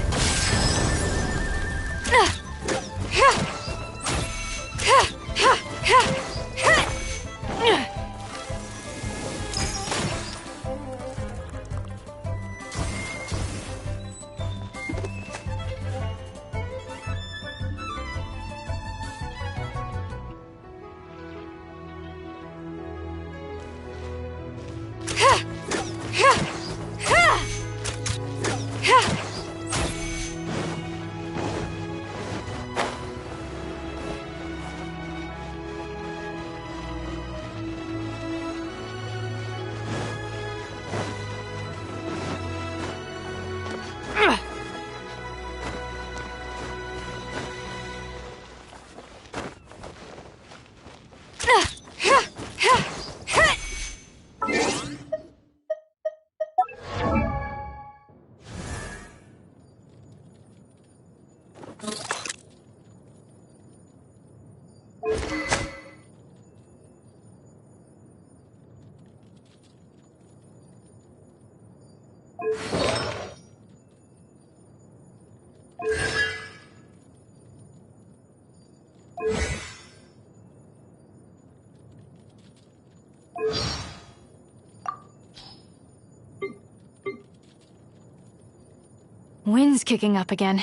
Wind's kicking up again.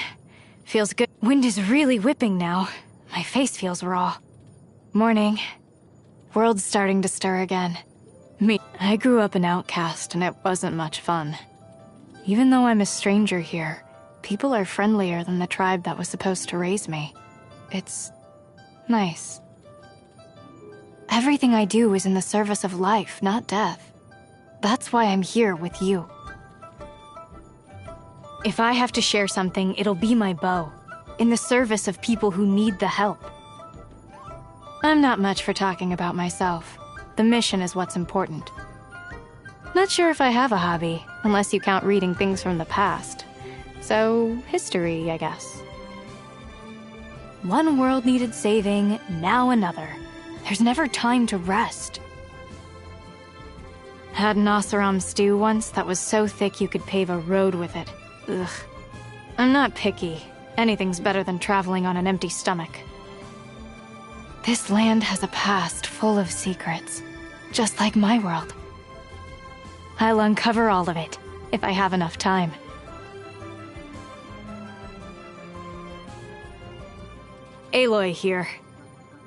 Feels good. Wind is really whipping now. My face feels raw. Morning. World's starting to stir again. I grew up an outcast and it wasn't much fun. Even though I'm a stranger here, people are friendlier than the tribe that was supposed to raise me. It's nice. Everything I do is in the service of life, not death. That's why I'm here with you. If I have to share something, it'll be my bow, in the service of people who need the help. I'm not much for talking about myself. The mission is what's important. Not sure if I have a hobby, unless you count reading things from the past. So, history, I guess. One world needed saving, now another. There's never time to rest. Had an Oseram stew once that was so thick you could pave a road with it. Ugh. I'm not picky. Anything's better than traveling on an empty stomach. This land has a past full of secrets, just like my world. I'll uncover all of it, if I have enough time. Aloy here.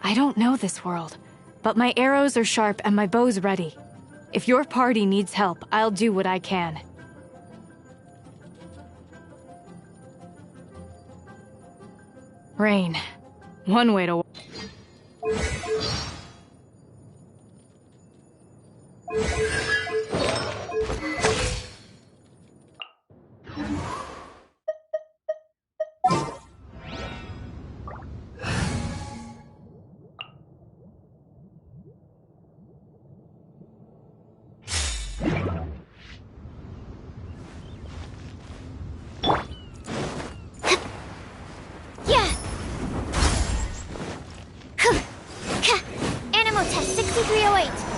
I don't know this world, but my arrows are sharp and my bow's ready. If your party needs help, I'll do what I can. Rain. One way to... Animal test 6308.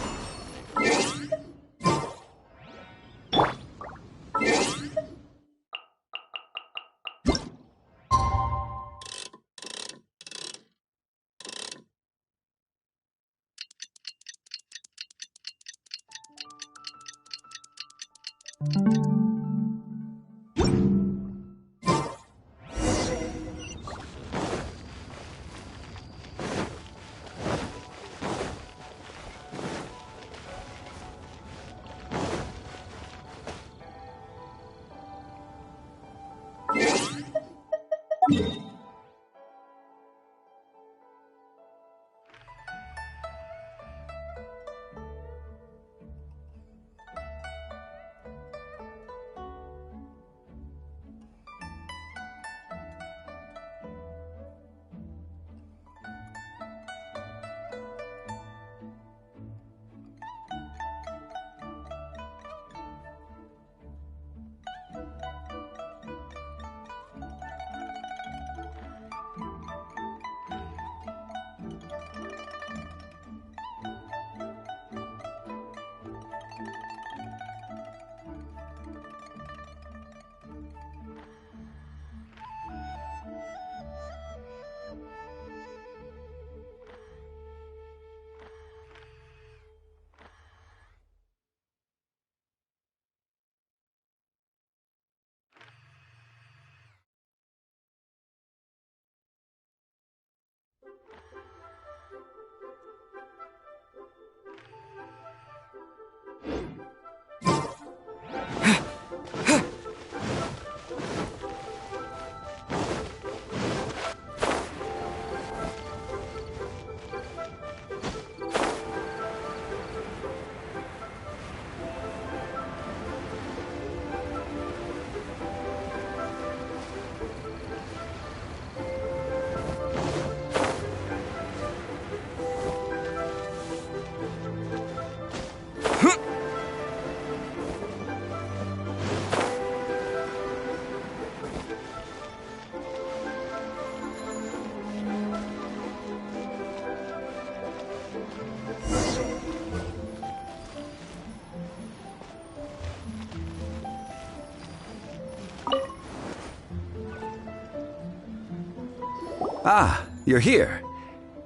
Ah, you're here.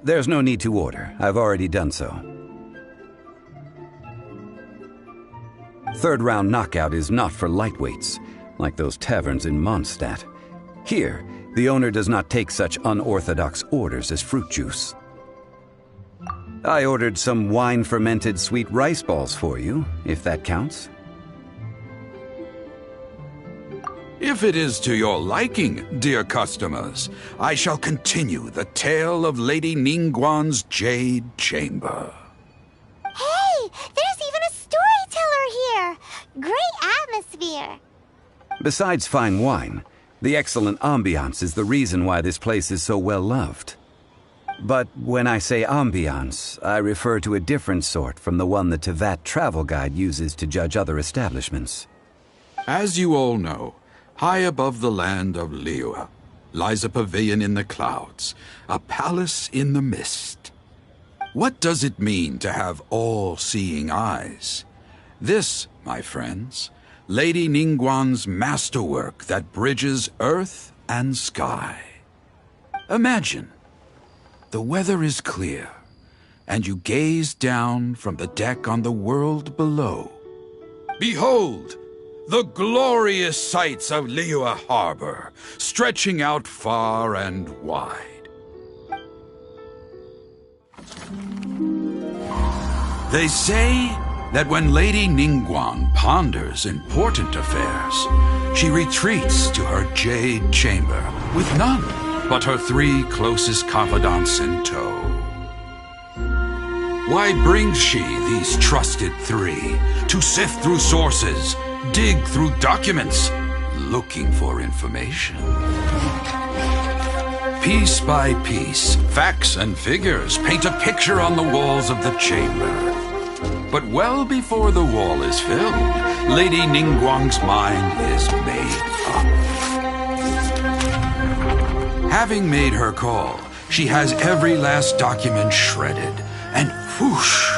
There's no need to order. I've already done so. Third round knockout is not for lightweights, like those taverns in Mondstadt. Here, the owner does not take such unorthodox orders as fruit juice. I ordered some wine-fermented sweet rice balls for you, if that counts. If it is to your liking, dear customers, I shall continue the tale of Lady Ningguang's Jade Chamber. Hey, there's even a storyteller here. Great atmosphere. Besides fine wine, the excellent ambiance is the reason why this place is so well loved. But when I say ambiance, I refer to a different sort from the one the Tevat travel guide uses to judge other establishments. As you all know, high above the land of Liyue lies a pavilion in the clouds, a palace in the mist. What does it mean to have all-seeing eyes? This, my friends, Lady Ningguang's masterwork that bridges earth and sky. Imagine, the weather is clear, and you gaze down from the deck on the world below. Behold! The glorious sights of Liyue Harbor, stretching out far and wide. They say that when Lady Ningguang ponders important affairs, she retreats to her jade chamber with none but her 3 closest confidants in tow. Why brings she these trusted 3 to sift through sources, dig through documents, looking for information? Piece by piece, facts and figures paint a picture on the walls of the chamber. But well before the wall is filled, Lady Ningguang's mind is made up. Having made her call, she has every last document shredded, and whoosh,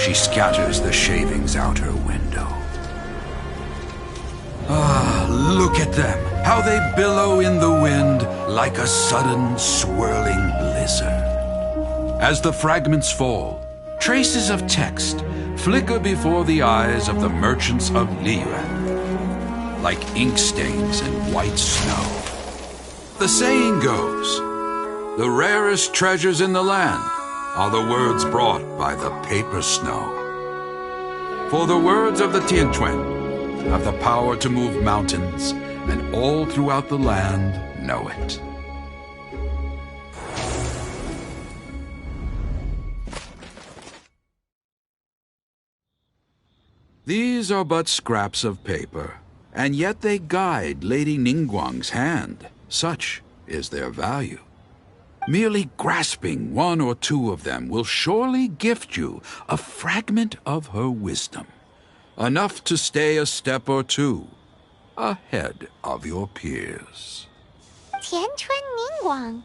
she scatters the shavings out her window. Ah, look at them, how they billow in the wind like a sudden swirling blizzard. As the fragments fall, traces of text flicker before the eyes of the merchants of Liyue, like ink stains in white snow. The saying goes, the rarest treasures in the land are the words brought by the paper snow. For the words of the Tianquan have the power to move mountains, and all throughout the land know it. These are but scraps of paper, and yet they guide Lady Ningguang's hand. Such is their value. Merely grasping 1 or 2 of them will surely gift you a fragment of her wisdom, enough to stay a step or 2 ahead of your peers. Tianquan Ningguang.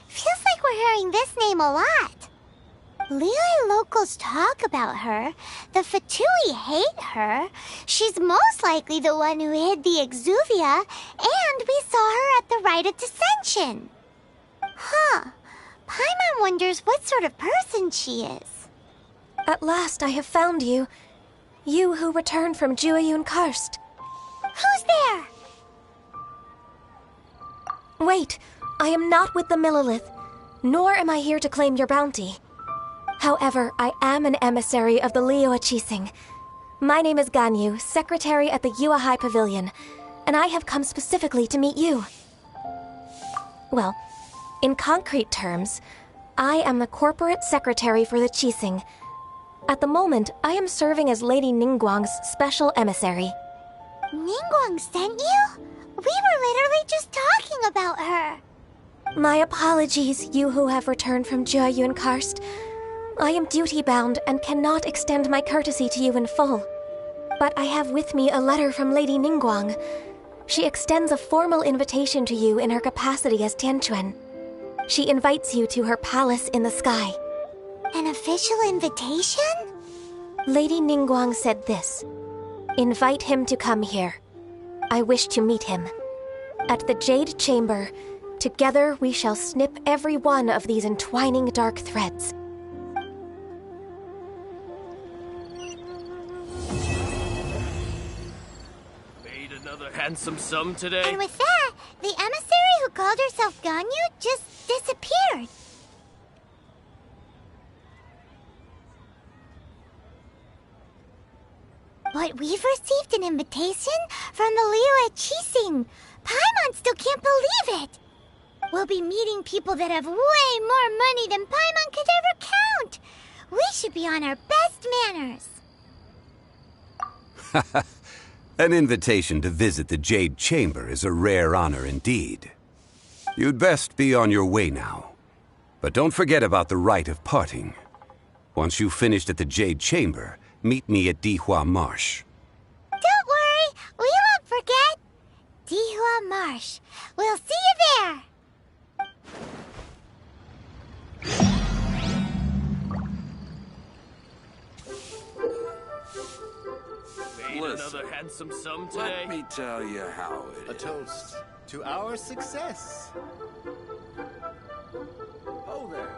Feels like we're hearing this name a lot. Liyue locals talk about her. The Fatui hate her. She's most likely the one who hid the exuvia, and we saw her at the Rite of Descension. Huh. Paimon wonders what sort of person she is. At last I have found you. You who returned from Jueyun Karst. Who's there? Wait, I am not with the Millelith, nor am I here to claim your bounty. However, I am an emissary of the Liyue Qixing. My name is Ganyu, secretary at the Yuehai Pavilion, and I have come specifically to meet you. Well, in concrete terms, I am the corporate secretary for the Qixing. At the moment, I am serving as Lady Ningguang's special emissary. Ningguang sent you? We were literally just talking about her. My apologies, you who have returned from Jueyun Karst. I am duty-bound and cannot extend my courtesy to you in full. But I have with me a letter from Lady Ningguang. She extends a formal invitation to you in her capacity as Tianquan. She invites you to her palace in the sky. An official invitation? Lady Ningguang said this. Invite him to come here. I wish to meet him. At the Jade Chamber, together we shall snip every one of these entwining dark threads. Made another handsome sum today. And with that, the emissary who called herself Ganyu just disappeared. But we've received an invitation from the Liyue Qixing. Paimon still can't believe it. We'll be meeting people that have way more money than Paimon could ever count. We should be on our best manners. An invitation to visit the Jade Chamber is a rare honor indeed. You'd best be on your way now. But don't forget about the rite of parting. Once you've finished at the Jade Chamber, meet me at Dihua Marsh. Don't worry, we won't forget. Dihua Marsh. We'll see you there. Another handsome sum today. Let me tell you how it is. A toast to our success. Oh there.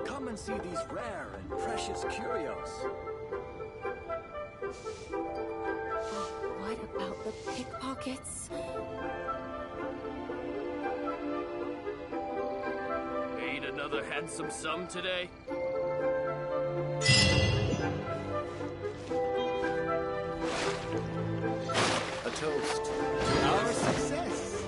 Come and see these rare and precious curios. What about the pickpockets? Made another handsome sum today. A toast to our success.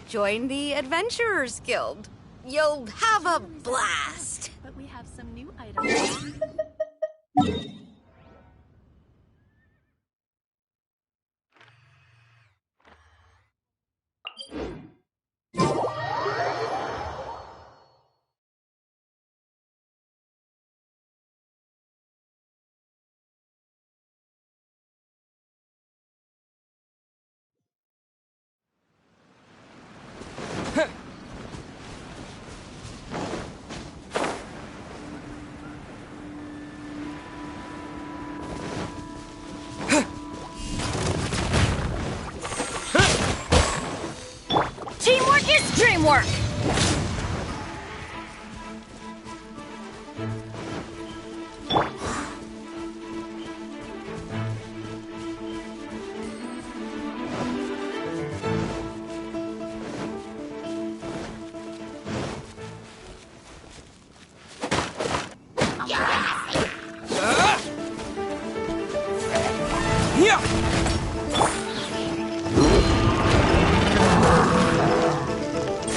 Join the Adventurers Guild. You'll have a blast. But we have some new items. Teamwork is dreamwork!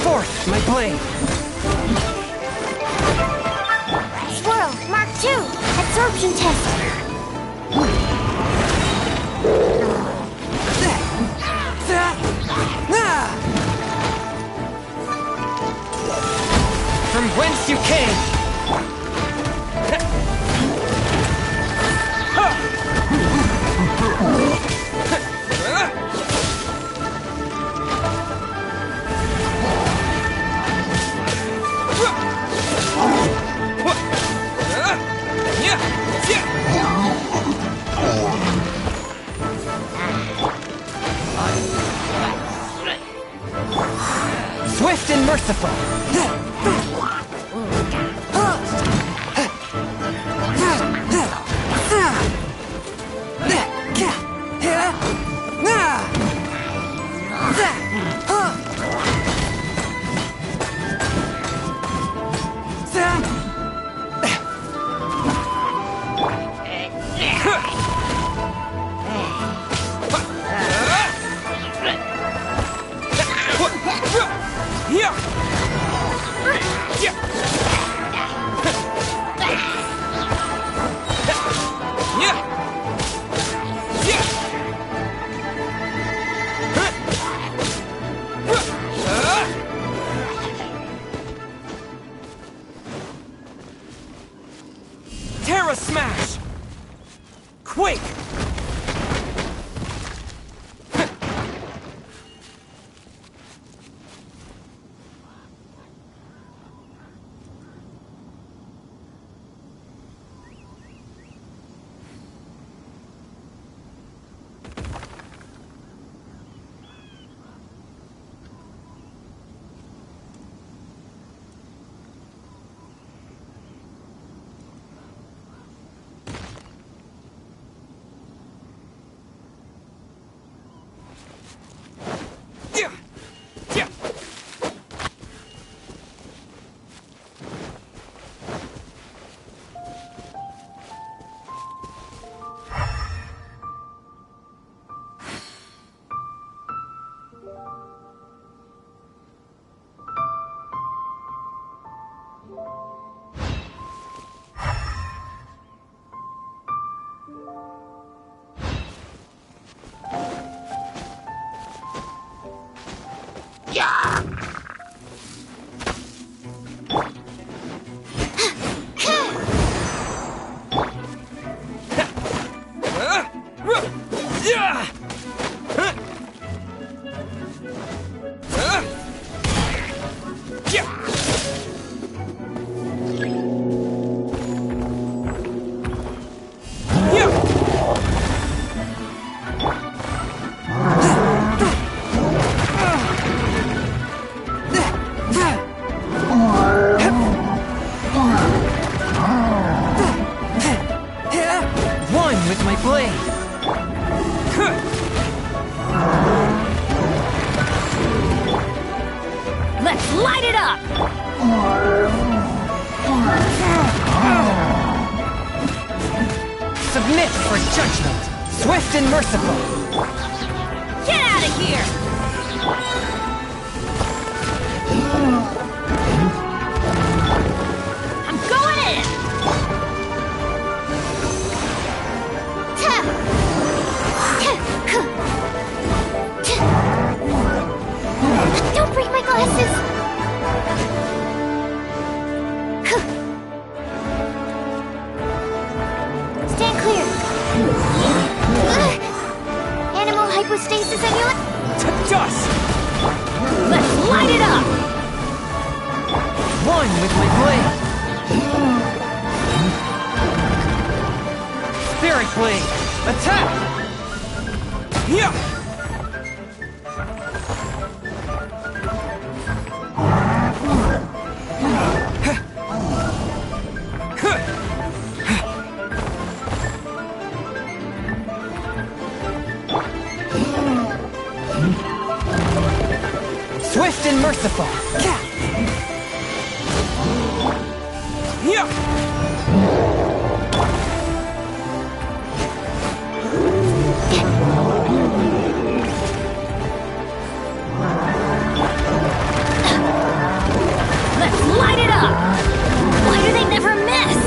Fourth, my blade. Squirrel, Mark II, absorption test. From whence you came. Swift and merciful. Terra Smash! Quake! With my blade! Let's light it up! Submit for judgment! Swift and merciful! Get out of here! I'm going in! Don't break my glasses! Stand clear! Animal hypostasis amulet? To dust! Let's light it up! One with my blade! Spirit blade! Attack! Yeah! Swift and merciful! Let's light it up! Why do they never miss?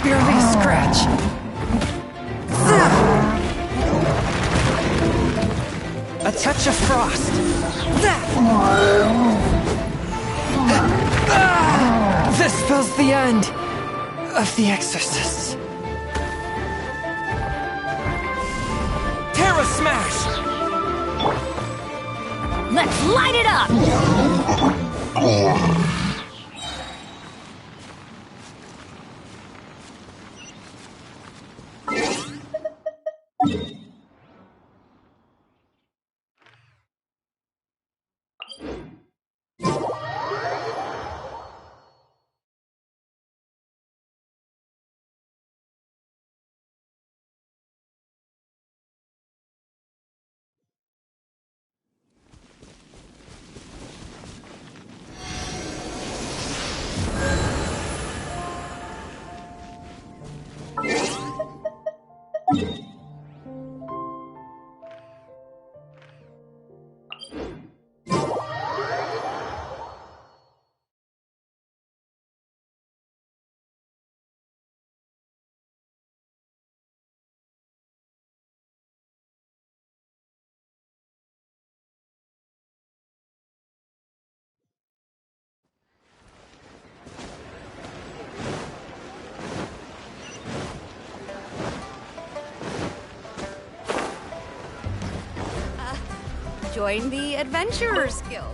Barely a scratch! A touch of frost! This spells the end of the Exorcists. Terra Smash! Let's light it up! Join the Adventurers Guild.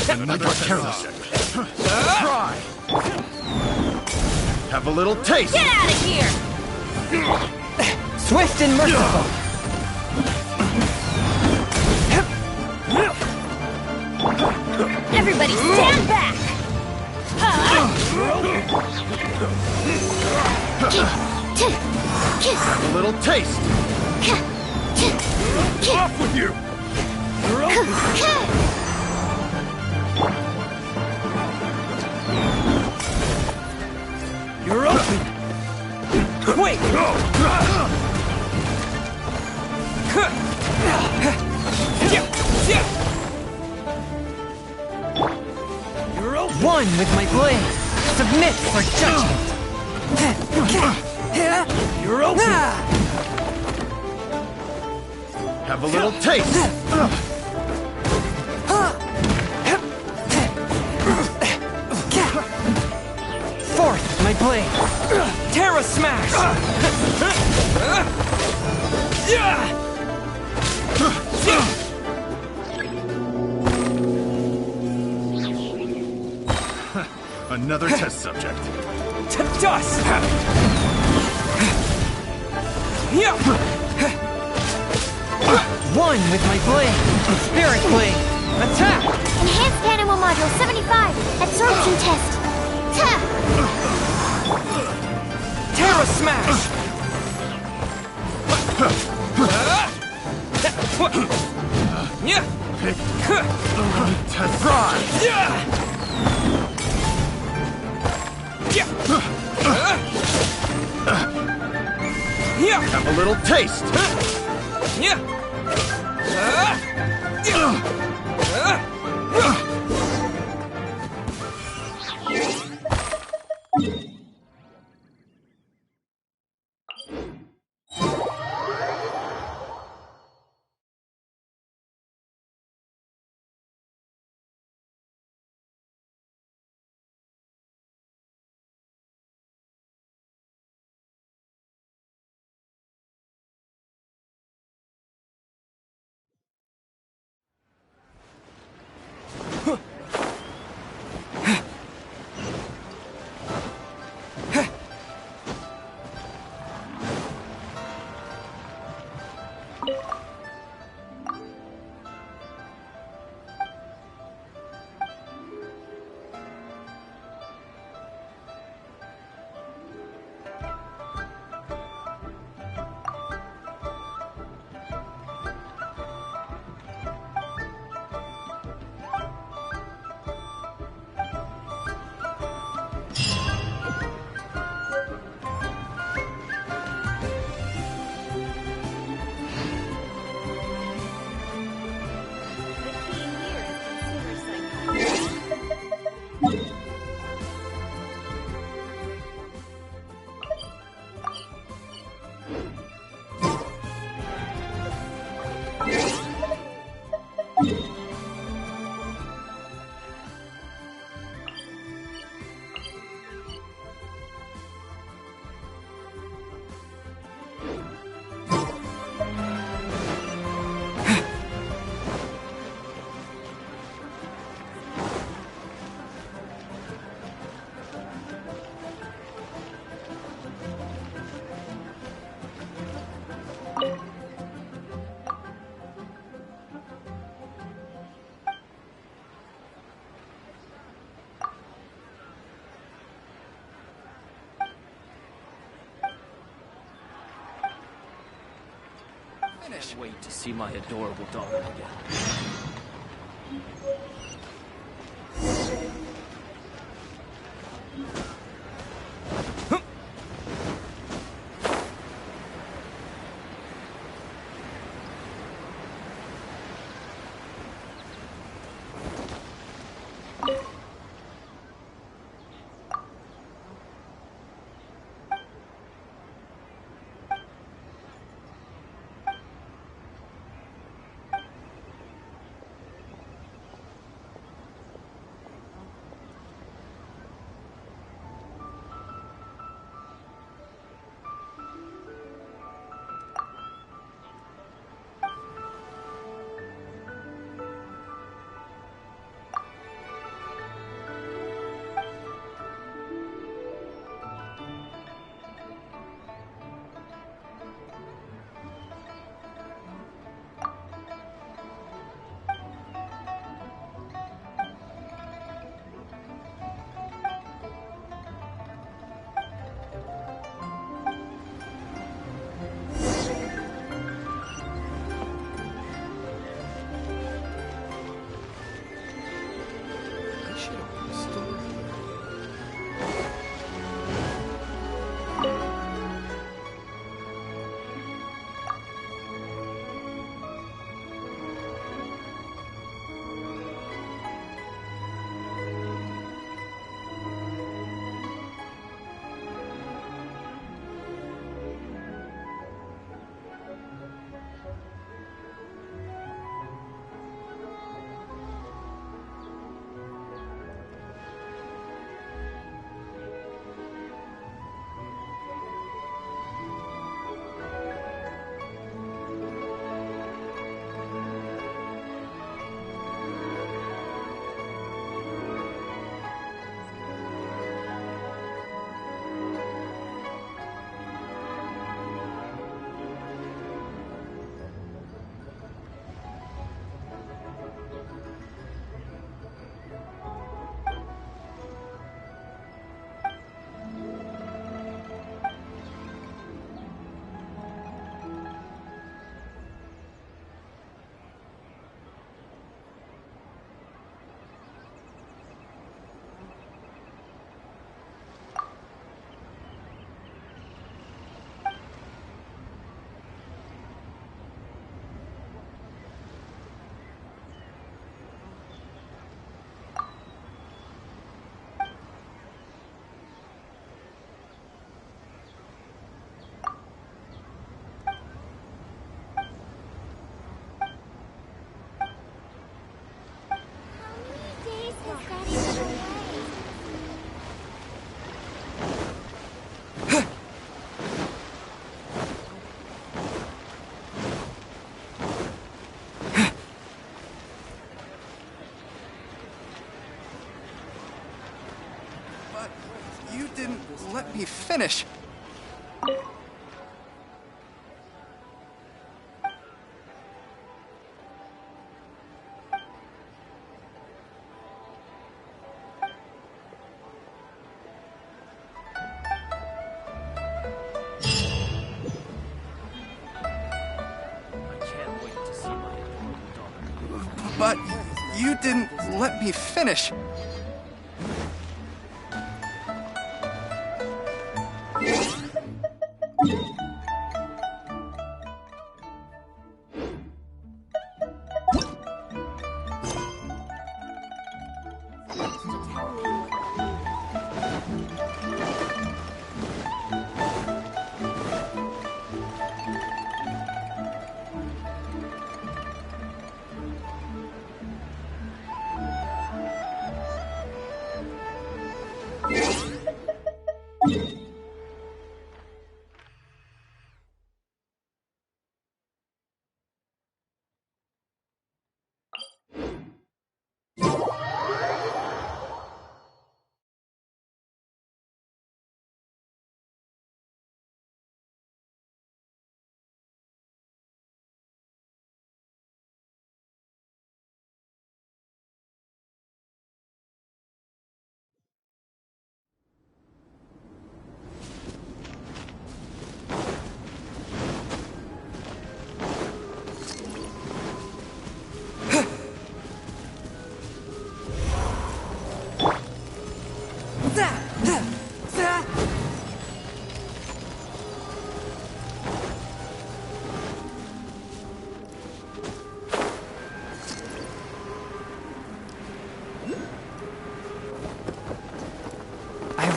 Another careless. Try. Have a little taste. Get out of here! Swift and merciful. Everybody stand back! Have a little taste. Off with you. You're open. Quick! You're open. One with my blade. Submit for judgment. You're open. Have a little taste. Fourth with my blade. Terra smash. Another test subject. To dust! One with my blade. Spirit blade. Attack! Enhanced Animal Module 75. Absorption test. Terra smash! Pick the right test subject. Have a little taste. Can't wait to see my adorable daughter again. You didn't let me finish. But you didn't let me finish.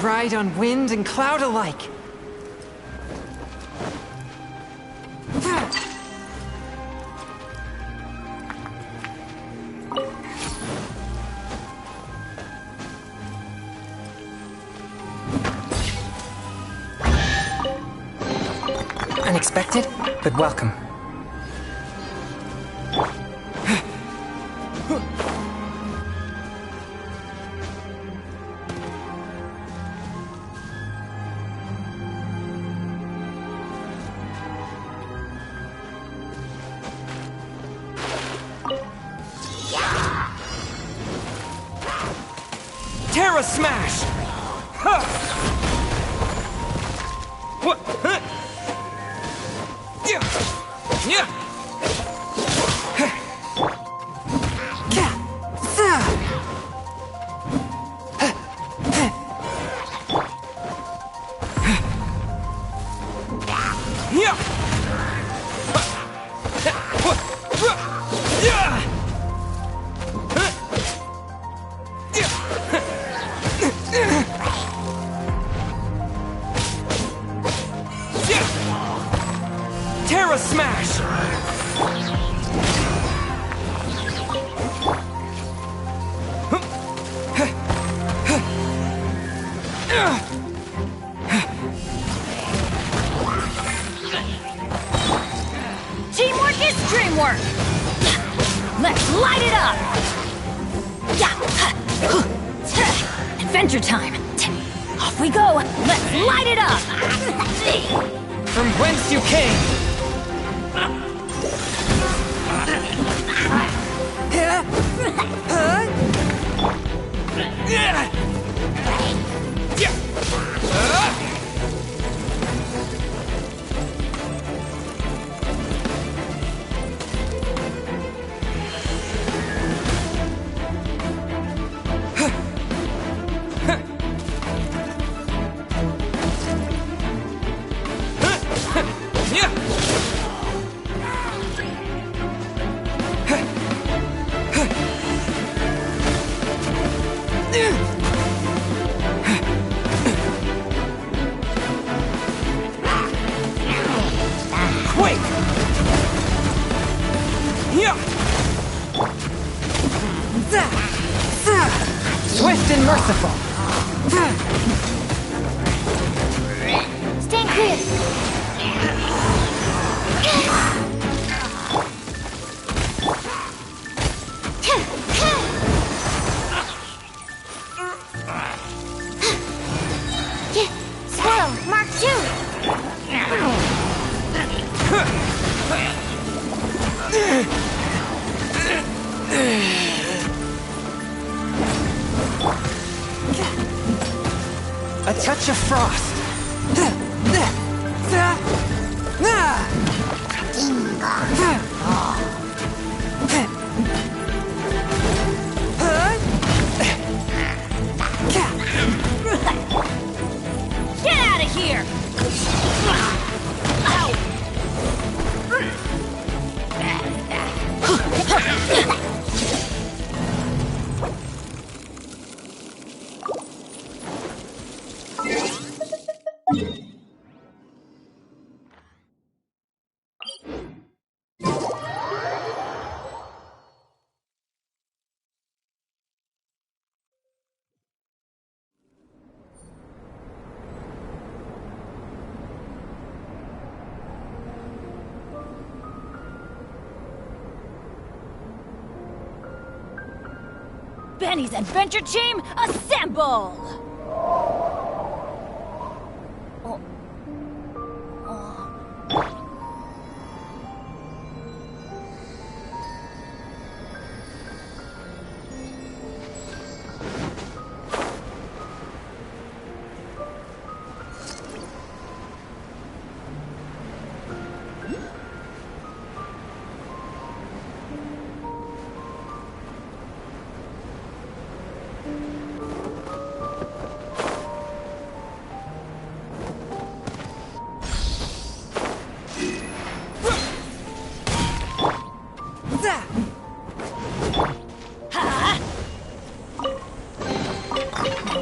ride on wind and cloud alike. Unexpected, but welcome. Terra Smash! Huh. What? Huh. Yeah. Yeah. Terra Smash! Teamwork is dreamwork! Let's light it up! Adventure time! Off we go! Let's light it up! From whence you came! Swift and merciful. Stand clear. Swirl, Mark 2. A touch of frost. Get out of here! Benny's adventure team, assemble!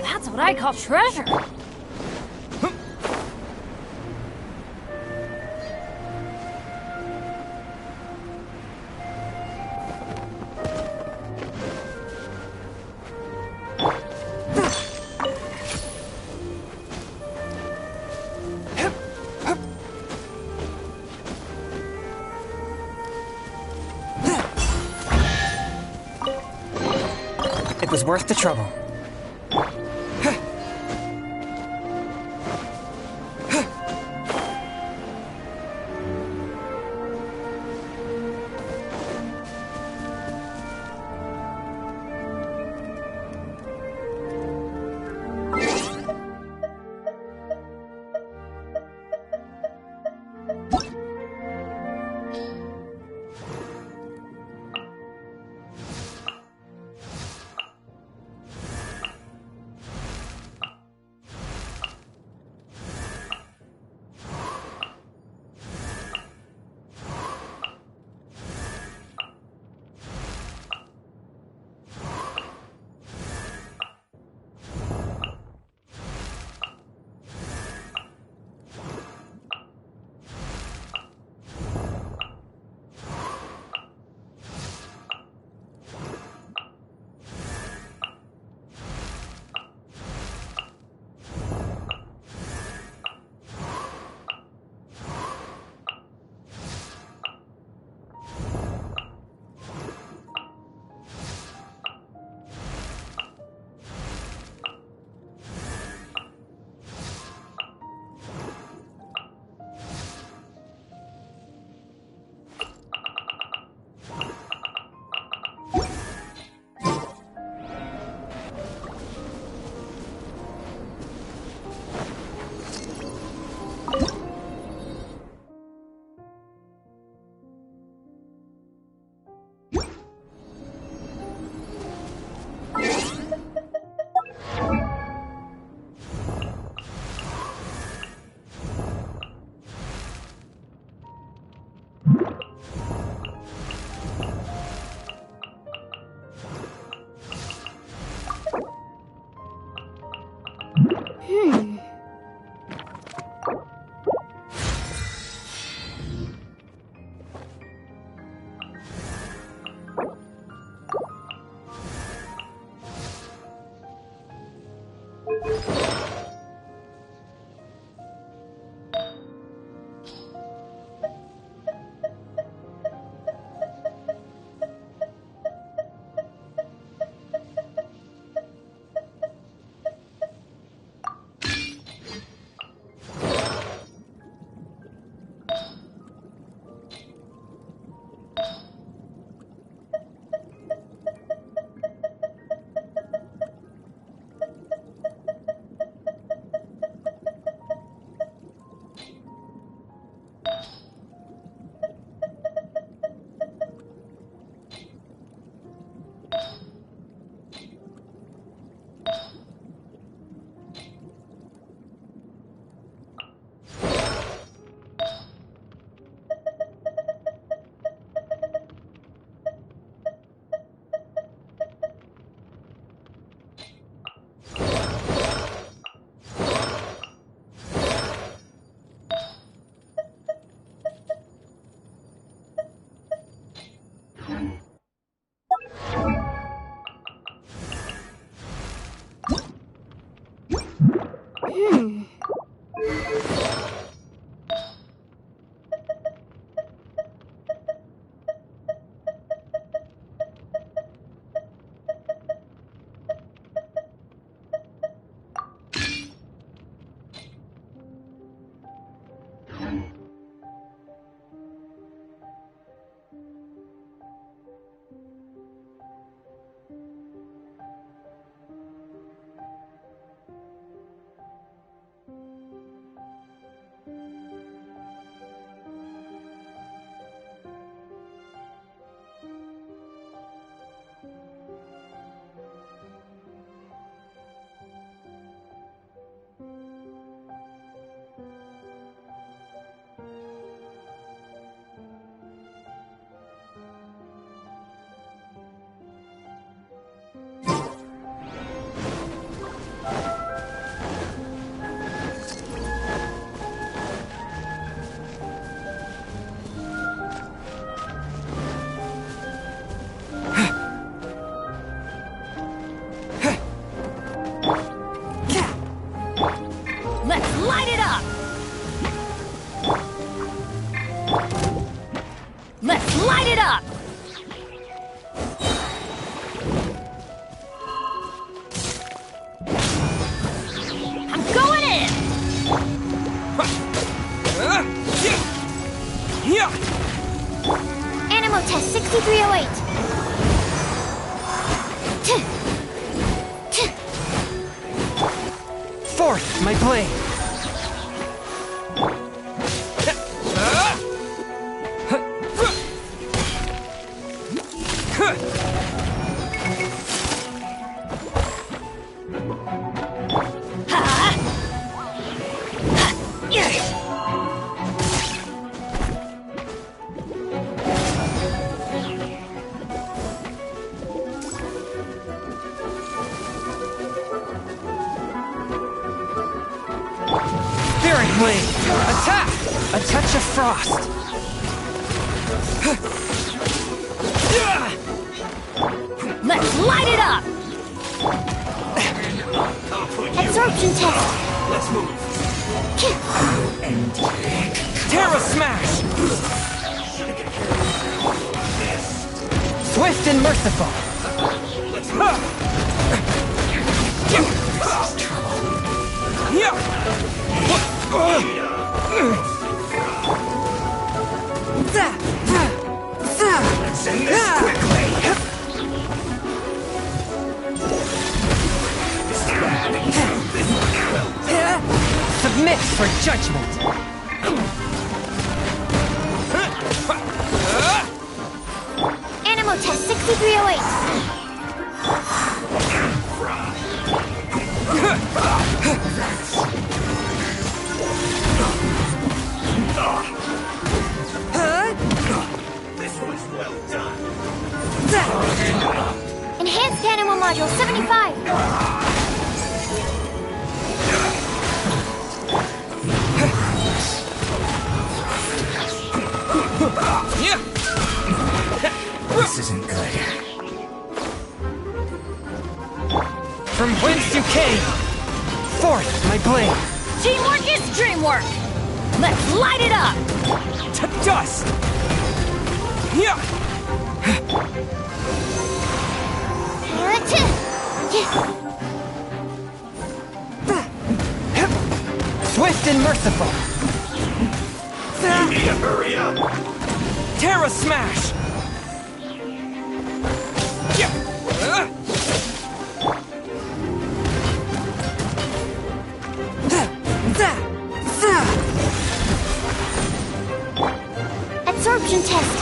That's what I call treasure. It was worth the trouble. Let's light it up! test 6308. Fourth, my blade. Attack! A touch of frost. Let's light it up! Absorption test. Let's move. Terra smash! Swift and merciful. Let's end this quickly. Submit for judgment. Animal test 6308. This was well done. Enhanced animal module 75. This isn't good. From whence you came. Forth, my blade. Teamwork is dreamwork! Let's light it up! To dust! Swift and merciful. You need to hurry up. Terra smash! Absorption test.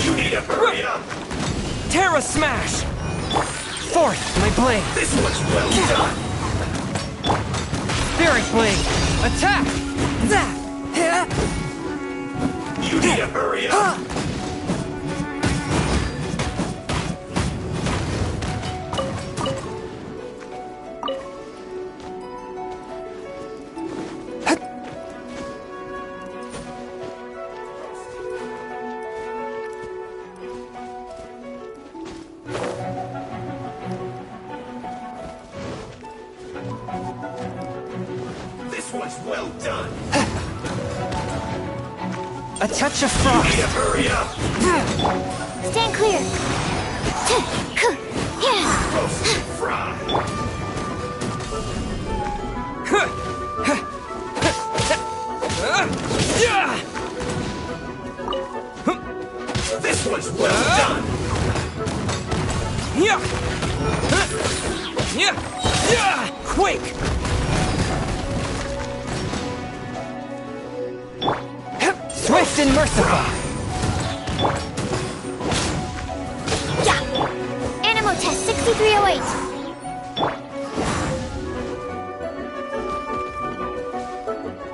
You need to hurry up. Terra smash! Forth, my blade. This was well done. Spirit blade. Attack! You need to hurry up. This was well done. A touch of frost. You need to hurry up. Stand clear. Roasted fry. This was well done. Quake! Swift and merciful. Animal test 6308.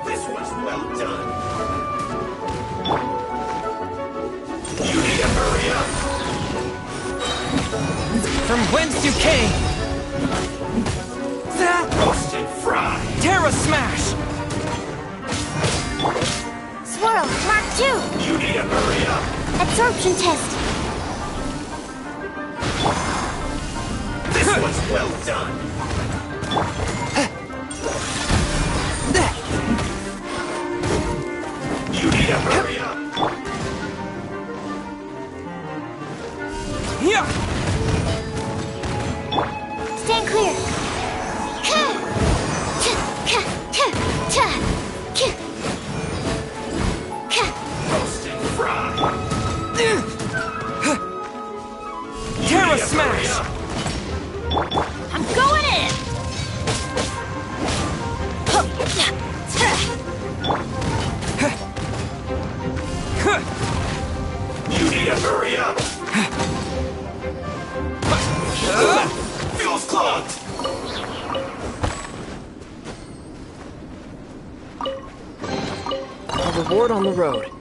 This was well done. You need to hurry up. From whence you came. Roasted fry. Terra smash! Swirl, Mark 2. You need to hurry up. Absorption test. This was well done. You need to hurry up. Stand clear. Reward on the road.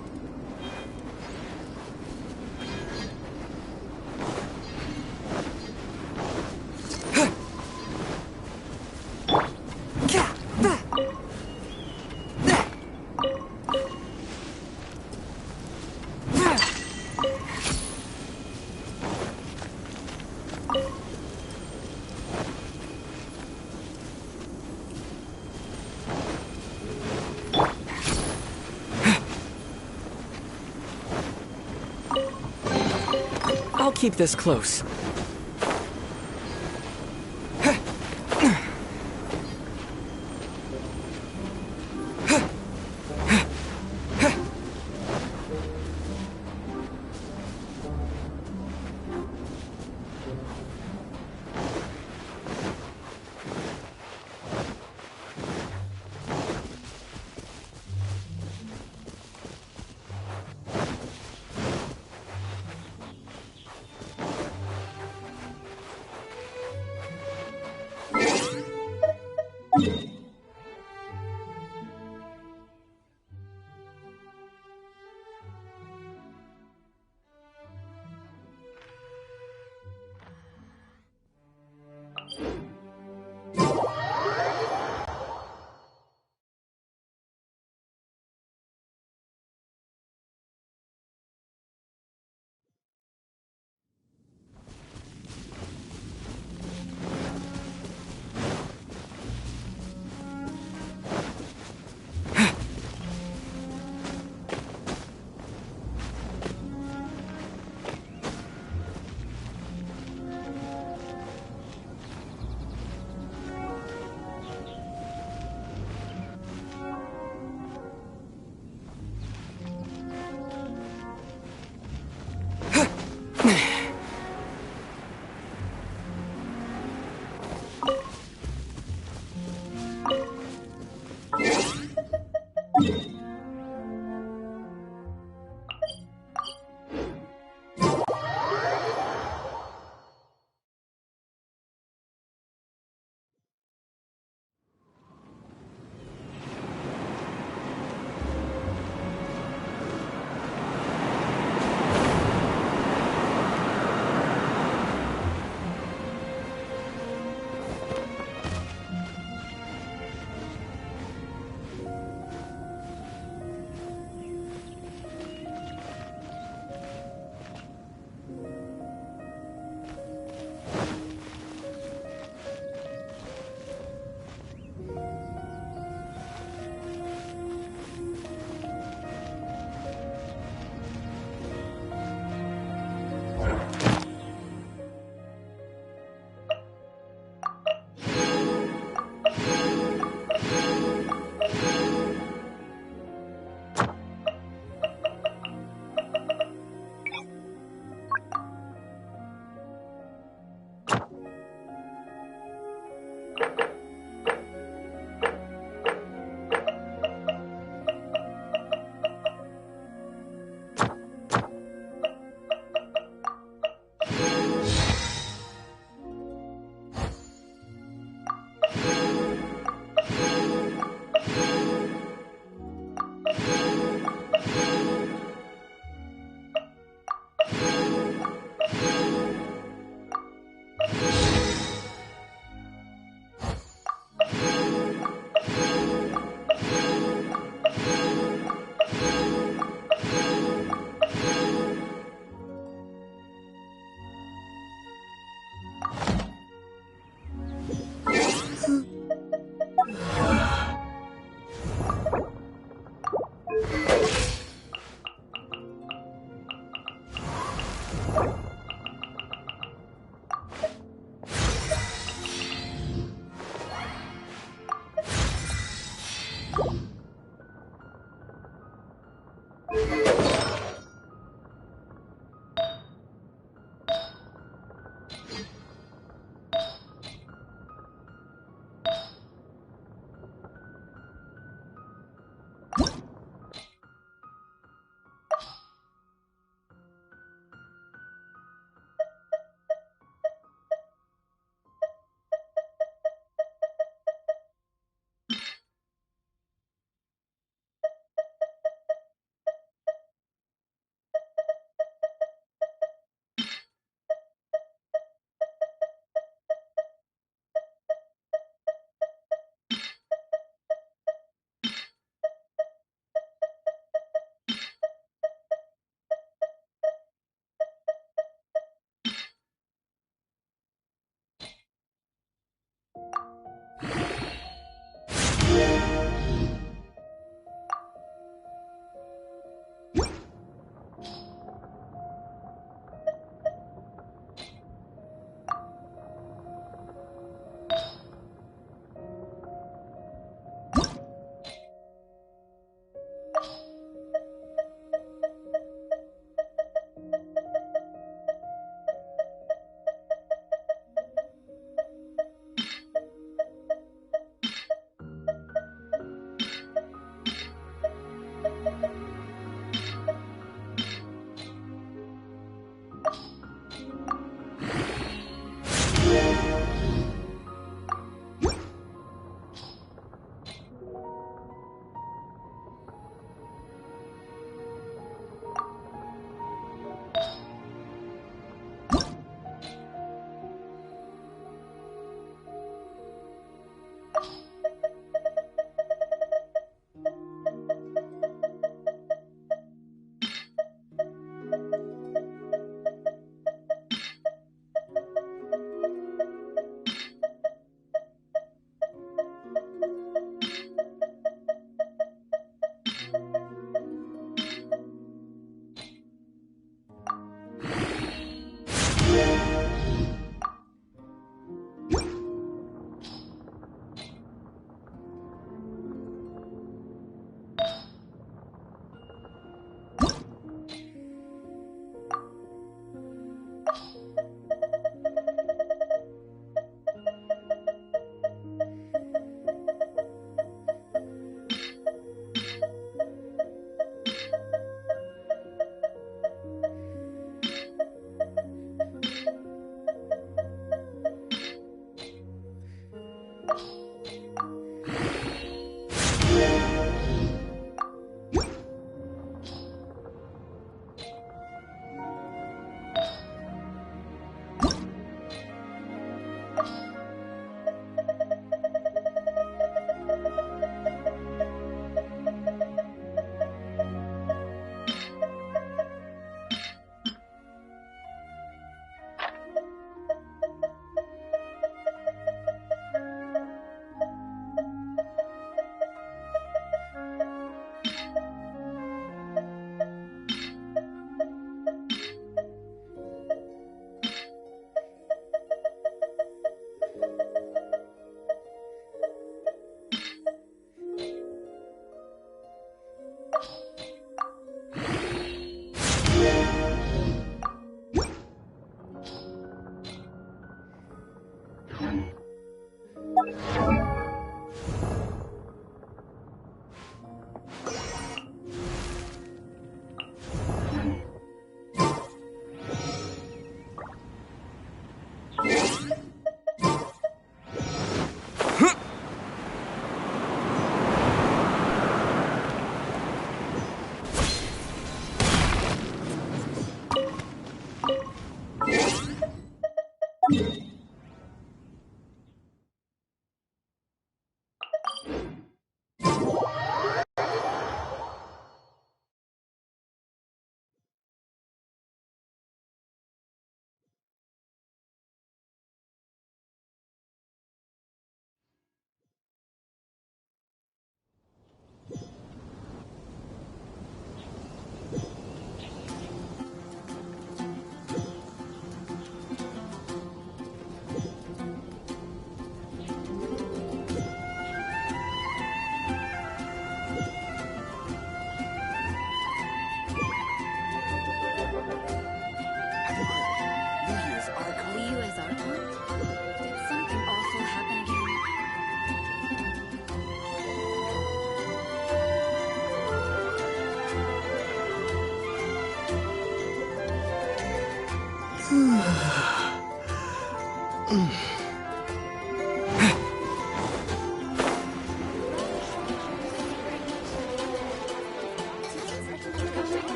I'll keep this close.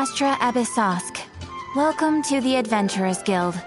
Astra Abyssosk. Welcome to the Adventurers Guild.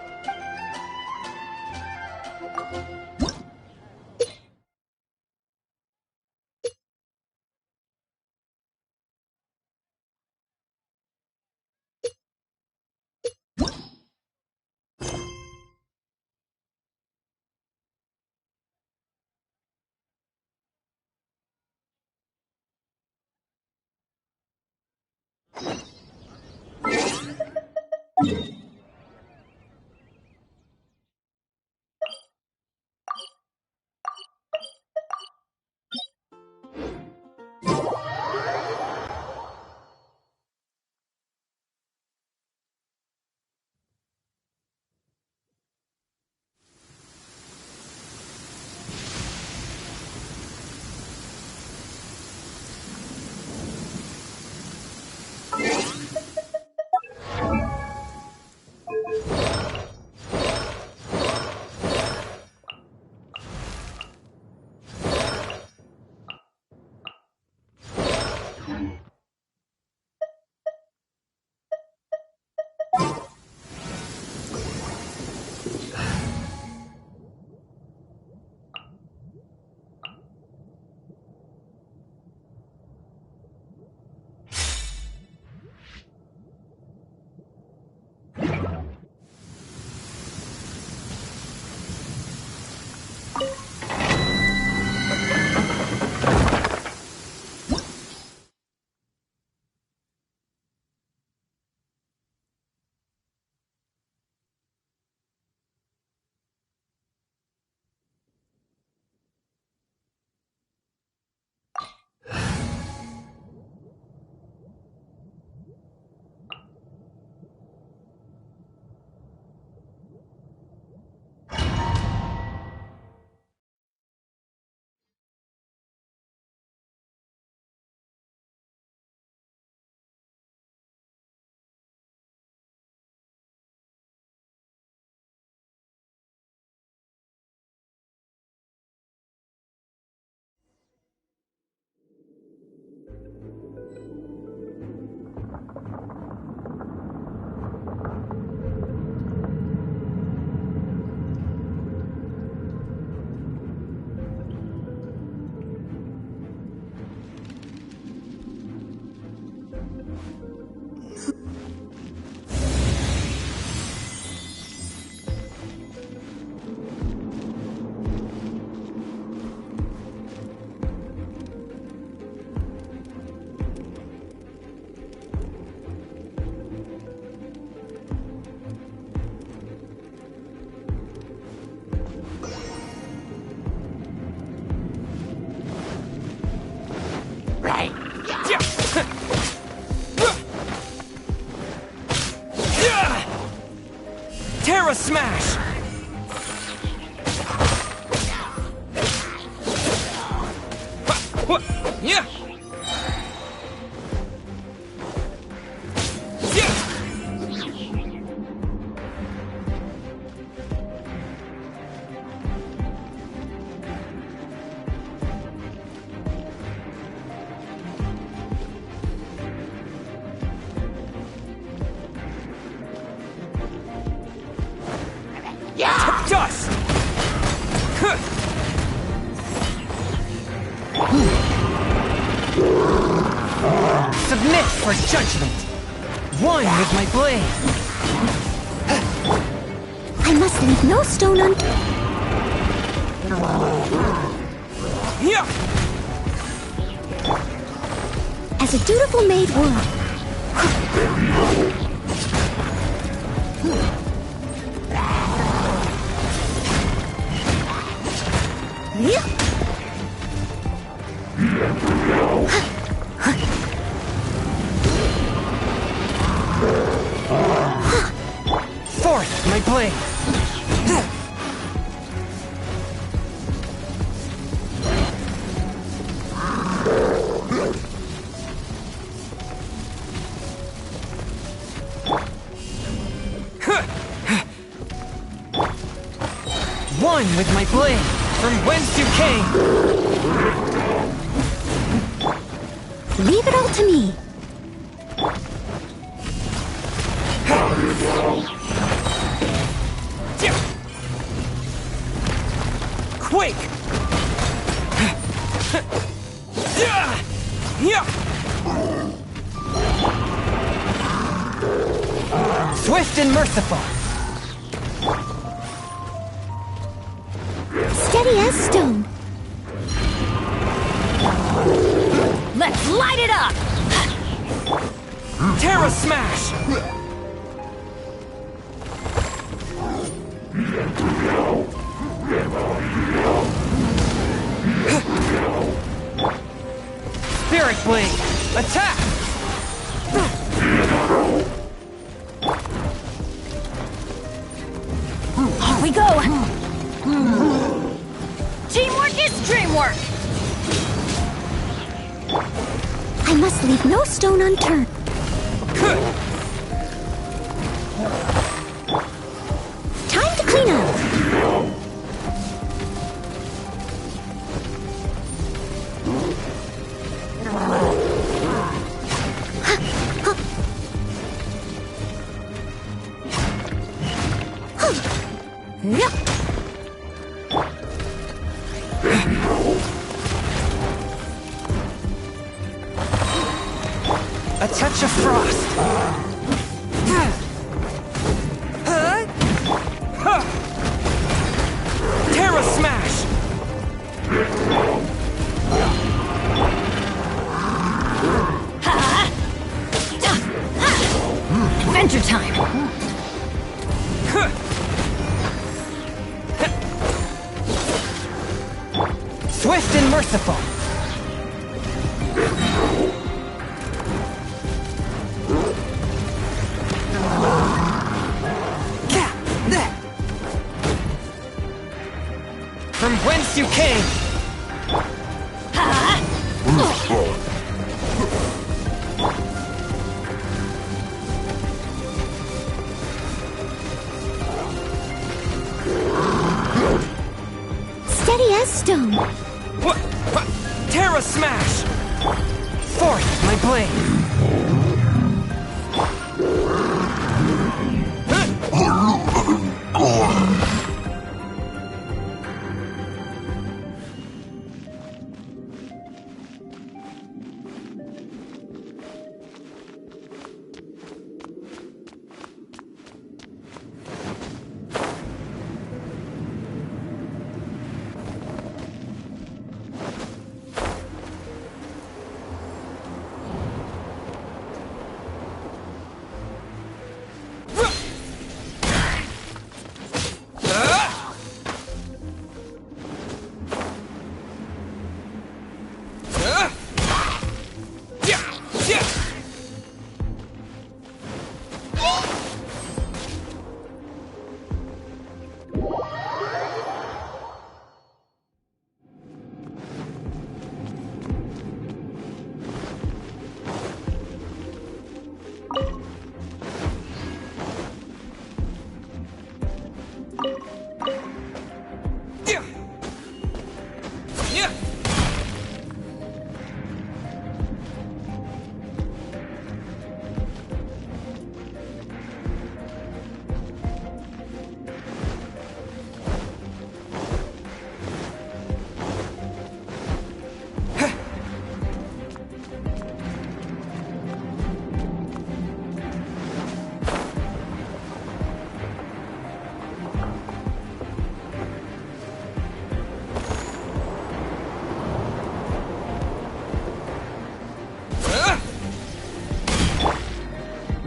Terra Smash! Yeah! Dust! Submit for judgment! One with my blade! I must leave no stone unturned. Yeah! As a dutiful maid would. Fourth, my blade! One with my blade, from whence you came! Leave it all to me. Quake! Swift and merciful! Steady as stone. Let's light it up! Terra Smash! Spirit Blade! Attack! Here we go! Teamwork is dreamwork! I must leave no stone unturned. Time to clean up. A touch of frost! Terra Smash! Adventure time! Swift and merciful! From whence you came! Steady as stone. Terra Smash! Forth my blade!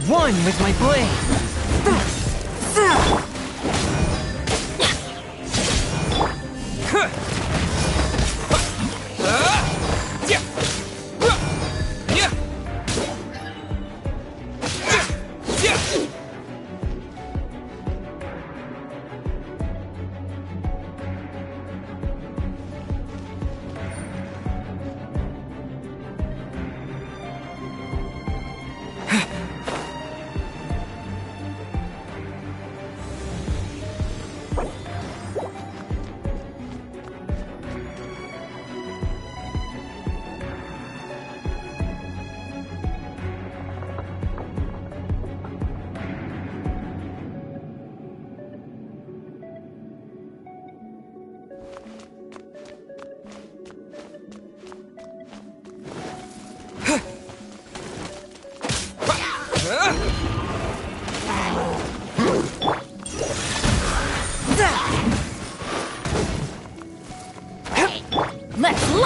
One with my blade!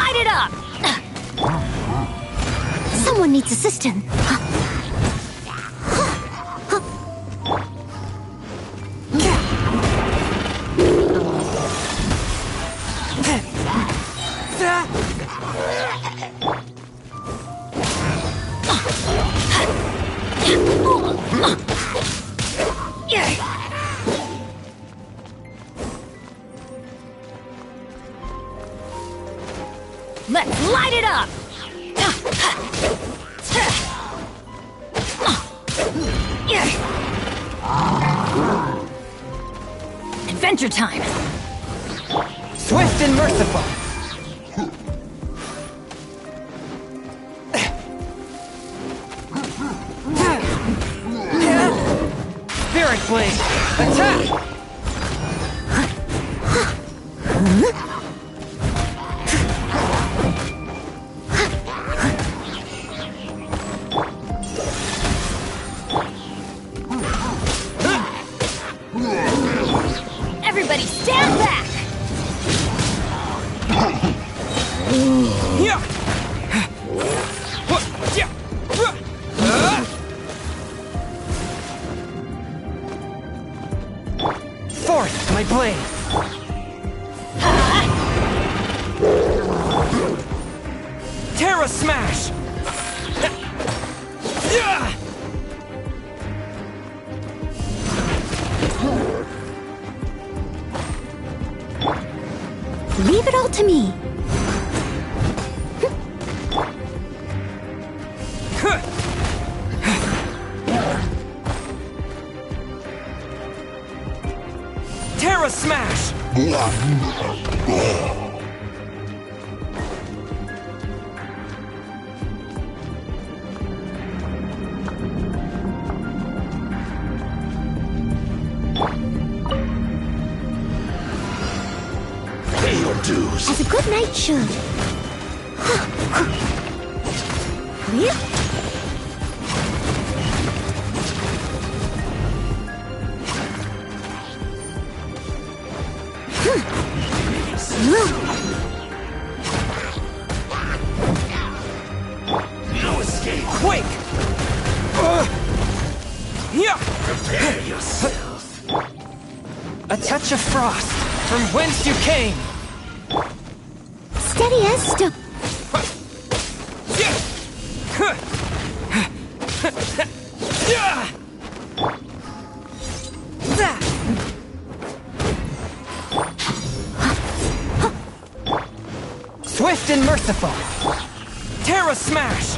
light it up! Someone needs assistance. Let's light it up! Adventure time! Swift and merciful! Spirit Blade! Attack! Everybody stand back! Forth my blade! Terra Smash! Leave it all to me. Terra Smash! As a good knight should. Clear? No escape! Quake! Prepare yourself! A touch of frost, from whence you came! Steady as stone. Swift and merciful! Terra Smash!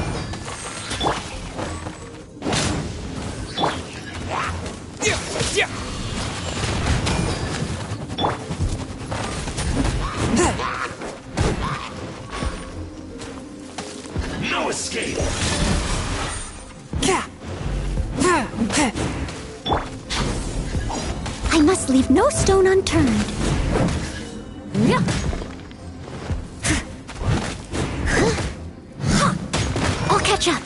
No escape! I must leave no stone unturned. I'll catch up.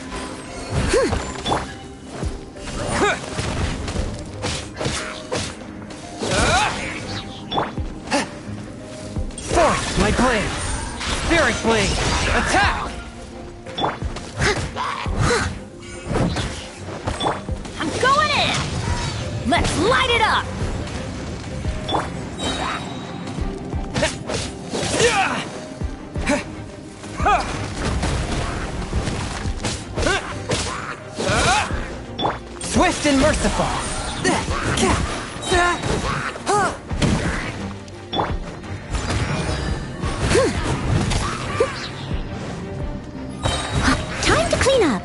Forth my blade! Spirit Blade! Attack! I'm going in! Let's light it up! Swift and merciful! Time to clean up.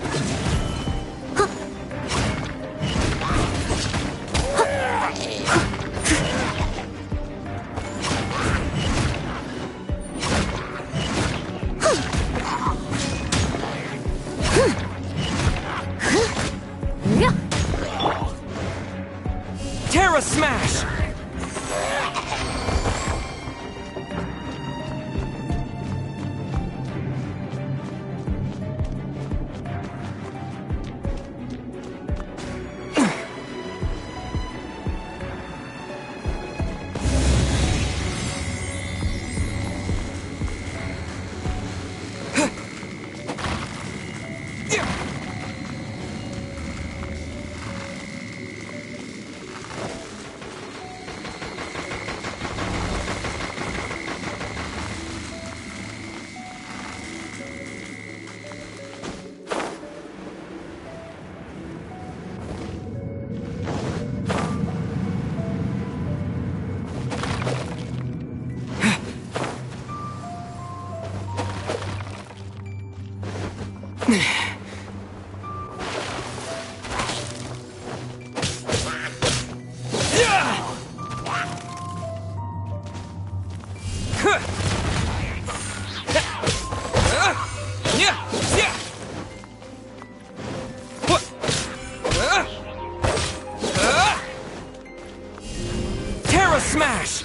Terra Smash!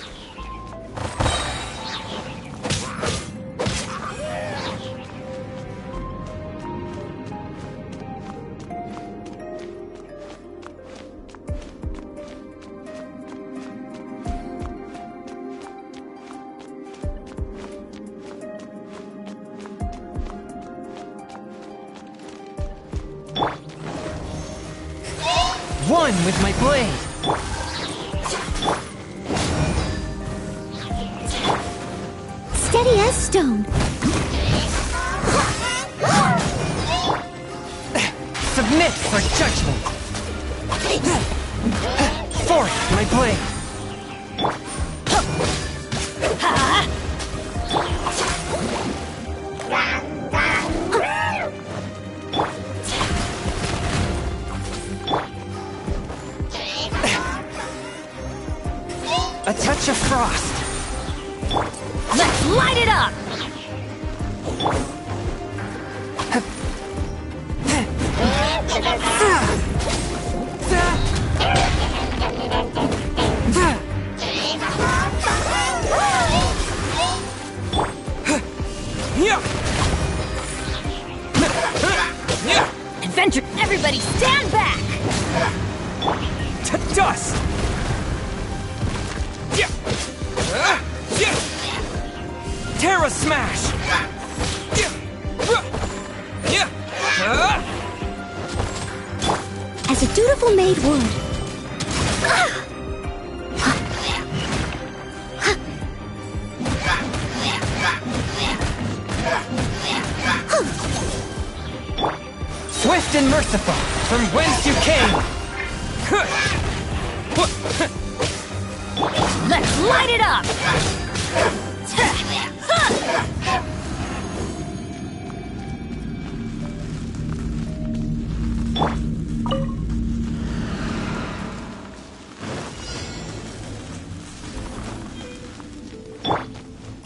One with my blade. Steady as stone. Submit for judgment. Forth my blade. A touch of frost. Let's light it up! Adventure, everybody stand back! To dust! Terra Smash! As a dutiful maid would. Swift and merciful, from whence you came! Let's light it up!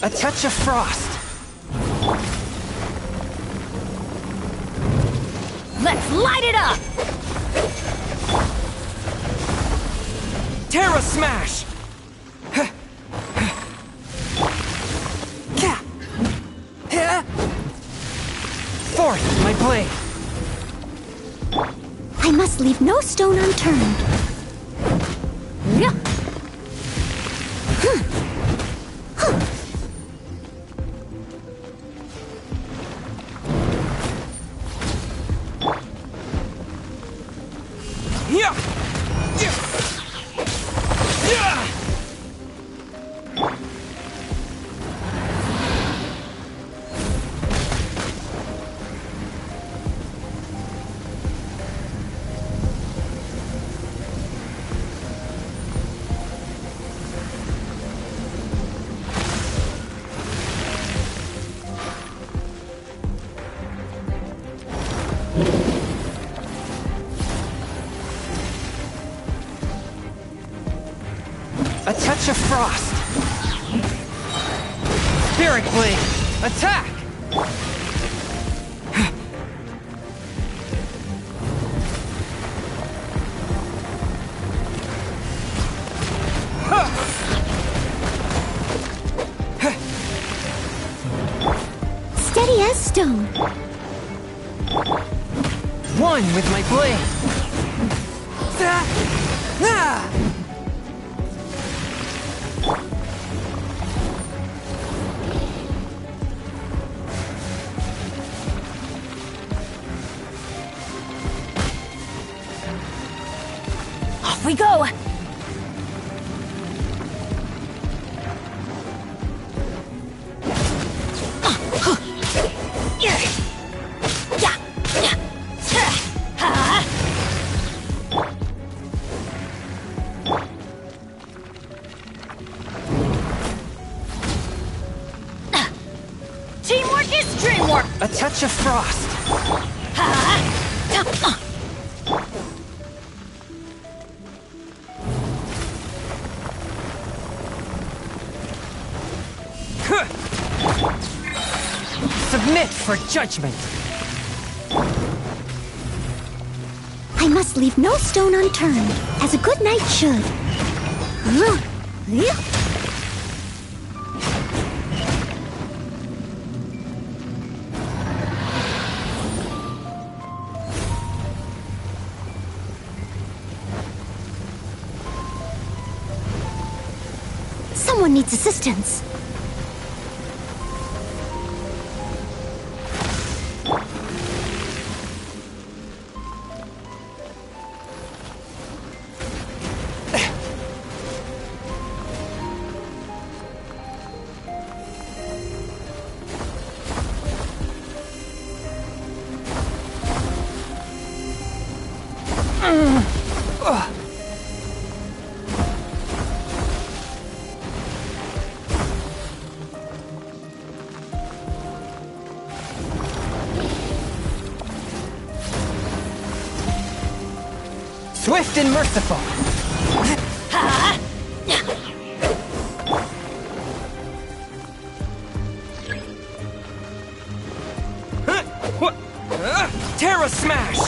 A touch of frost. Let's light it up! Terra Smash! Forth my blade. I must leave no stone unturned. A touch of frost. Spirit Blade, attack! Steady as stone. One with my blade. Off we go! Teamwork is dreamwork! A touch of frost. Submit for judgment. I must leave no stone unturned, as a good knight should. Someone needs assistance. Swift and merciful. Terra smash.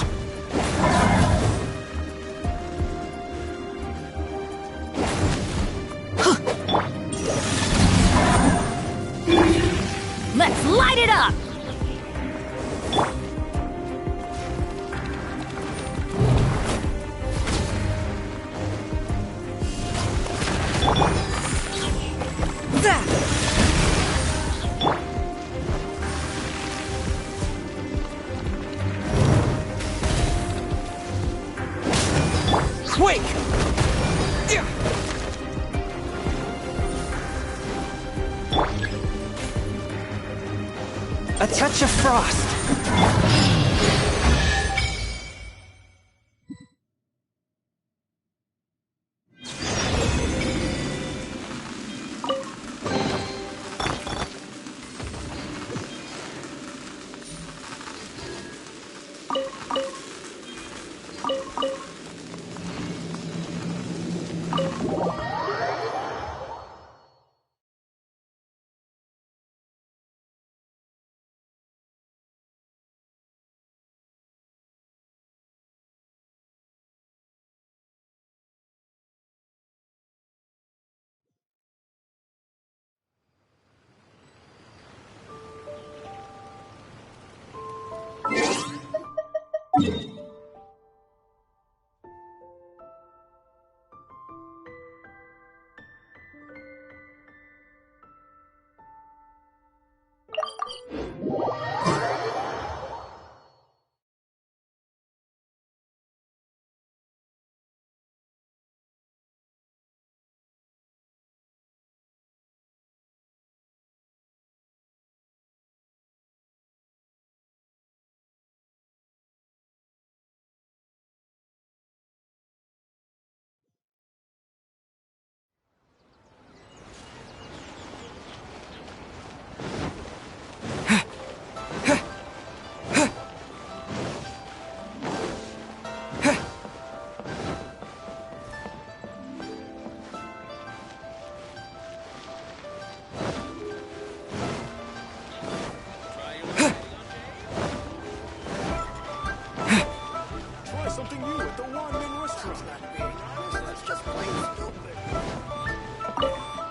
Let's light it up! Wake! A touch of frost.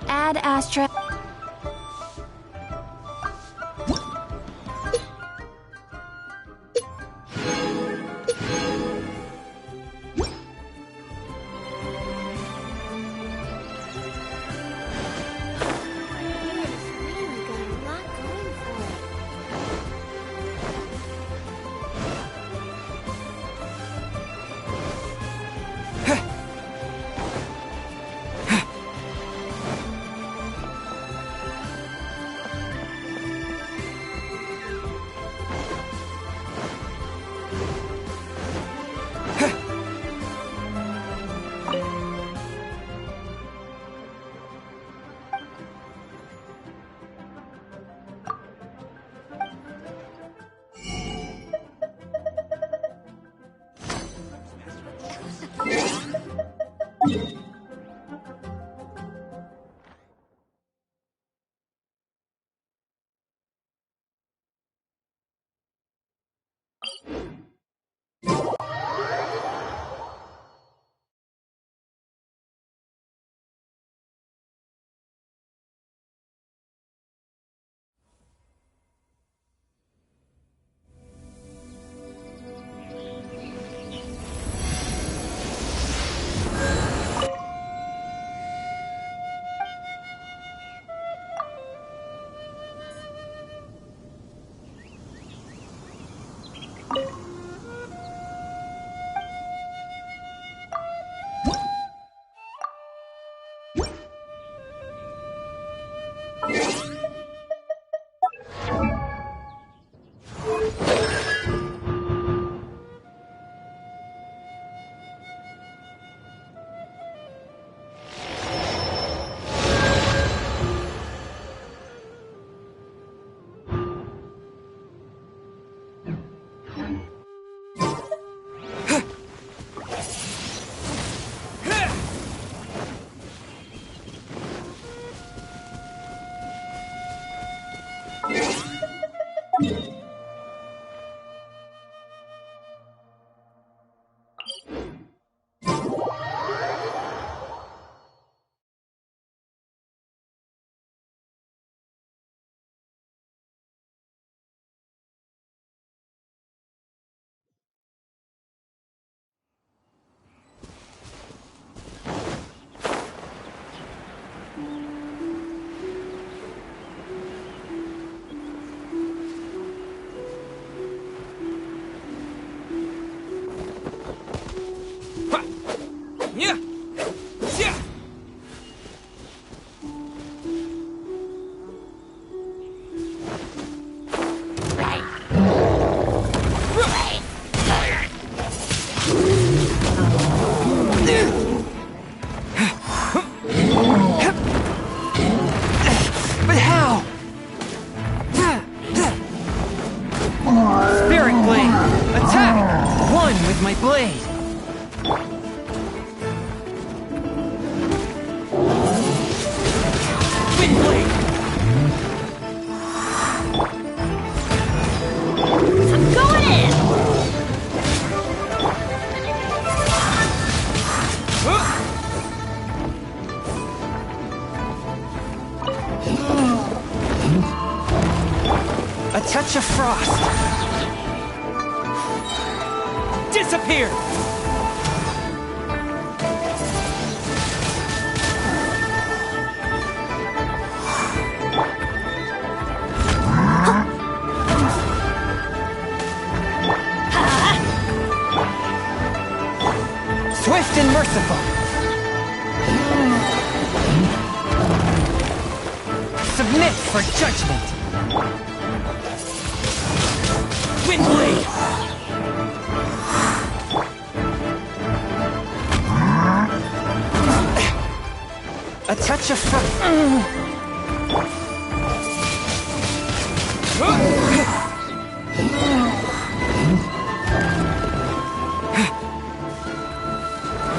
Add Astra. But how? Spirit Blade! Attack! One with my blade! Wind Blade! I'm going in! A touch of frost! Disappear! Swift and merciful! Submit for judgment! Wind Blade! A touch of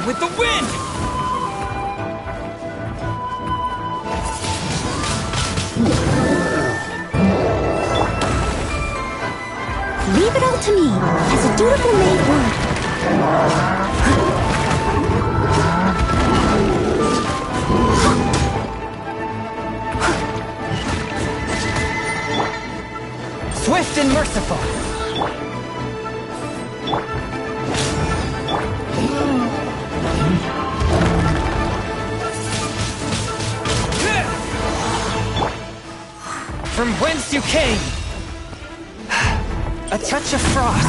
with the wind! Leave it all to me, as a dutiful maid would. Swift and merciful! From whence you came! A touch of frost!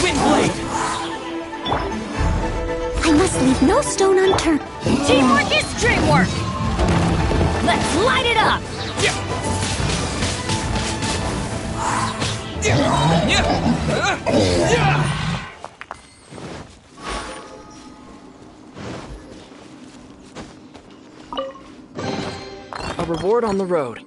Wind Blade! I must leave no stone unturned. Teamwork is dreamwork! Let's light it up! A reward on the road.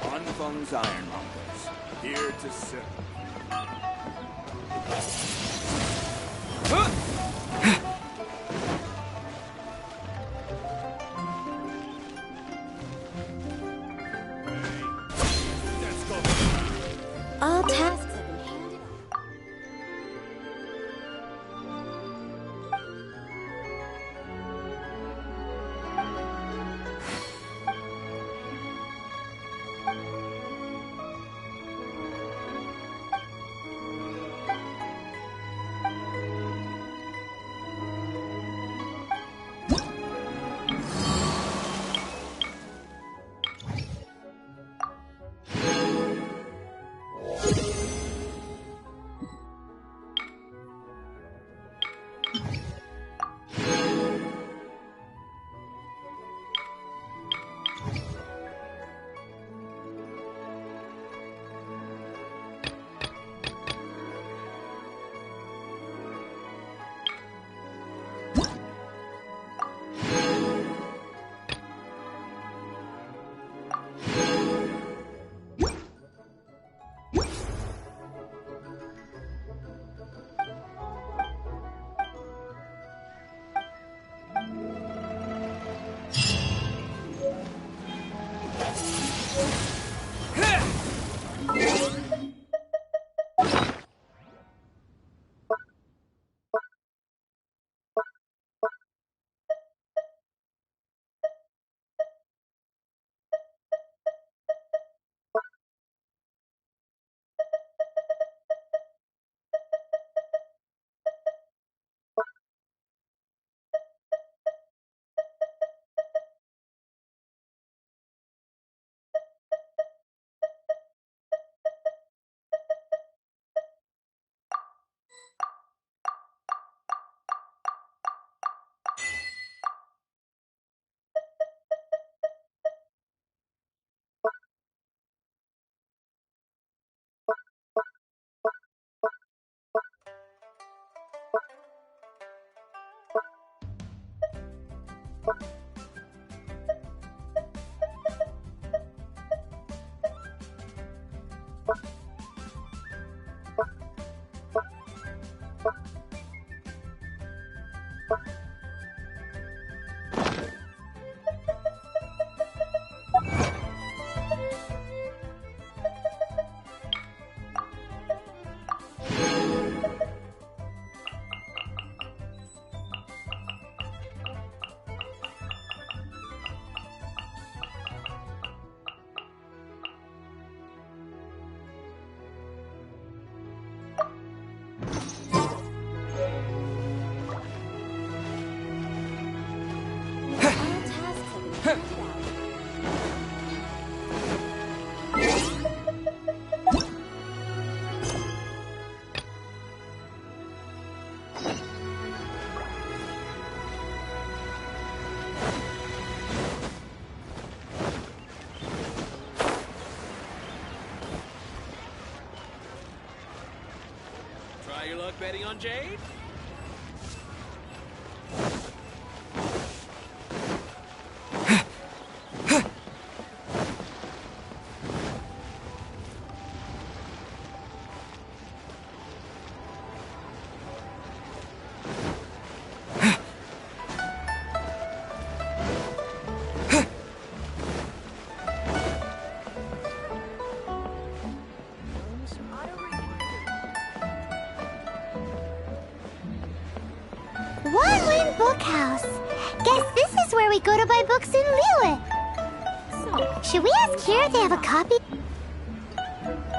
Unfung's Ironmongers, here to serve. All tasks have been handed off. Try your luck betting on Jade? One Win Bookhouse. Guess this is where we go to buy books in Liyue. Should we ask here if they have a copy?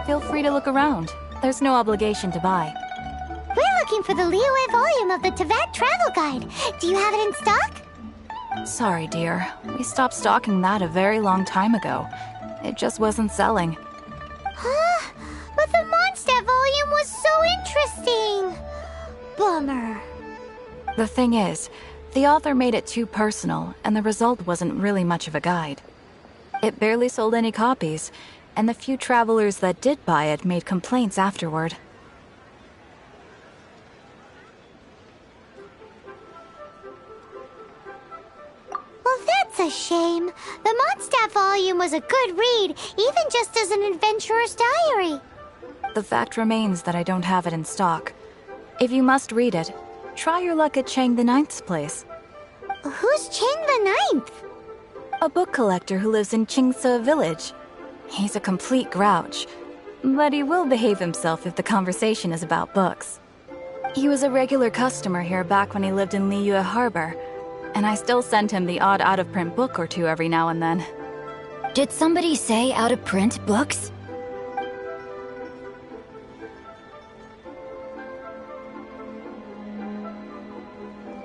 Feel free to look around. There's no obligation to buy. We're looking for the Liyue volume of the Tevat Travel Guide. Do you have it in stock? Sorry, dear. We stopped stocking that a very long time ago. It just wasn't selling. Huh? But the Mondstadt volume was so interesting. Bummer. The thing is, the author made it too personal, and the result wasn't really much of a guide. It barely sold any copies, and the few travelers that did buy it made complaints afterward. Well, that's a shame. The Mondstadt volume was a good read, even just as an adventurer's diary. The fact remains that I don't have it in stock. If you must read it, try your luck at Chang the Ninth's place. Who's Chang the Ninth? A book collector who lives in Qingse village. He's a complete grouch, but he will behave himself if the conversation is about books. He was a regular customer here back when he lived in Liyue Harbor, and I still send him the odd out-of-print book or two every now and then. Did somebody say out-of-print books?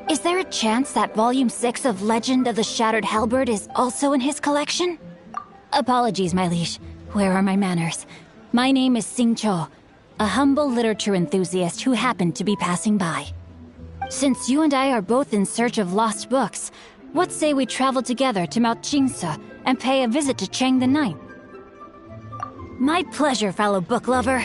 Is there a chance that Volume 6 of Legend of the Shattered Halberd is also in his collection? Apologies, my liege. Where are my manners? My name is Sing Cho, a humble literature enthusiast who happened to be passing by. Since you and I are both in search of lost books, what say we travel together to Mount Qingse and pay a visit to Chang the Ninth? My pleasure, fellow book lover.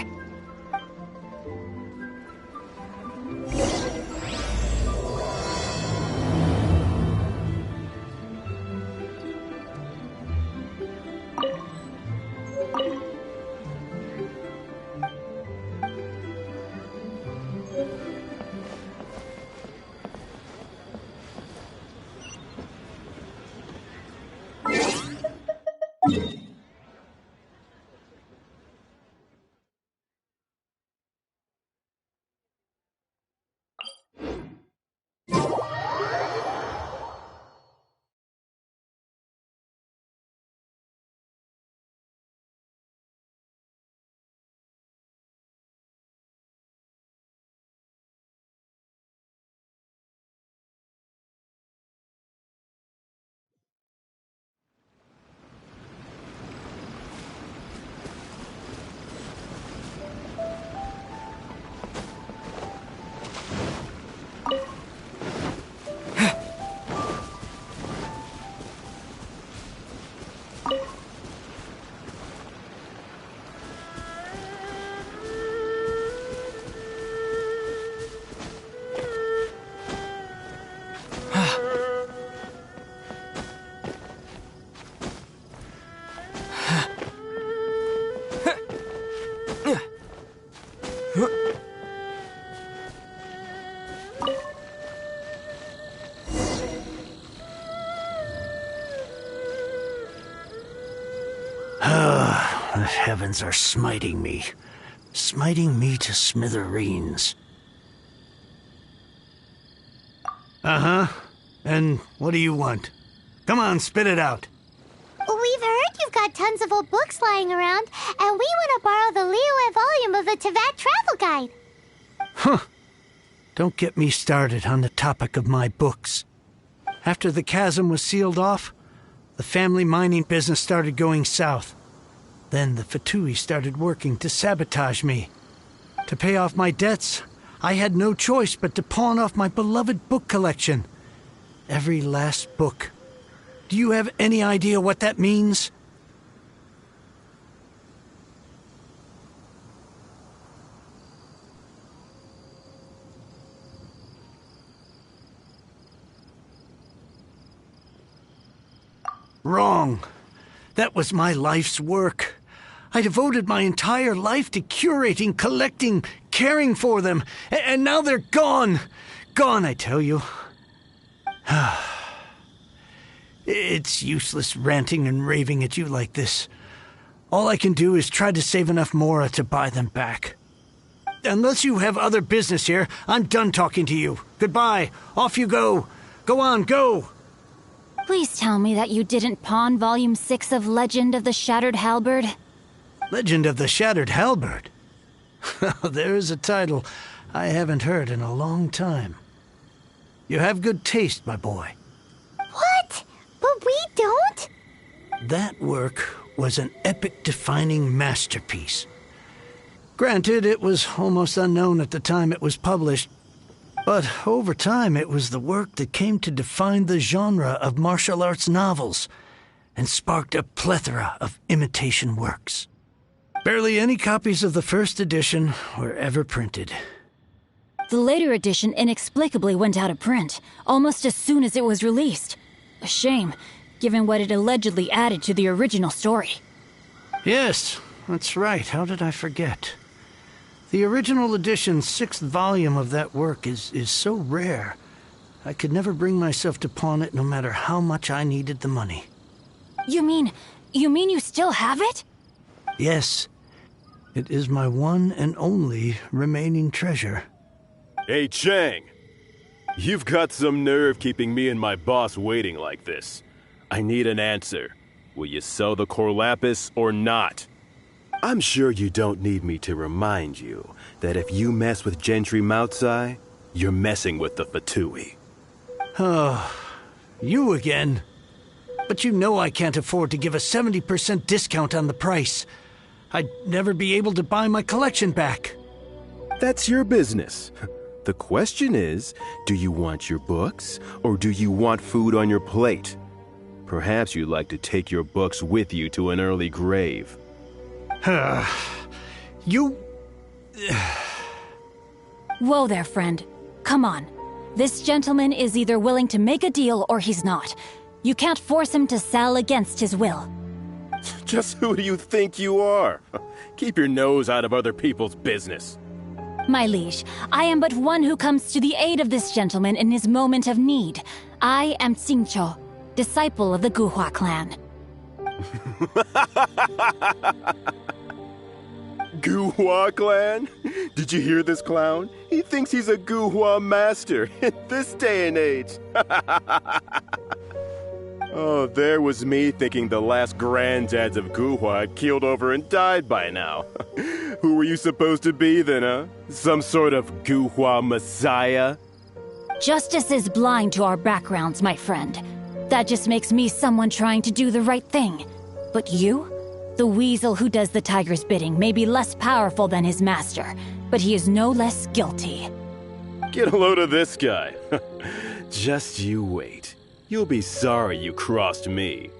The heavens are smiting me to smithereens. Uh-huh. And what do you want? Come on, spit it out. We've heard you've got tons of old books lying around, and we want to borrow the Liyue volume of the Teyvat Travel Guide. Huh. Don't get me started on the topic of my books. After the chasm was sealed off, the family mining business started going south. Then the Fatui started working to sabotage me. To pay off my debts, I had no choice but to pawn off my beloved book collection. Every last book. Do you have any idea what that means? Wrong. That was my life's work. I devoted my entire life to curating, collecting, caring for them, and now they're gone. Gone, I tell you. It's useless ranting and raving at you like this. All I can do is try to save enough Mora to buy them back. Unless you have other business here, I'm done talking to you. Goodbye. Off you go. Go on, go. Please tell me that you didn't pawn Volume 6 of Legend of the Shattered Halberd. Legend of the Shattered Halberd? There's a title I haven't heard in a long time. You have good taste, my boy. What? But we don't? That work was an epic-defining masterpiece. Granted, it was almost unknown at the time it was published, but over time it was the work that came to define the genre of martial arts novels and sparked a plethora of imitation works. Barely any copies of the first edition were ever printed. The later edition inexplicably went out of print, almost as soon as it was released. A shame, given what it allegedly added to the original story. Yes, that's right. How did I forget? The original edition's 6th volume of that work is so rare, I could never bring myself to pawn it no matter how much I needed the money. You mean you still have it? Yes. It is my one and only remaining treasure. Hey, Chang. You've got some nerve keeping me and my boss waiting like this. I need an answer. Will you sell the core lapis or not? I'm sure you don't need me to remind you that if you mess with Gentry Moutsai, you're messing with the Fatui. Oh, you again. But you know I can't afford to give a 70% discount on the price. I'd never be able to buy my collection back. That's your business. The question is, do you want your books, or do you want food on your plate? Perhaps you'd like to take your books with you to an early grave. You... Whoa there, friend. Come on. This gentleman is either willing to make a deal or he's not. You can't force him to sell against his will. Just who do you think you are? Keep your nose out of other people's business. My liege, I am but one who comes to the aid of this gentleman in his moment of need. I am Xingqiu, disciple of the Guhua clan. Guhua clan? Did you hear this clown? He thinks he's a Guhua master in this day and age. Oh, there was me thinking the last granddads of Guhua had keeled over and died by now. Who were you supposed to be then, huh? Some sort of Guhua messiah? Justice is blind to our backgrounds, my friend. That just makes me someone trying to do the right thing. But you? The weasel who does the tiger's bidding may be less powerful than his master, but he is no less guilty. Get a load of this guy. Just you wait. You'll be sorry you crossed me.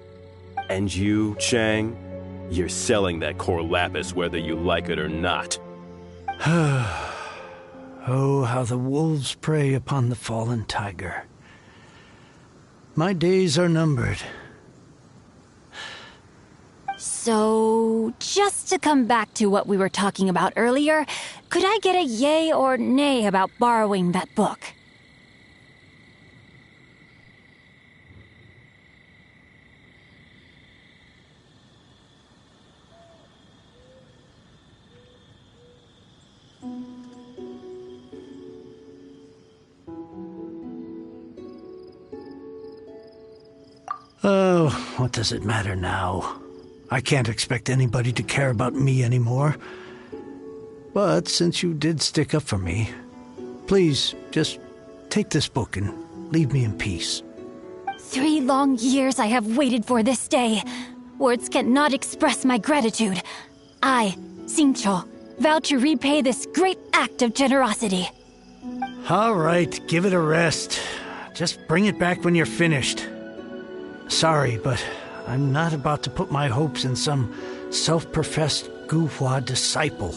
And you, Chang, you're selling that core lapis whether you like it or not. Oh, how the wolves prey upon the fallen tiger. My days are numbered. So, just to come back to what we were talking about earlier, could I get a yay or nay about borrowing that book? Oh, what does it matter now? I can't expect anybody to care about me anymore. But since you did stick up for me, please just take this book and leave me in peace. 3 long years I have waited for this day. Words cannot express my gratitude. I, Xingqiu, vow to repay this great act of generosity. All right, give it a rest. Just bring it back when you're finished. Sorry, but I'm not about to put my hopes in some self-professed Guhua disciple.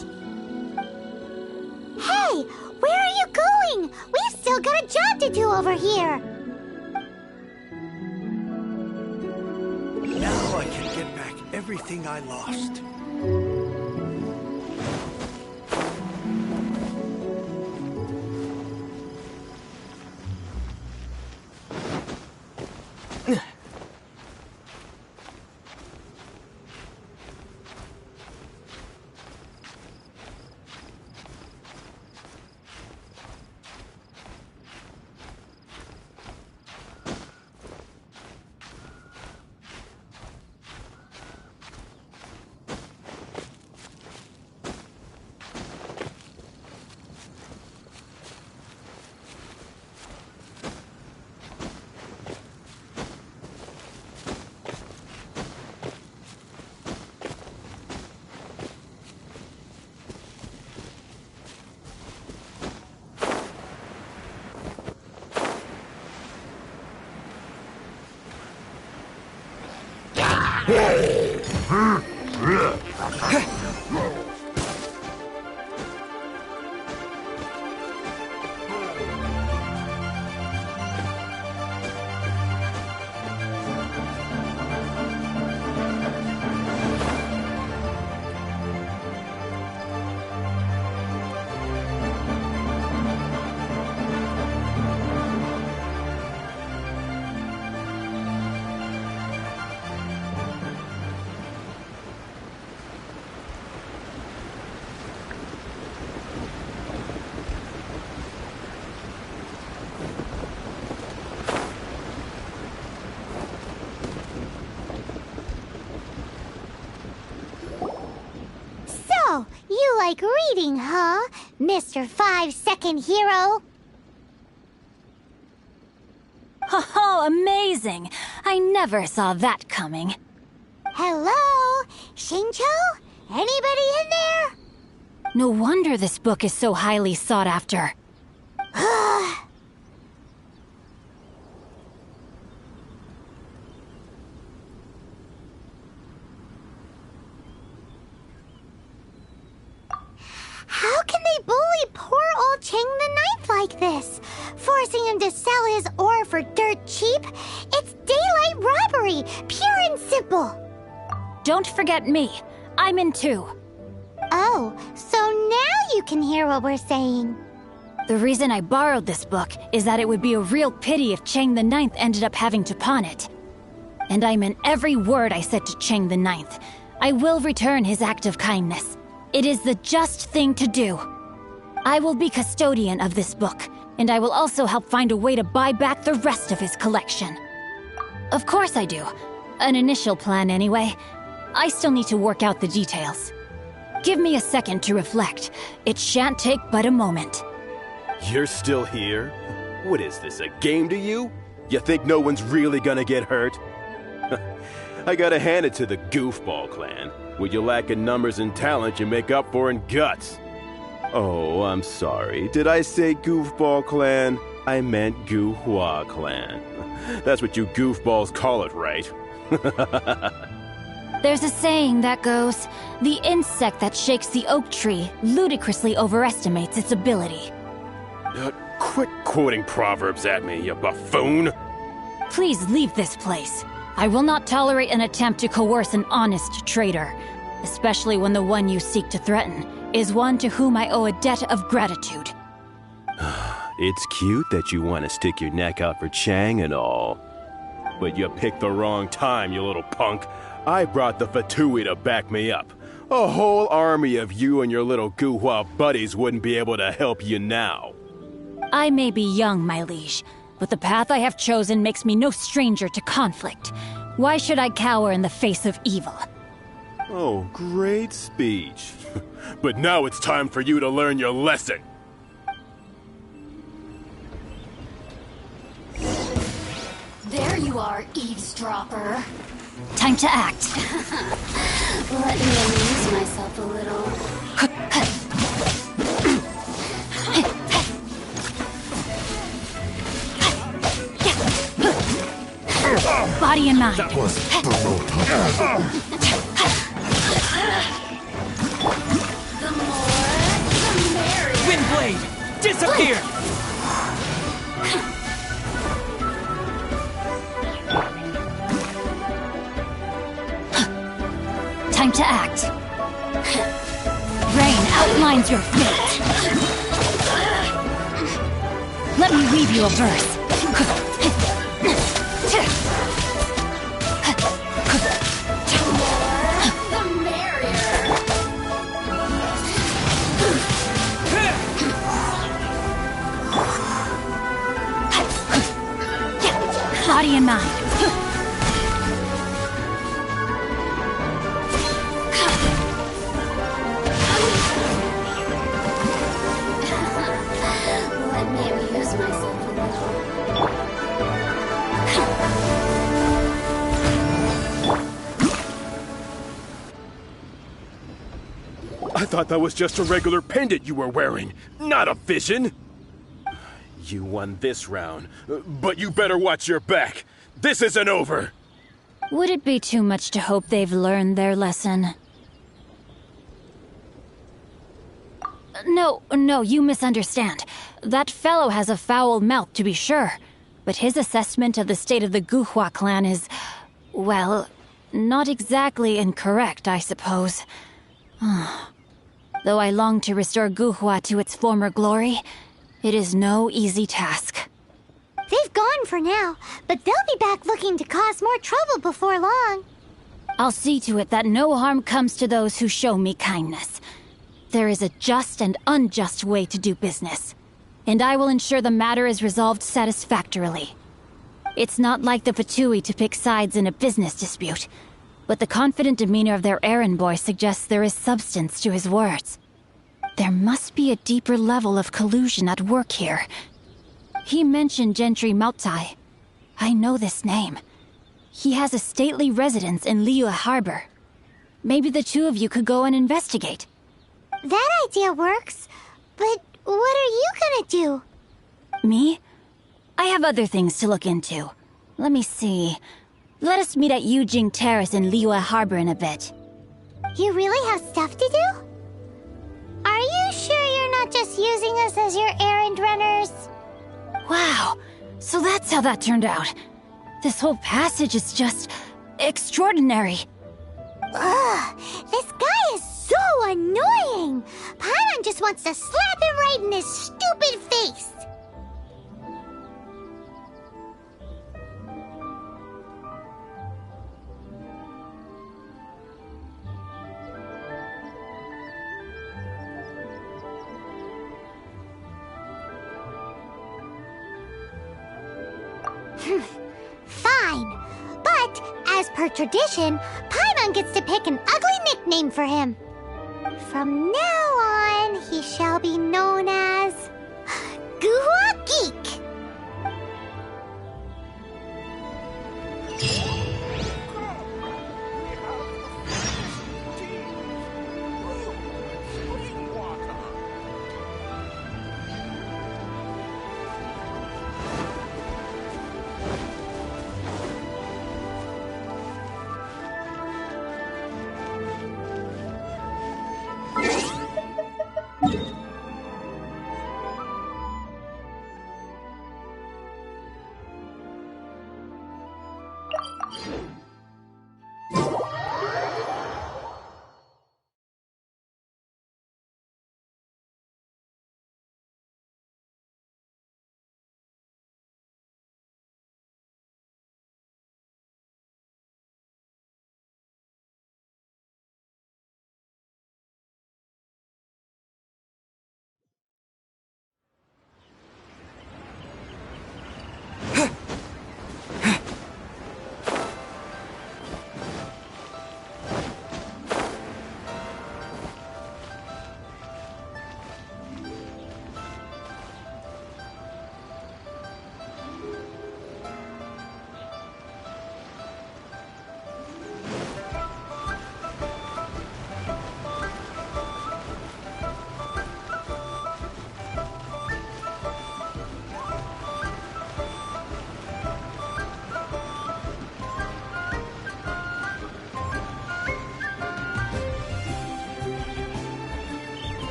Hey, where are you going? We've still got a job to do over here. Now I can get back everything I lost. You like reading, huh, Mr. 5-second hero? Oh, amazing! I never saw that coming. Hello? Xingqiu? Anybody in there? No wonder this book is so highly sought after. How can they bully poor old Cheng the Ninth like this? Forcing him to sell his ore for dirt cheap? It's daylight robbery, pure and simple. Don't forget me. I'm in too. Oh, so now you can hear what we're saying. The reason I borrowed this book is that it would be a real pity if Cheng the Ninth ended up having to pawn it. And I meant every word I said to Cheng the Ninth. I will return his act of kindness. It is the just thing to do. I will be custodian of this book, and I will also help find a way to buy back the rest of his collection. Of course I do. An initial plan anyway. I still need to work out the details. Give me a second to reflect. It shan't take but a moment. You're still here? What is this, a game to you? You think no one's really gonna get hurt? I gotta hand it to the Goofball clan. What you lack in numbers and talent, you make up for in guts. Oh, I'm sorry. Did I say Goofball clan? I meant Guhua clan. That's what you goofballs call it, right? There's a saying that goes, the insect that shakes the oak tree ludicrously overestimates its ability. Quit quoting proverbs at me, you buffoon! Please leave this place. I will not tolerate an attempt to coerce an honest trader, especially when the one you seek to threaten is one to whom I owe a debt of gratitude. It's cute that you want to stick your neck out for Chang and all. But you picked the wrong time, you little punk. I brought the Fatui to back me up. A whole army of you and your little Guhua buddies wouldn't be able to help you now. I may be young, my liege, but the path I have chosen makes me no stranger to conflict. Why should I cower in the face of evil? Oh, great speech. But now it's time for you to learn your lesson. There you are, eavesdropper. Time to act. Let me amuse myself a little. Body and mind. That was the more, the merrier. Windblade! Disappear! Time to act. Rain outlines your fate. Let me weave you a verse. The merrier. Body and mind. Let me amuse myself a little. I thought that was just a regular pendant you were wearing, not a vision. You won this round, but you better watch your back. This isn't over. Would it be too much to hope they've learned their lesson? No, you misunderstand. That fellow has a foul mouth, to be sure. But his assessment of the state of the Guhua clan is, well, not exactly incorrect, I suppose. Though I long to restore Guhua to its former glory, it is no easy task. They've gone for now, but they'll be back looking to cause more trouble before long. I'll see to it that no harm comes to those who show me kindness. There is a just and unjust way to do business, and I will ensure the matter is resolved satisfactorily. It's not like the Fatui to pick sides in a business dispute, but the confident demeanor of their errand boy suggests there is substance to his words. There must be a deeper level of collusion at work here. He mentioned Gentry Mautai. I know this name. He has a stately residence in Liyue Harbor. Maybe the two of you could go and investigate. That idea works, but what are you gonna do? Me? I have other things to look into. Let me see. Let us meet at Yujing Terrace in Liyue Harbor in a bit. You really have stuff to do? Are you sure you're not just using us as your errand runners? Wow, so that's how that turned out. This whole passage is just extraordinary. Ugh, this guy is so annoying! Paimon just wants to slap him right in his stupid face! Fine, but as per tradition, Paimon gets to pick an ugly nickname for him. From now on, he shall be known as Guhua Geek.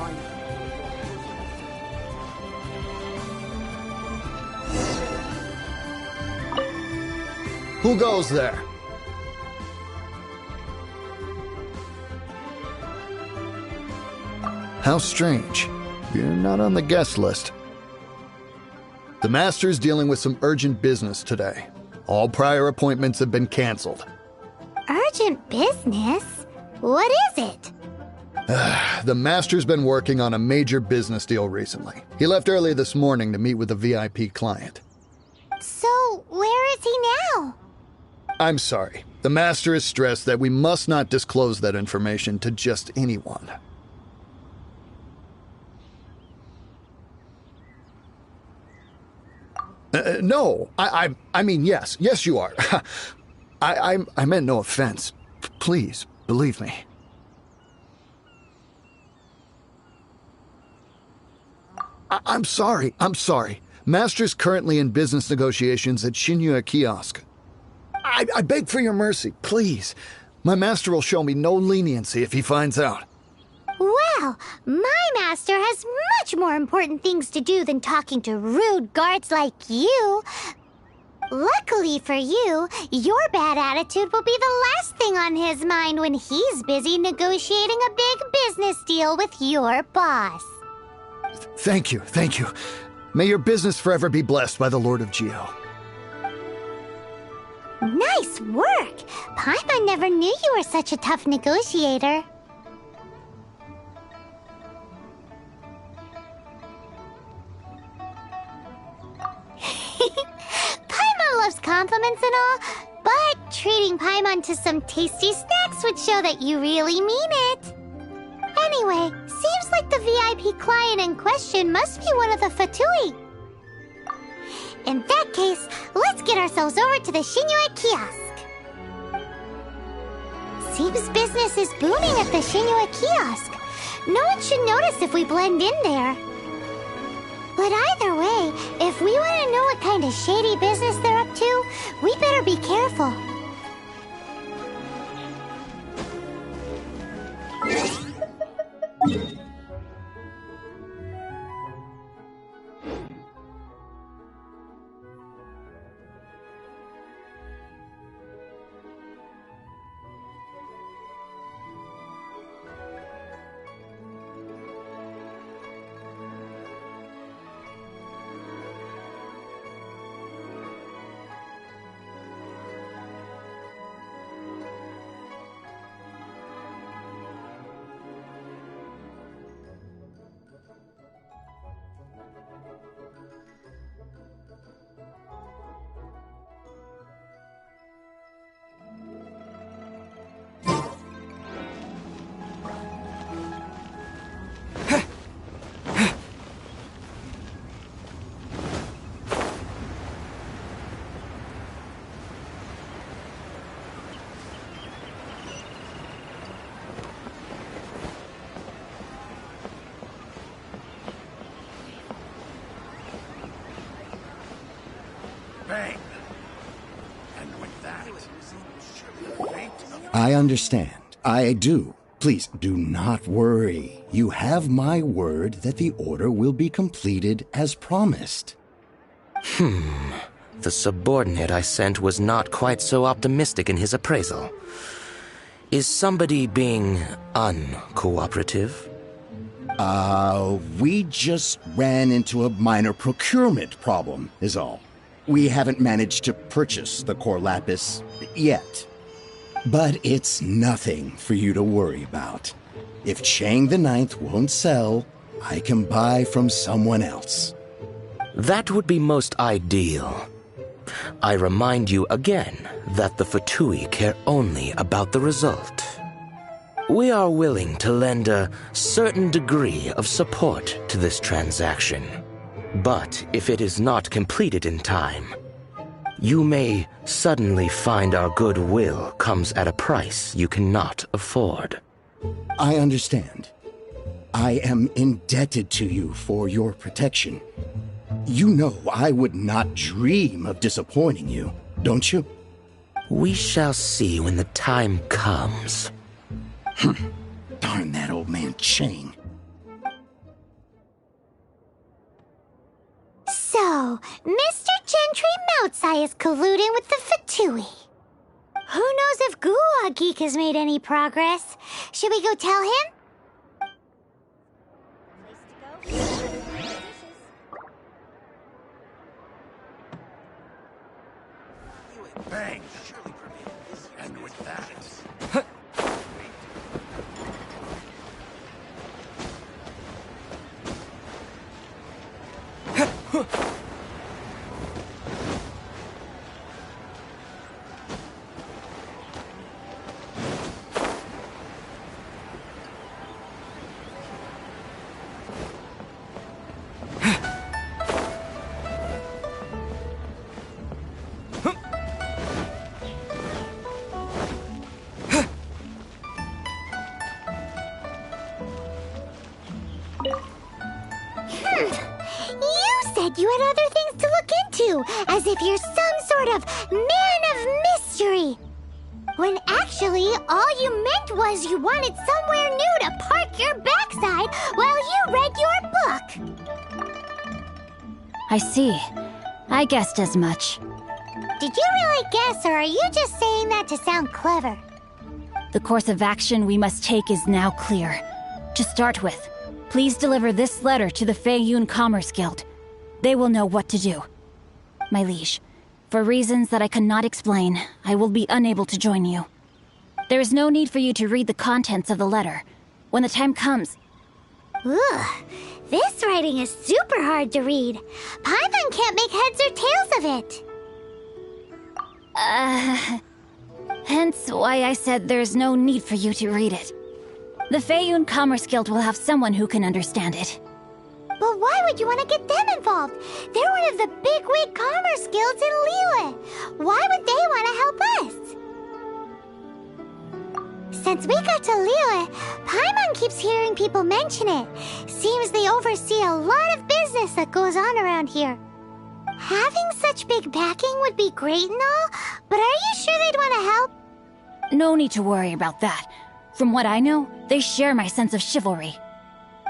find Who goes there? How strange. You're not on the guest list. The Master's dealing with some urgent business today. All prior appointments have been canceled. Urgent business? What is it? The Master's been working on a major business deal recently. He left early this morning to meet with a VIP client. So, where is he now? I'm sorry. The Master is stressed that we must not disclose that information to just anyone. No, I mean, yes. Yes, you are. I meant no offense. Please, believe me. I'm sorry. Master's currently in business negotiations at Shinya Kiosk. I beg for your mercy, please. My master will show me no leniency if he finds out. Well, my master has much more important things to do than talking to rude guards like you. Luckily for you, your bad attitude will be the last thing on his mind when he's busy negotiating a big business deal with your boss. Thank you. May your business forever be blessed by the Lord of Geo. Nice work! Paimon never knew you were such a tough negotiator. Paimon loves compliments and all, but treating Paimon to some tasty snacks would show that you really mean it. Anyway, seems like the VIP client in question must be one of the Fatui. In that case, let's get ourselves over to the Shinya Kiosk. Seems business is booming at the Shinya Kiosk. No one should notice if we blend in there. But either way, if we want to know what kind of shady business they're up to, we better be careful. Bang! And with that, the fate of... I understand. I do. Please, do not worry. You have my word that the order will be completed as promised. The subordinate I sent was not quite so optimistic in his appraisal. Is somebody being uncooperative? We just ran into a minor procurement problem, is all. We haven't managed to purchase the core lapis yet. But it's nothing for you to worry about. If Chang the Ninth won't sell, I can buy from someone else. That would be most ideal. I remind you again that the Fatui care only about the result. We are willing to lend a certain degree of support to this transaction. But if it is not completed in time, you may suddenly find our goodwill comes at a price you cannot afford. I understand. I am indebted to you for your protection. You know I would not dream of disappointing you, don't you? We shall see when the time comes. Darn that old man Chang. So, Mr. Gentry Moutsai is colluding with the Fatui. Who knows if Guwa Geek has made any progress? Should we go tell him? Bang! And with that... You had other things to look into, as if you're some sort of man of mystery. When actually, all you meant was you wanted somewhere new to park your backside while you read your book. I see. I guessed as much. Did you really guess, or are you just saying that to sound clever? The course of action we must take is now clear. To start with, please deliver this letter to the Feiyun Commerce Guild. They will know what to do. My liege, for reasons that I cannot explain, I will be unable to join you. There is no need for you to read the contents of the letter. When the time comes... Ugh, this writing is super hard to read. Paimon can't make heads or tails of it. Hence why I said there's no need for you to read it. The Feiyun Commerce Guild will have someone who can understand it. But why would you want to get them involved? They're one of the bigwig commerce guilds in Liyue. Why would they want to help us? Since we got to Liyue, Paimon keeps hearing people mention it. Seems they oversee a lot of business that goes on around here. Having such big backing would be great and all, but are you sure they'd want to help? No need to worry about that. From what I know, they share my sense of chivalry.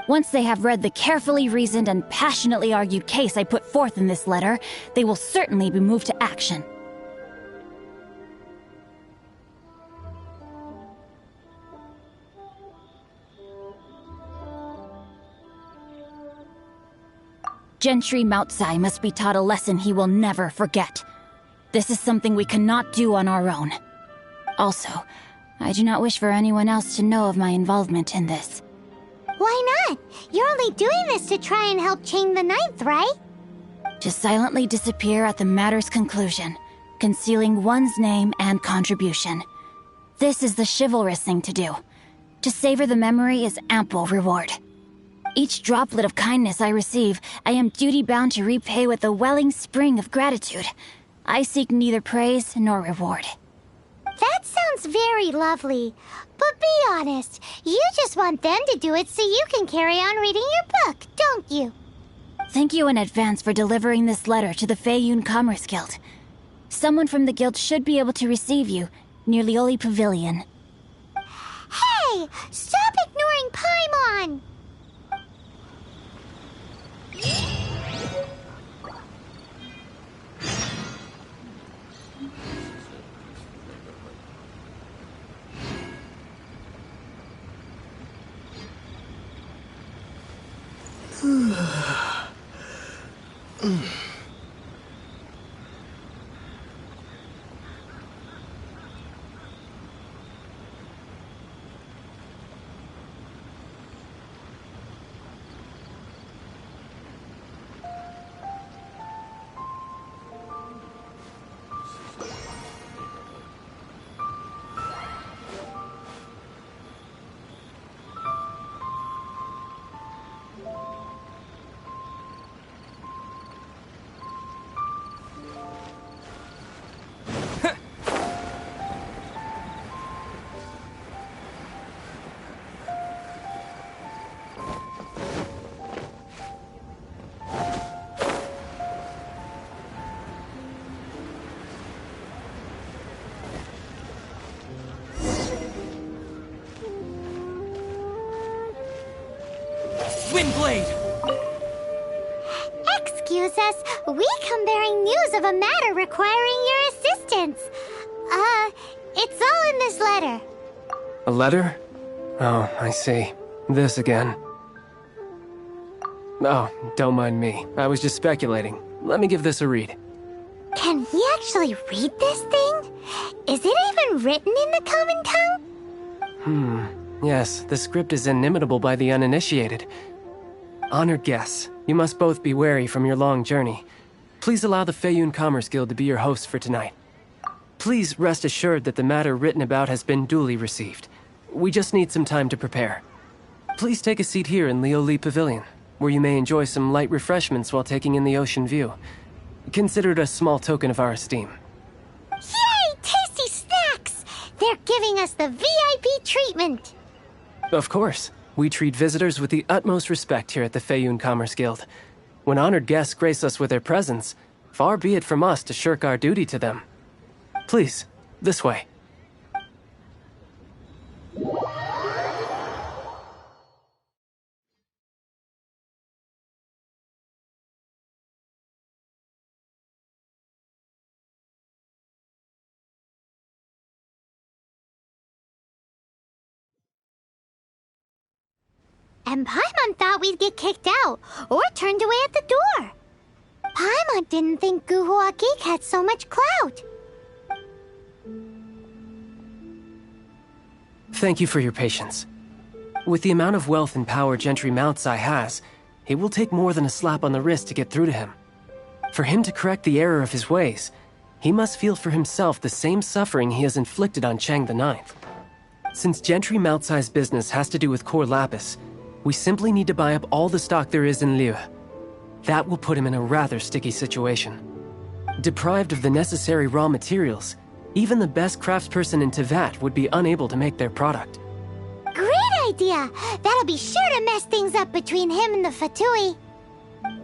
Once they have read the carefully reasoned and passionately argued case I put forth in this letter, they will certainly be moved to action. Gentry Moutsai must be taught a lesson he will never forget. This is something we cannot do on our own. Also, I do not wish for anyone else to know of my involvement in this. Why not? You're only doing this to try and help Chain the Ninth, right? To silently disappear at the matter's conclusion, concealing one's name and contribution. This is the chivalrous thing to do. To savor the memory is ample reward. Each droplet of kindness I receive, I am duty-bound to repay with a welling spring of gratitude. I seek neither praise nor reward. That sounds very lovely. But be honest, you just want them to do it so you can carry on reading your book, don't you? Thank you in advance for delivering this letter to the Feiyun Commerce Guild. Someone from the guild should be able to receive you near Lioli Pavilion. Hey! Stop ignoring Paimon! Windblade! excuse us. We come bearing news of a matter requiring your assistance. It's all in this letter. A letter? Oh, I see. This again. Oh, don't mind me. I was just speculating. Let me give this a read. Can he actually read this thing? Is it even written in the common tongue? Yes, the script is inimitable by the uninitiated. Honored guests, you must both be wary from your long journey. Please allow the Feiyun Commerce Guild to be your hosts for tonight. Please rest assured that the matter written about has been duly received. We just need some time to prepare. Please take a seat here in Leo Lee Pavilion, where you may enjoy some light refreshments while taking in the ocean view. Consider it a small token of our esteem. Yay! Tasty snacks! They're giving us the VIP treatment. Of course. We treat visitors with the utmost respect here at the Feiyun Commerce Guild. When honored guests grace us with their presence, far be it from us to shirk our duty to them. Please, this way. And Paimon thought we'd get kicked out, or turned away at the door. Paimon didn't think Guhua Geek had so much clout. Thank you for your patience. With the amount of wealth and power Gentry Mountsai has, it will take more than a slap on the wrist to get through to him. For him to correct the error of his ways, he must feel for himself the same suffering he has inflicted on Chang the Ninth. Since Gentry Mountsai's business has to do with core lapis, we simply need to buy up all the stock there is in Liyue. That will put him in a rather sticky situation. Deprived of the necessary raw materials, even the best craftsperson in Tevat would be unable to make their product. Great idea! That'll be sure to mess things up between him and the Fatui.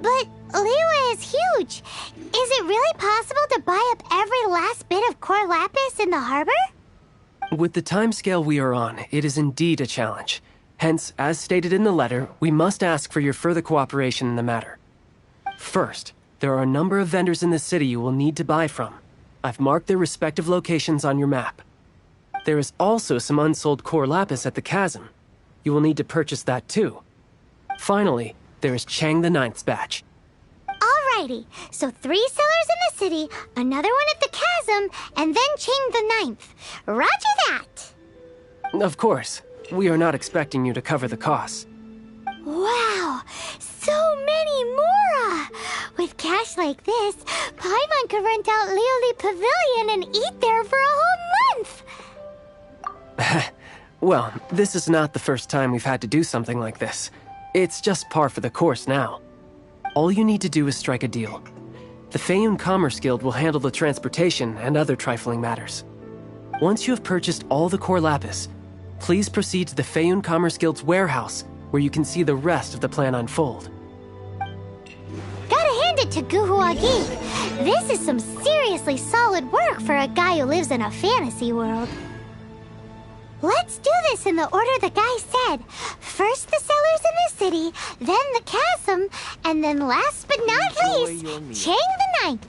But Liyue is huge. Is it really possible to buy up every last bit of core lapis in the harbor? With the timescale we are on, it is indeed a challenge. Hence, as stated in the letter, we must ask for your further cooperation in the matter. First, there are a number of vendors in the city you will need to buy from. I've marked their respective locations on your map. There is also some unsold core lapis at the chasm. You will need to purchase that too. Finally, there is Chang the Ninth's batch. Alrighty, so 3 sellers in the city, another one at the chasm, and then Chang the Ninth. Roger that! Of course. We are not expecting you to cover the costs. Wow, so many more! With cash like this, Paimon could rent out Lioli Pavilion and eat there for a whole month! Well, this is not the first time we've had to do something like this. It's just par for the course now. All you need to do is strike a deal. The Feiyun Commerce Guild will handle the transportation and other trifling matters. Once you have purchased all the core lapis, please proceed to the Feiyun Commerce Guild's warehouse, where you can see the rest of the plan unfold. Gotta hand it to Guhua Geek. This is some seriously solid work for a guy who lives in a fantasy world. Let's do this in the order the guy said. First the sellers in the city, then the chasm, and then last but not least, Chang the Ninth.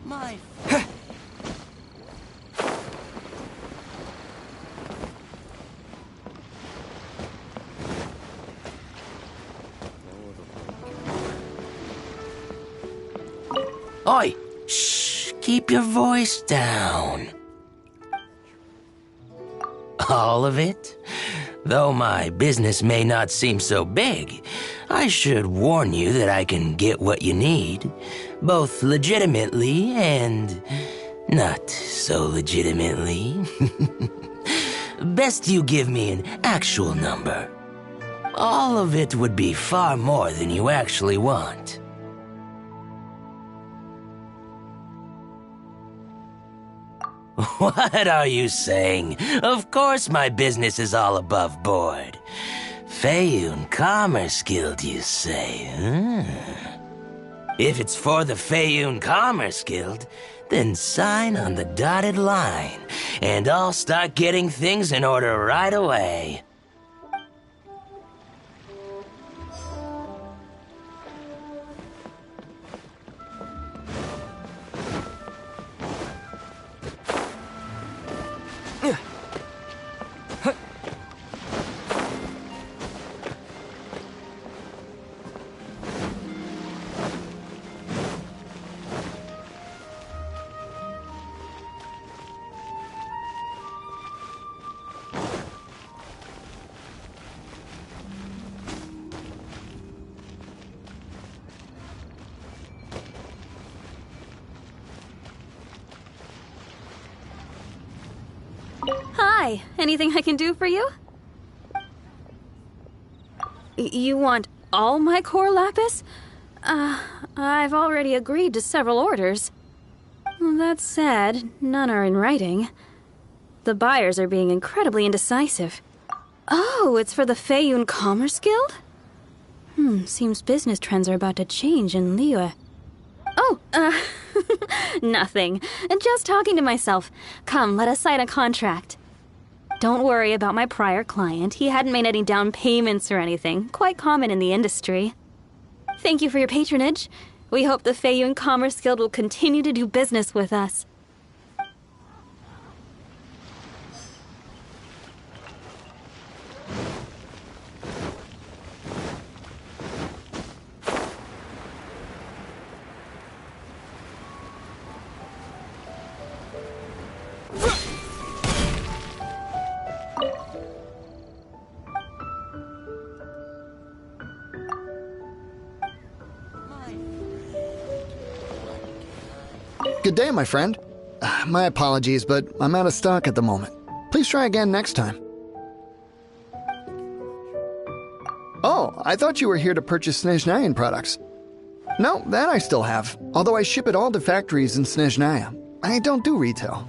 My Oi! Shh! Keep your voice down. All of it? Though my business may not seem so big, I should warn you that I can get what you need, both legitimately and not so legitimately. Best you give me an actual number. All of it would be far more than you actually want. What are you saying? Of course my business is all above board. Feiyun Commerce Guild, you say? If it's for the Feiyun Commerce Guild, then sign on the dotted line, and I'll start getting things in order right away. Hi, anything I can do for you? You want all my core lapis? I've already agreed to several orders. That said, none are in writing. The buyers are being incredibly indecisive. Oh, it's for the Feiyun Commerce Guild? Seems business trends are about to change in Liyue. Oh, nothing. Just talking to myself. Come, let us sign a contract. Don't worry about my prior client. He hadn't made any down payments or anything. Quite common in the industry. Thank you for your patronage. We hope the Feiyun Commerce Guild will continue to do business with us. Good day, my friend. My apologies, but I'm out of stock at the moment. Please try again next time. Oh, I thought you were here to purchase Snezhnayan products. No, that I still have, although I ship it all to factories in Snezhnaya. I don't do retail.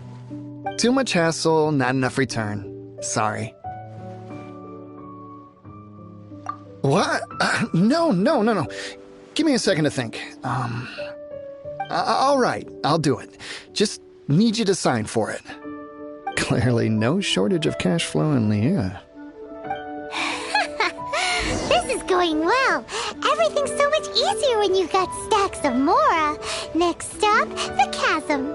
Too much hassle, not enough return. Sorry. What? No. Give me a second to think. All right, I'll do it. Just need you to sign for it. Clearly no shortage of cash flow in Liyue. This is going well. Everything's so much easier when you've got stacks of Mora. Next stop, the chasm.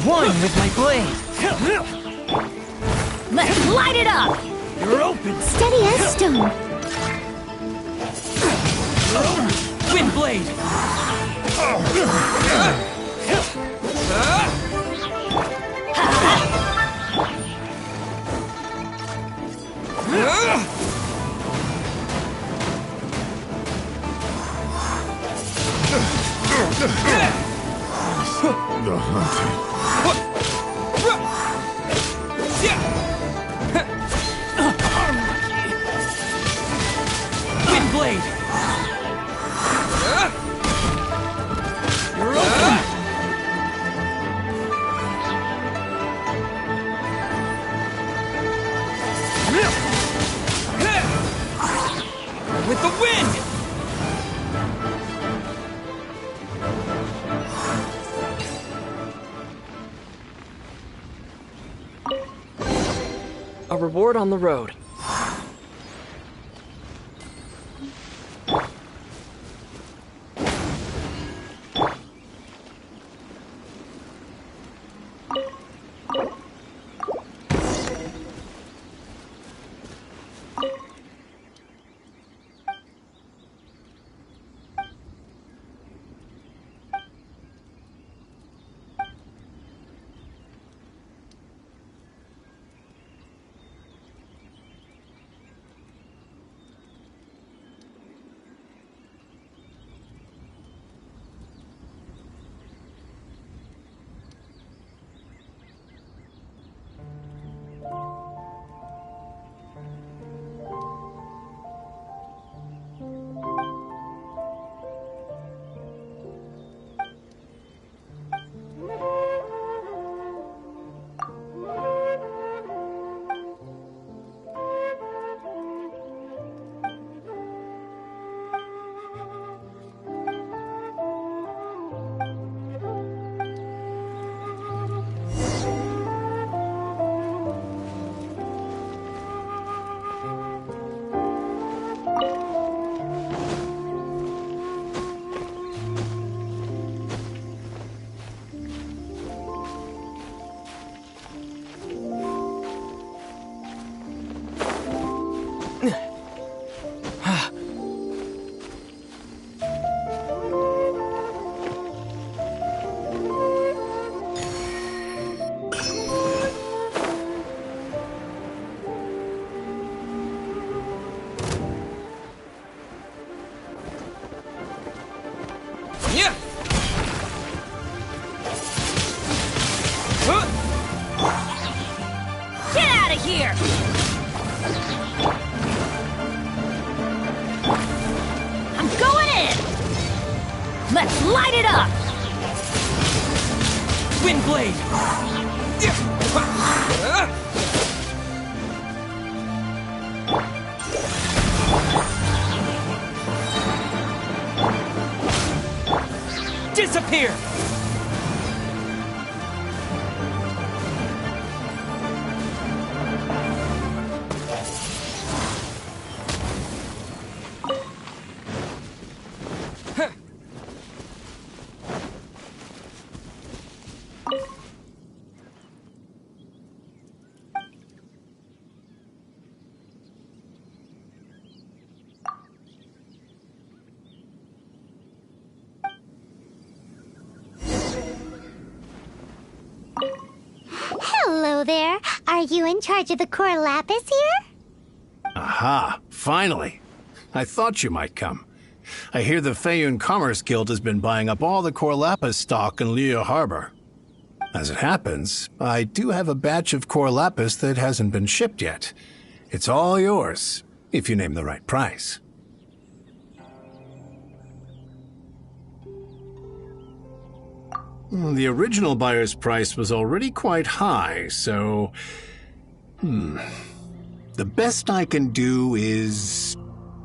One with my blade. Let's light it up! You're open. Steady as stone. Wind blade. The hunting. Wind blade. You're open. With the wind. A reward on the road. Get out of here! I'm going in! Let's light it up! Wind blade! Disappear! Hello there. Are you in charge of the core lapis here? Aha, finally. I thought you might come. I hear the Feiyun Commerce Guild has been buying up all the core lapis stock in Liyue Harbor. As it happens, I do have a batch of core lapis that hasn't been shipped yet. It's all yours, if you name the right price. The original buyer's price was already quite high, so... The best I can do is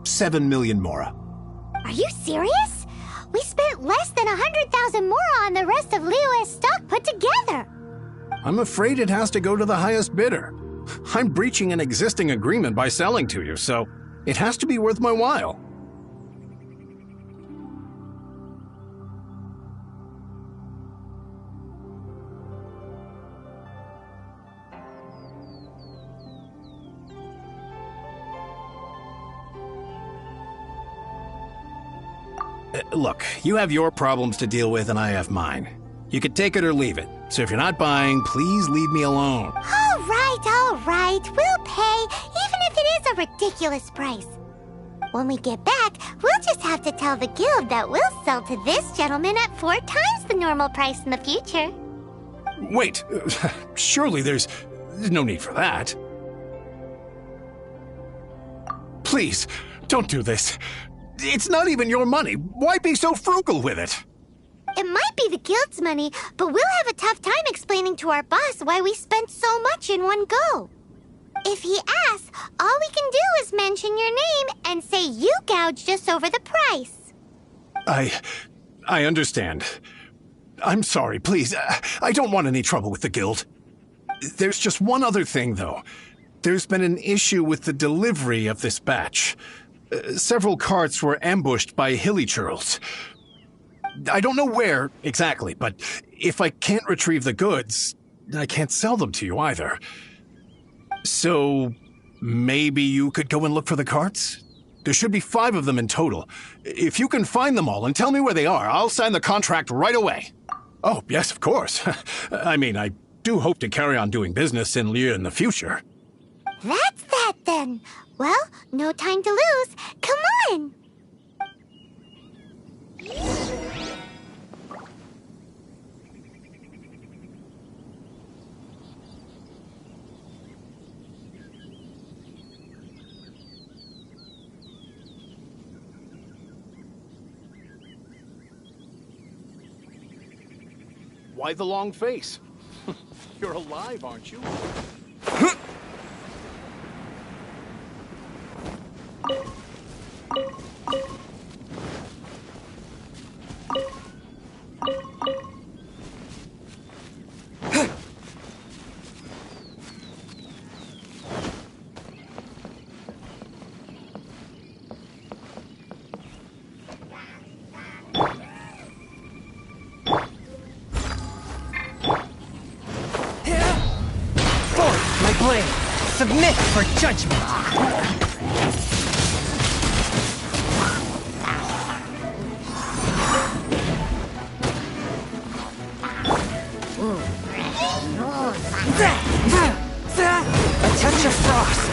7 million mora. Are you serious? We spent less than 100,000 more on the rest of Liyue's stock put together. I'm afraid it has to go to the highest bidder. I'm breaching an existing agreement by selling to you, so it has to be worth my while. Look, you have your problems to deal with and I have mine. You could take it or leave it. So if you're not buying, please leave me alone. All right. We'll pay, even if it is a ridiculous price. When we get back, we'll just have to tell the guild that we'll sell to this gentleman at 4 times the normal price in the future. Wait, surely there's no need for that. Please, don't do this. It's not even your money. Why be so frugal with it? It might be the guild's money, but we'll have a tough time explaining to our boss why we spent so much in one go. If he asks, all we can do is mention your name and say you gouged us over the price. I understand. I'm sorry, please. I don't want any trouble with the guild. There's just one other thing, though. There's been an issue with the delivery of this batch. Several carts were ambushed by hilly churls. I don't know where exactly, but if I can't retrieve the goods, I can't sell them to you either. So maybe you could go and look for the carts? There should be 5 of them in total. If you can find them all and tell me where they are, I'll sign the contract right away. Oh, yes, of course. I mean, I do hope to carry on doing business in Liyue in the future. That's that then. Well, no time to lose. Come on! Why the long face? You're alive, aren't you? Submit for judgment! A touch of frost.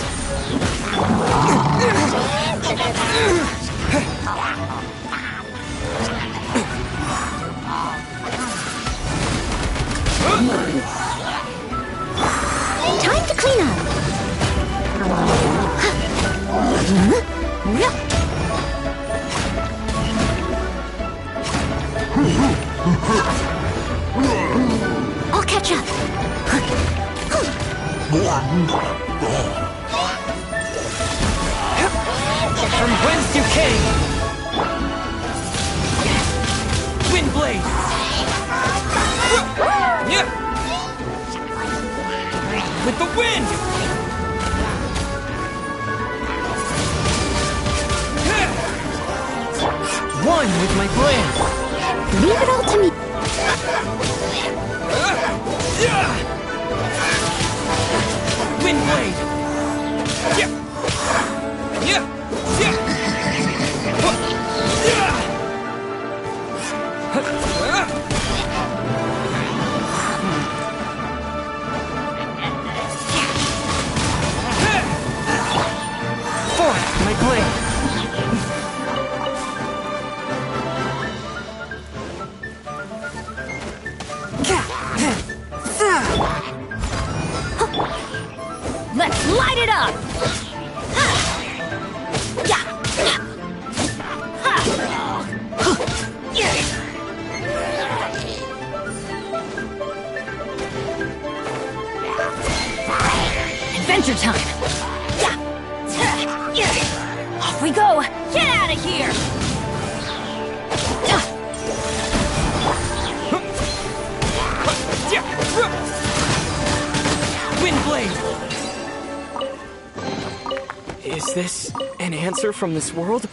Time to clean up. I'll catch up. From whence you came. Windblade. With the wind. One with my plan. Leave it all to me. Windblade. Fourth, my blade. Let's light it up! Adventure time! Off we go! Get out of here! Windblade! Is this an answer from this world?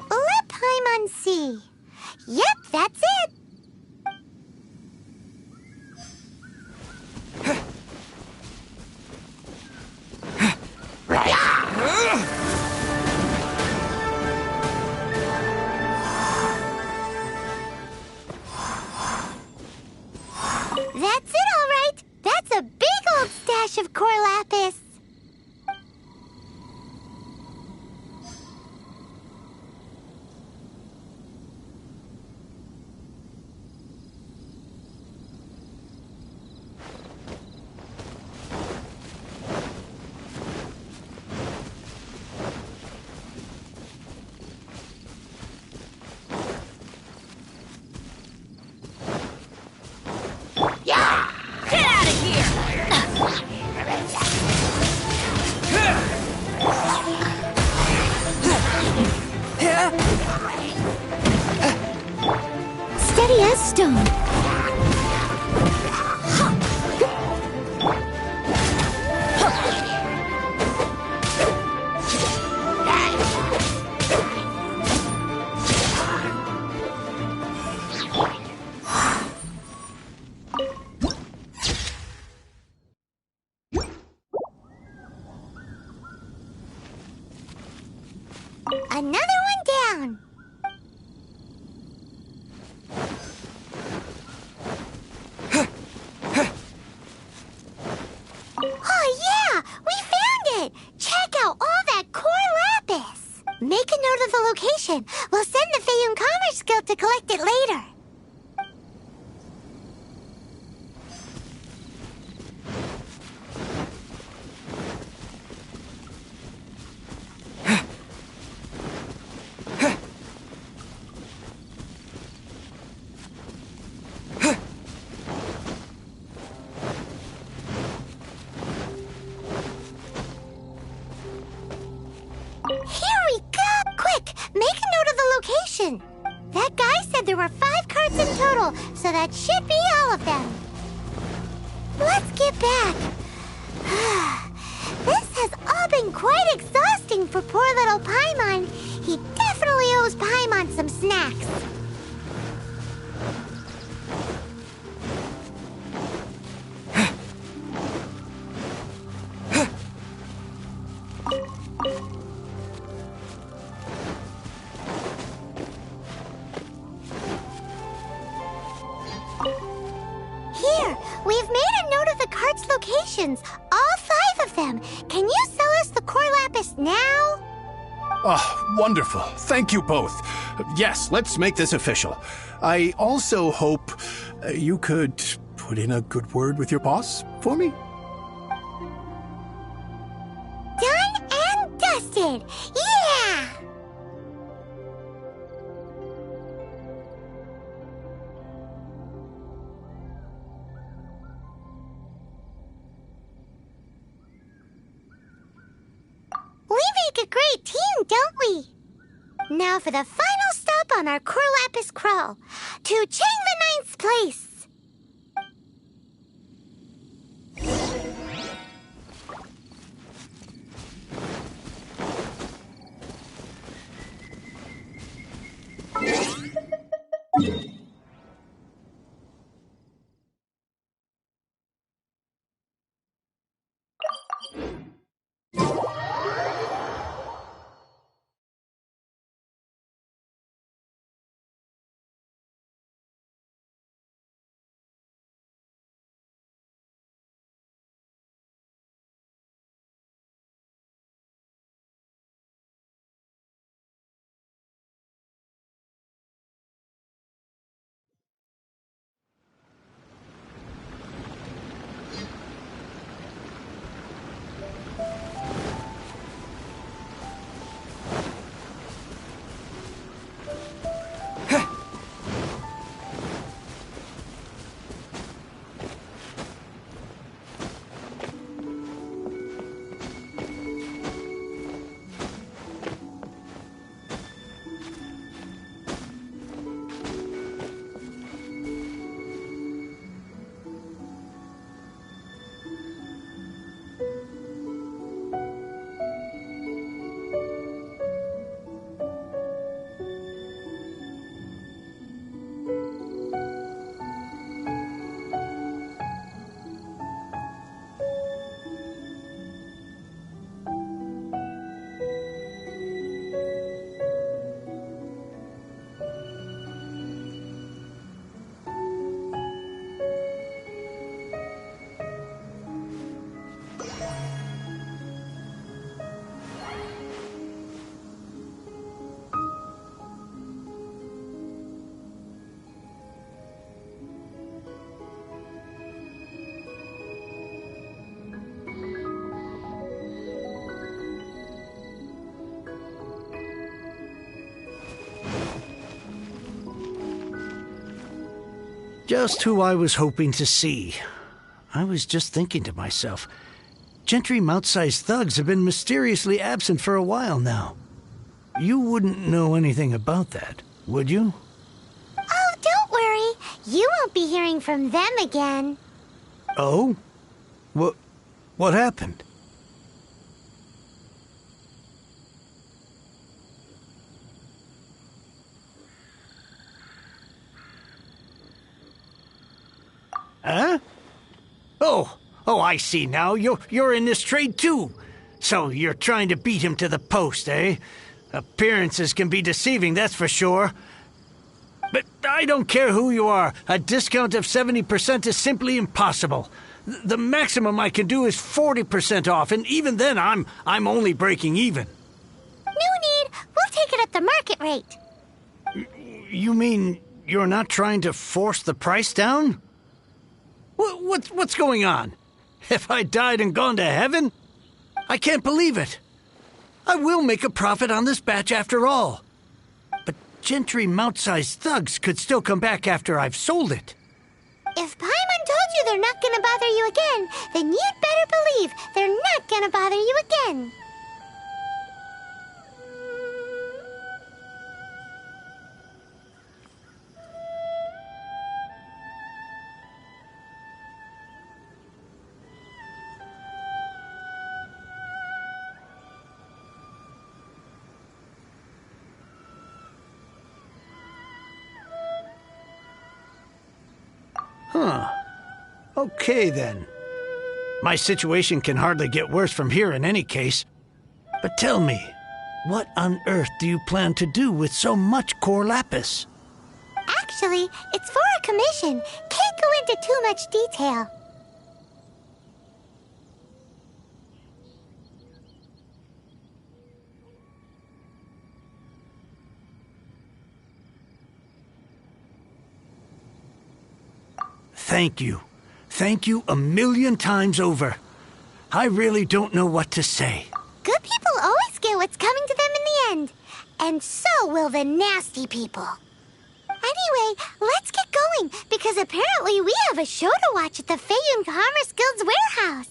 Let Paimon see. Yep, that's it. That's it, all right. That's a big old stash of core lapis. Get out of here! Steady as stone. Another one down. Oh yeah, we found it! Check out all that core lapis. Make a note of the location. We'll send the Fayum Commerce Guild to collect it later. Here we go! Quick, make a note of the location. That guy said there were 5 carts in total, so that should be all of them. Let's get back. This has all been quite exhausting for poor little Paimon. He definitely owes Paimon some snacks. Here, we've made a note of the cart's locations. All 5 of them. Can you sell us the core lapis now? Oh, wonderful. Thank you both. Yes, let's make this official. I also hope you could put in a good word with your boss for me. Done and dusted. Yeah! We make a great team, don't we? Now for the final stop on our core lapis crawl, to Chang the Ninth's place. Just who I was hoping to see. I was just thinking to myself, Gentry mount-sized thugs have been mysteriously absent for a while now. You wouldn't know anything about that, would you? Oh, don't worry. You won't be hearing from them again. Oh? What happened? Huh? Oh, I see now. You're in this trade too. So you're trying to beat him to the post, eh? Appearances can be deceiving, that's for sure. But I don't care who you are. A discount of 70% is simply impossible. The maximum I can do is 40% off, and even then I'm only breaking even. No need. We'll take it at the market rate. You mean you're not trying to force the price down? What's going on? Have I died and gone to heaven? I can't believe it. I will make a profit on this batch after all. But Gentry mount-sized thugs could still come back after I've sold it. If Paimon told you they're not gonna bother you again, then you'd better believe they're not gonna bother you again. Huh. Okay, then. My situation can hardly get worse from here in any case. But tell me, what on earth do you plan to do with so much core lapis? Actually, it's for a commission. Can't go into too much detail. Thank you. Thank you a million times over. I really don't know what to say. Good people always get what's coming to them in the end. And so will the nasty people. Anyway, let's get going, because apparently we have a show to watch at the Feiyun Commerce Guild's warehouse.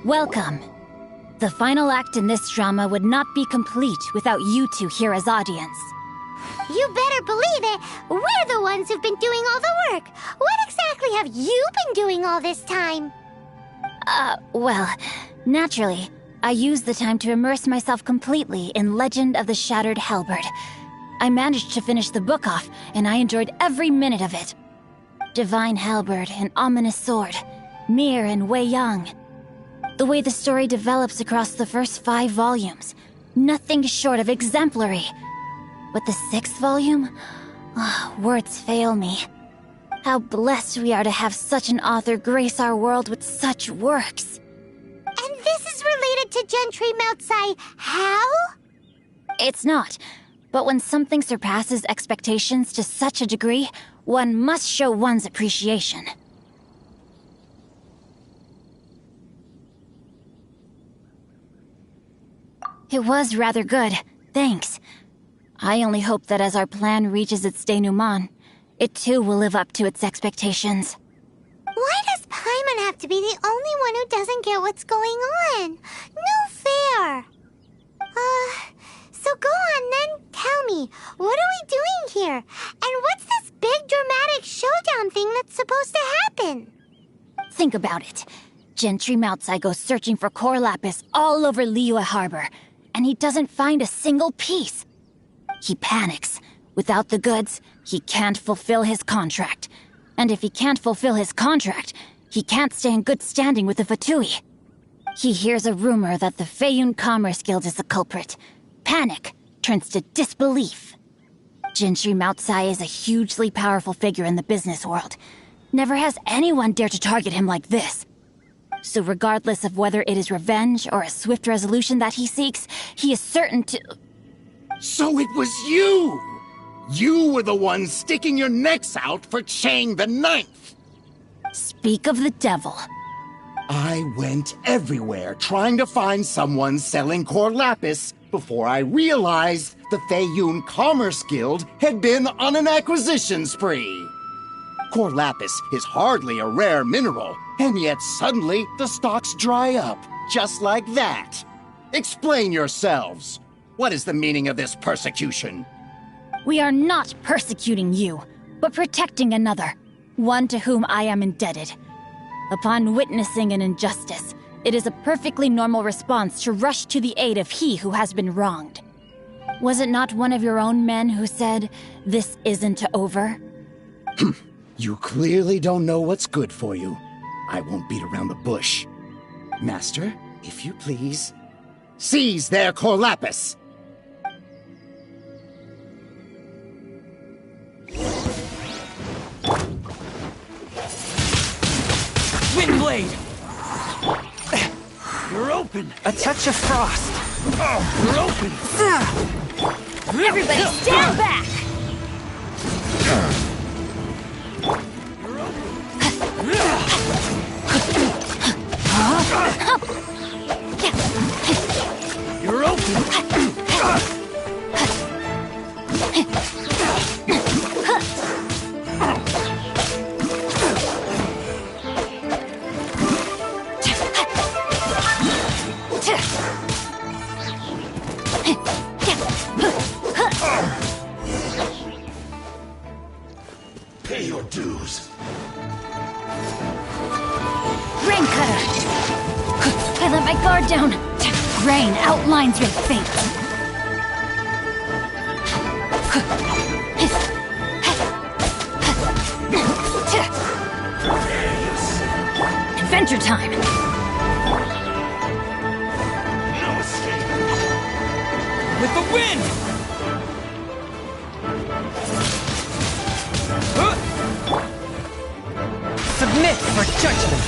Welcome. The final act in this drama would not be complete without you two here as audience. You better believe it. We're the ones who've been doing all the work. What exactly have you been doing all this time? Well, naturally, I used the time to immerse myself completely in Legend of the Shattered Halberd. I managed to finish the book off, and I enjoyed every minute of it. Divine Halberd, an ominous sword, Mir and Wei Yang. The way the story develops across the first 5 volumes, nothing short of exemplary. But the 6th volume? Words fail me. How blessed we are to have such an author grace our world with such works. And this is related to Gentry Moutsai how? It's not. But when something surpasses expectations to such a degree, one must show one's appreciation. It was rather good, thanks. I only hope that as our plan reaches its denouement, it too will live up to its expectations. Why does Paimon have to be the only one who doesn't get what's going on? No fair. So go on then, tell me, what are we doing here? And what's this big dramatic showdown thing that's supposed to happen? Think about it. Gentry Moutsai goes searching for core lapis all over Liyue Harbor, and he doesn't find a single piece. He panics. Without the goods, he can't fulfill his contract. And if he can't fulfill his contract, he can't stay in good standing with the Fatui. He hears a rumor that the Feiyun Commerce Guild is the culprit. Panic turns to disbelief. Gentry Moutsai is a hugely powerful figure in the business world. Never has anyone dared to target him like this. So regardless of whether it is revenge or a swift resolution that he seeks, he is certain to... So it was you! You were the one sticking your necks out for Chang the Ninth! Speak of the devil. I went everywhere trying to find someone selling core lapis before I realized the Feiyun Commerce Guild had been on an acquisition spree. Core lapis is hardly a rare mineral, and yet suddenly the stocks dry up, just like that. Explain yourselves. What is the meaning of this persecution? We are not persecuting you, but protecting another, one to whom I am indebted. Upon witnessing an injustice, it is a perfectly normal response to rush to the aid of he who has been wronged. Was it not one of your own men who said, "This isn't over"? You clearly don't know what's good for you. I won't beat around the bush. Master, if you please, seize their core lapis! Windblade! You're open! A touch of frost! You're open! Everybody stand back! You're open! Pay your dues. Rain cutter! I let my guard down. Rain outlines your fate. Adventure time! No escape. With the wind! Submit for judgment!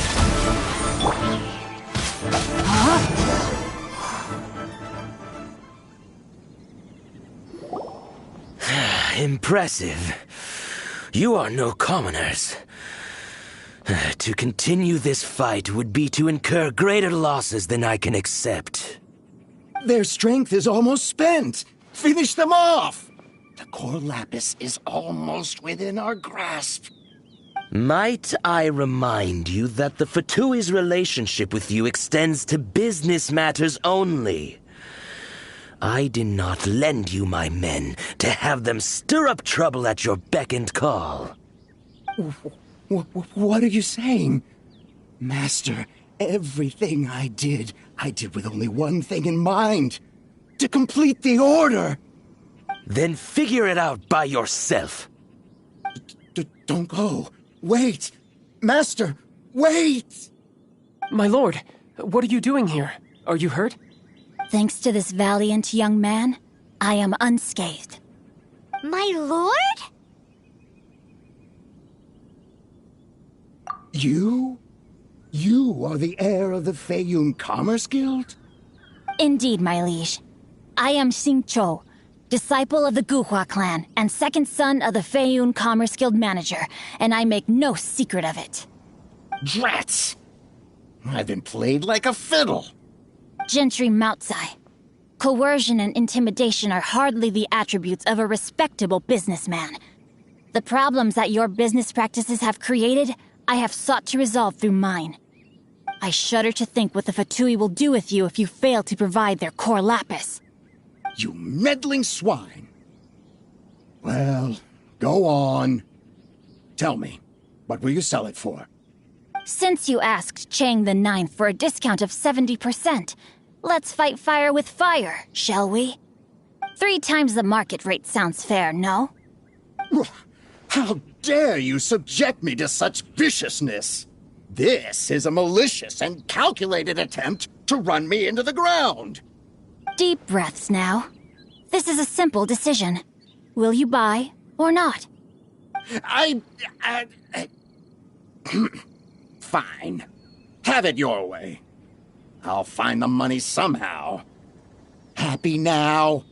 Impressive. You are no commoners. To continue this fight would be to incur greater losses than I can accept. Their strength is almost spent. Finish them off. The core lapis is almost within our grasp. Might I remind you that the Fatui's relationship with you extends to business matters only? I did not lend you my men to have them stir up trouble at your beck and call. What are you saying? Master, everything I did with only one thing in mind. To complete the order. Then figure it out by yourself. Don't go. Wait! Master, wait! My lord, what are you doing here? Are you hurt? Thanks to this valiant young man, I am unscathed. My lord? You? You are the heir of the Feiyun Commerce Guild? Indeed, my liege. I am Xingqiu, disciple of the Guhua clan and second son of the Feiyun Commerce Guild manager, and I make no secret of it. Drats! I've been played like a fiddle. Gentry Moutsai. Coercion and intimidation are hardly the attributes of a respectable businessman. The problems that your business practices have created, I have sought to resolve through mine. I shudder to think what the Fatui will do with you if you fail to provide their core lapis. You meddling swine. Well, go on. Tell me, what will you sell it for? Since you asked Chang the Ninth for a discount of 70%, let's fight fire with fire, shall we? 3 times the market rate sounds fair, no? How dare you subject me to such viciousness? This is a malicious and calculated attempt to run me into the ground. Deep breaths now. This is a simple decision. Will you buy or not? Fine. Have it your way. I'll find the money somehow. Happy now?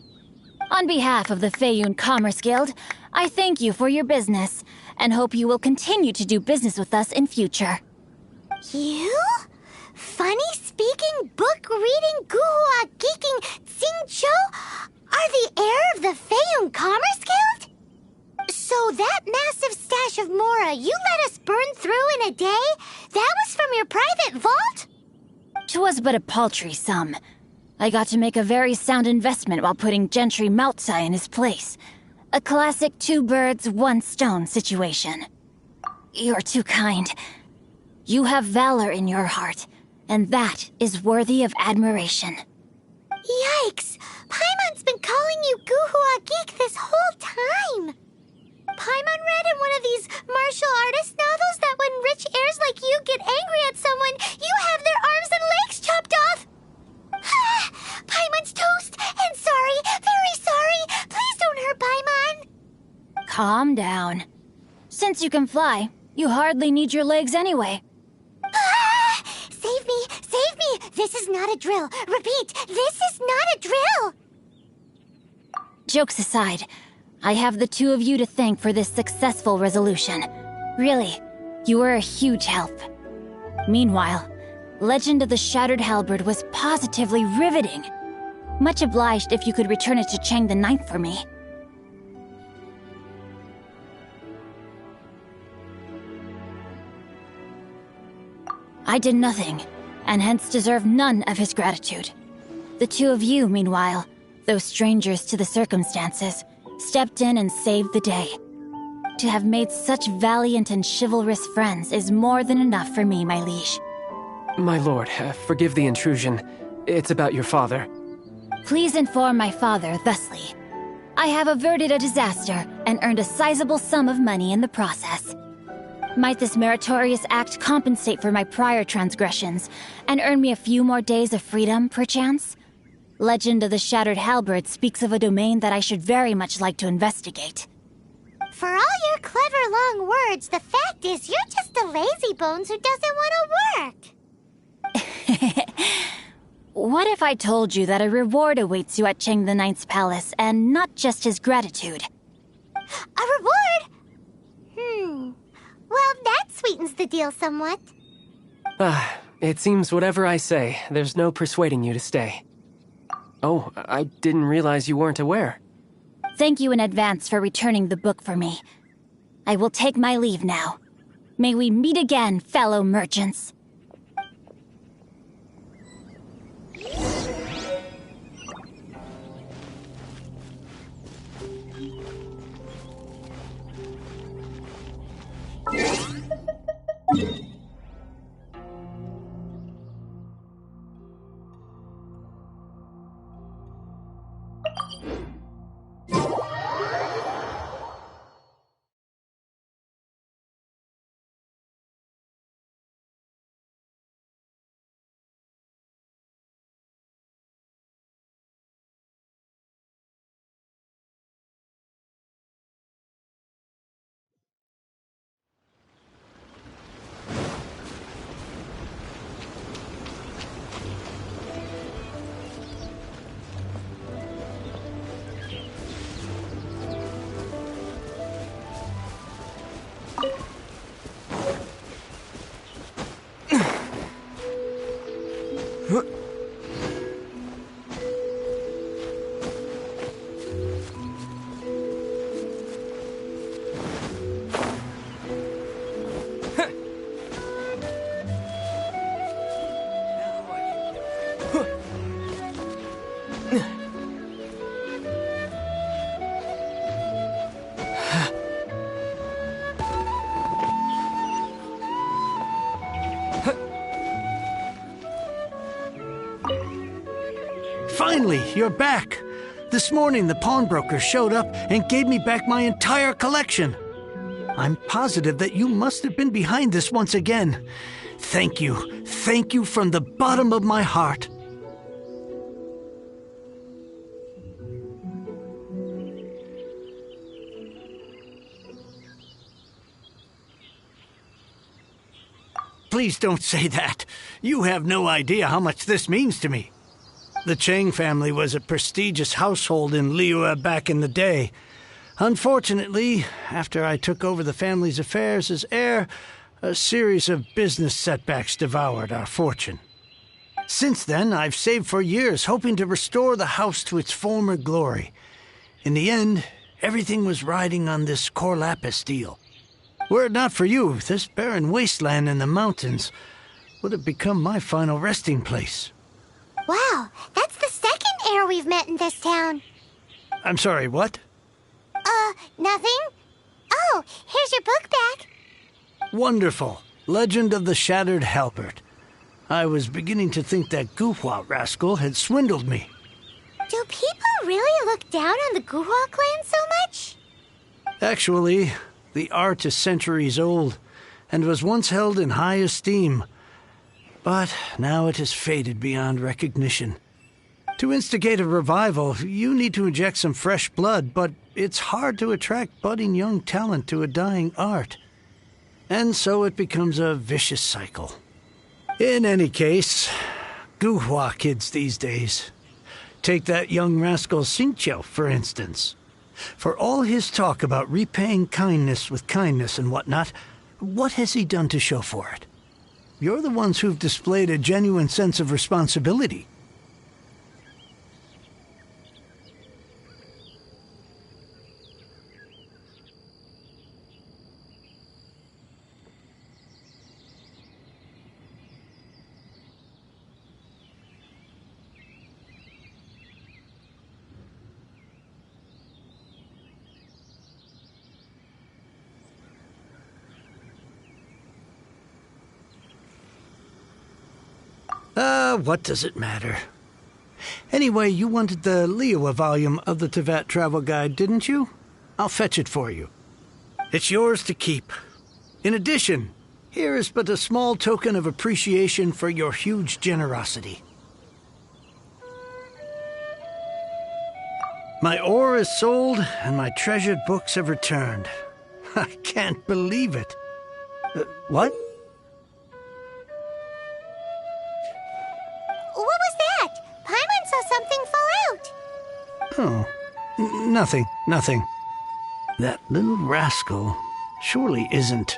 On behalf of the Feiyun Commerce Guild, I thank you for your business, and hope you will continue to do business with us in future. You? Funny-speaking, book-reading, guhua geeking Xingqiu are the heir of the Feiyun Commerce Guild? So that massive stash of Mora you let us burn through in a day, that was from your private vault? 'Twas but a paltry sum. I got to make a very sound investment while putting Gentry Moutsai in his place. A classic 2 birds, 1 stone situation. You're too kind. You have valor in your heart, and that is worthy of admiration. Yikes! Paimon's been calling you Guhua Geek this whole time! Paimon read in one of these martial artist novels that when rich heirs like you get angry at someone, you have their arms and legs chopped off! Paimon's toast, and sorry, very sorry! Please don't hurt Paimon! Calm down. Since you can fly, you hardly need your legs anyway. This is not a drill. Repeat, this is not a drill! Jokes aside, I have the two of you to thank for this successful resolution. Really, you were a huge help. Meanwhile, Legend of the Shattered Halberd was positively riveting. Much obliged if you could return it to Chang the Ninth for me. I did nothing, and hence deserve none of his gratitude. The two of you, meanwhile, though strangers to the circumstances, stepped in and saved the day. To have made such valiant and chivalrous friends is more than enough for me, my liege. My lord, forgive the intrusion. It's about your father. Please inform my father thusly. I have averted a disaster and earned a sizable sum of money in the process. Might this meritorious act compensate for my prior transgressions and earn me a few more days of freedom, perchance? Legend of the Shattered Halberd speaks of a domain that I should very much like to investigate. For all your clever long words, the fact is you're just a lazybones who doesn't want to work. What if I told you that a reward awaits you at Chang the Ninth's palace, and not just his gratitude? A reward? Well, that sweetens the deal somewhat. It seems whatever I say, there's no persuading you to stay. Oh, I didn't realize you weren't aware. Thank you in advance for returning the book for me. I will take my leave now. May we meet again, fellow merchants. Finally, you're back. This morning, the pawnbroker showed up and gave me back my entire collection. I'm positive that you must have been behind this once again. Thank you. Thank you from the bottom of my heart. Please don't say that. You have no idea how much this means to me. The Chang family was a prestigious household in Liyue back in the day. Unfortunately, after I took over the family's affairs as heir, a series of business setbacks devoured our fortune. Since then, I've saved for years, hoping to restore the house to its former glory. In the end, everything was riding on this Core Lapis deal. Were it not for you, this barren wasteland in the mountains would have become my final resting place. Wow, that's the second heir we've met in this town. I'm sorry, what? Nothing? Oh, here's your book back. Wonderful. Legend of the Shattered Halberd. I was beginning to think that Guhua rascal had swindled me. Do people really look down on the Guhua clan so much? Actually, the art is centuries old, and was once held in high esteem. But now it has faded beyond recognition. To instigate a revival, you need to inject some fresh blood, but it's hard to attract budding young talent to a dying art. And so it becomes a vicious cycle. In any case, guhua kids these days. Take that young rascal Xingqiu, for instance. For all his talk about repaying kindness with kindness and whatnot, what has he done to show for it? You're the ones who've displayed a genuine sense of responsibility. What does it matter? Anyway, you wanted the Liyue volume of the Teyvat Travel Guide, didn't you? I'll fetch it for you. It's yours to keep. In addition, here is but a small token of appreciation for your huge generosity. My ore is sold, and my treasured books have returned. I can't believe it. What? What was that? Paimon saw something fall out. Oh, nothing. That little rascal surely isn't...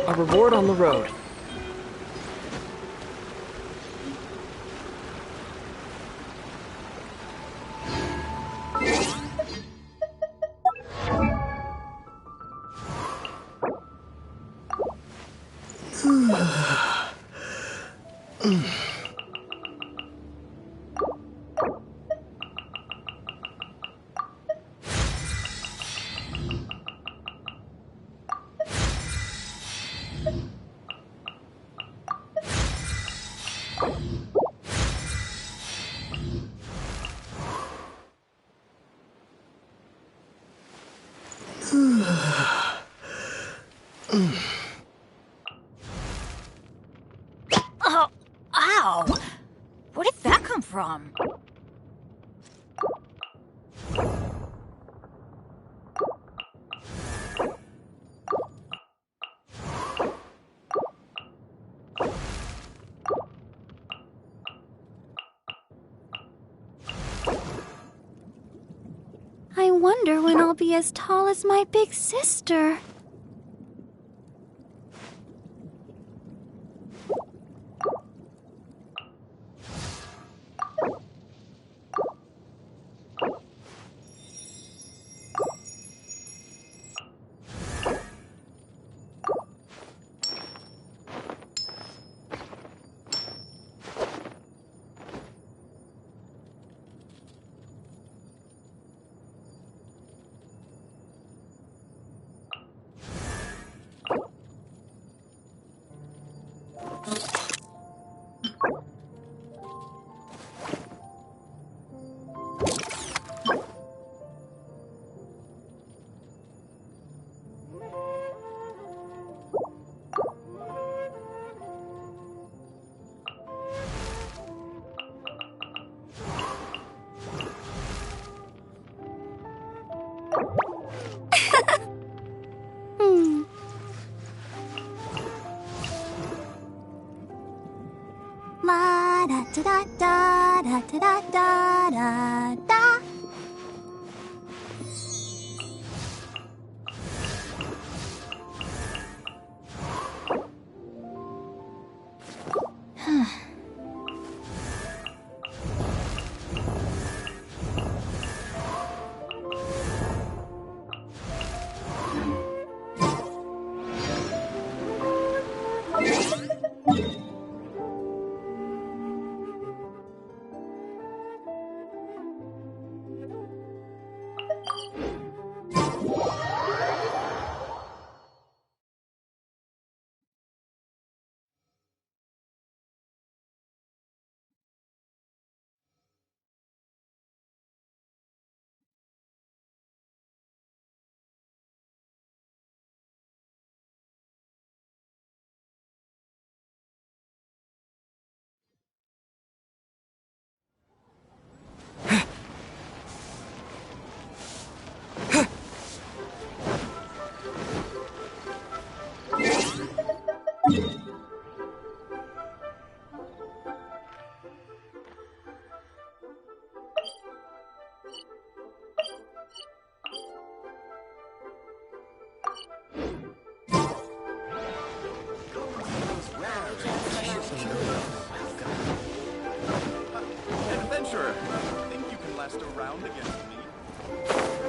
A reward on the road. Oh, ow! Where did that come from? I wonder when I'll be as tall as my big sister. da da da da da da da da. Adventurer, think you can last a round against me?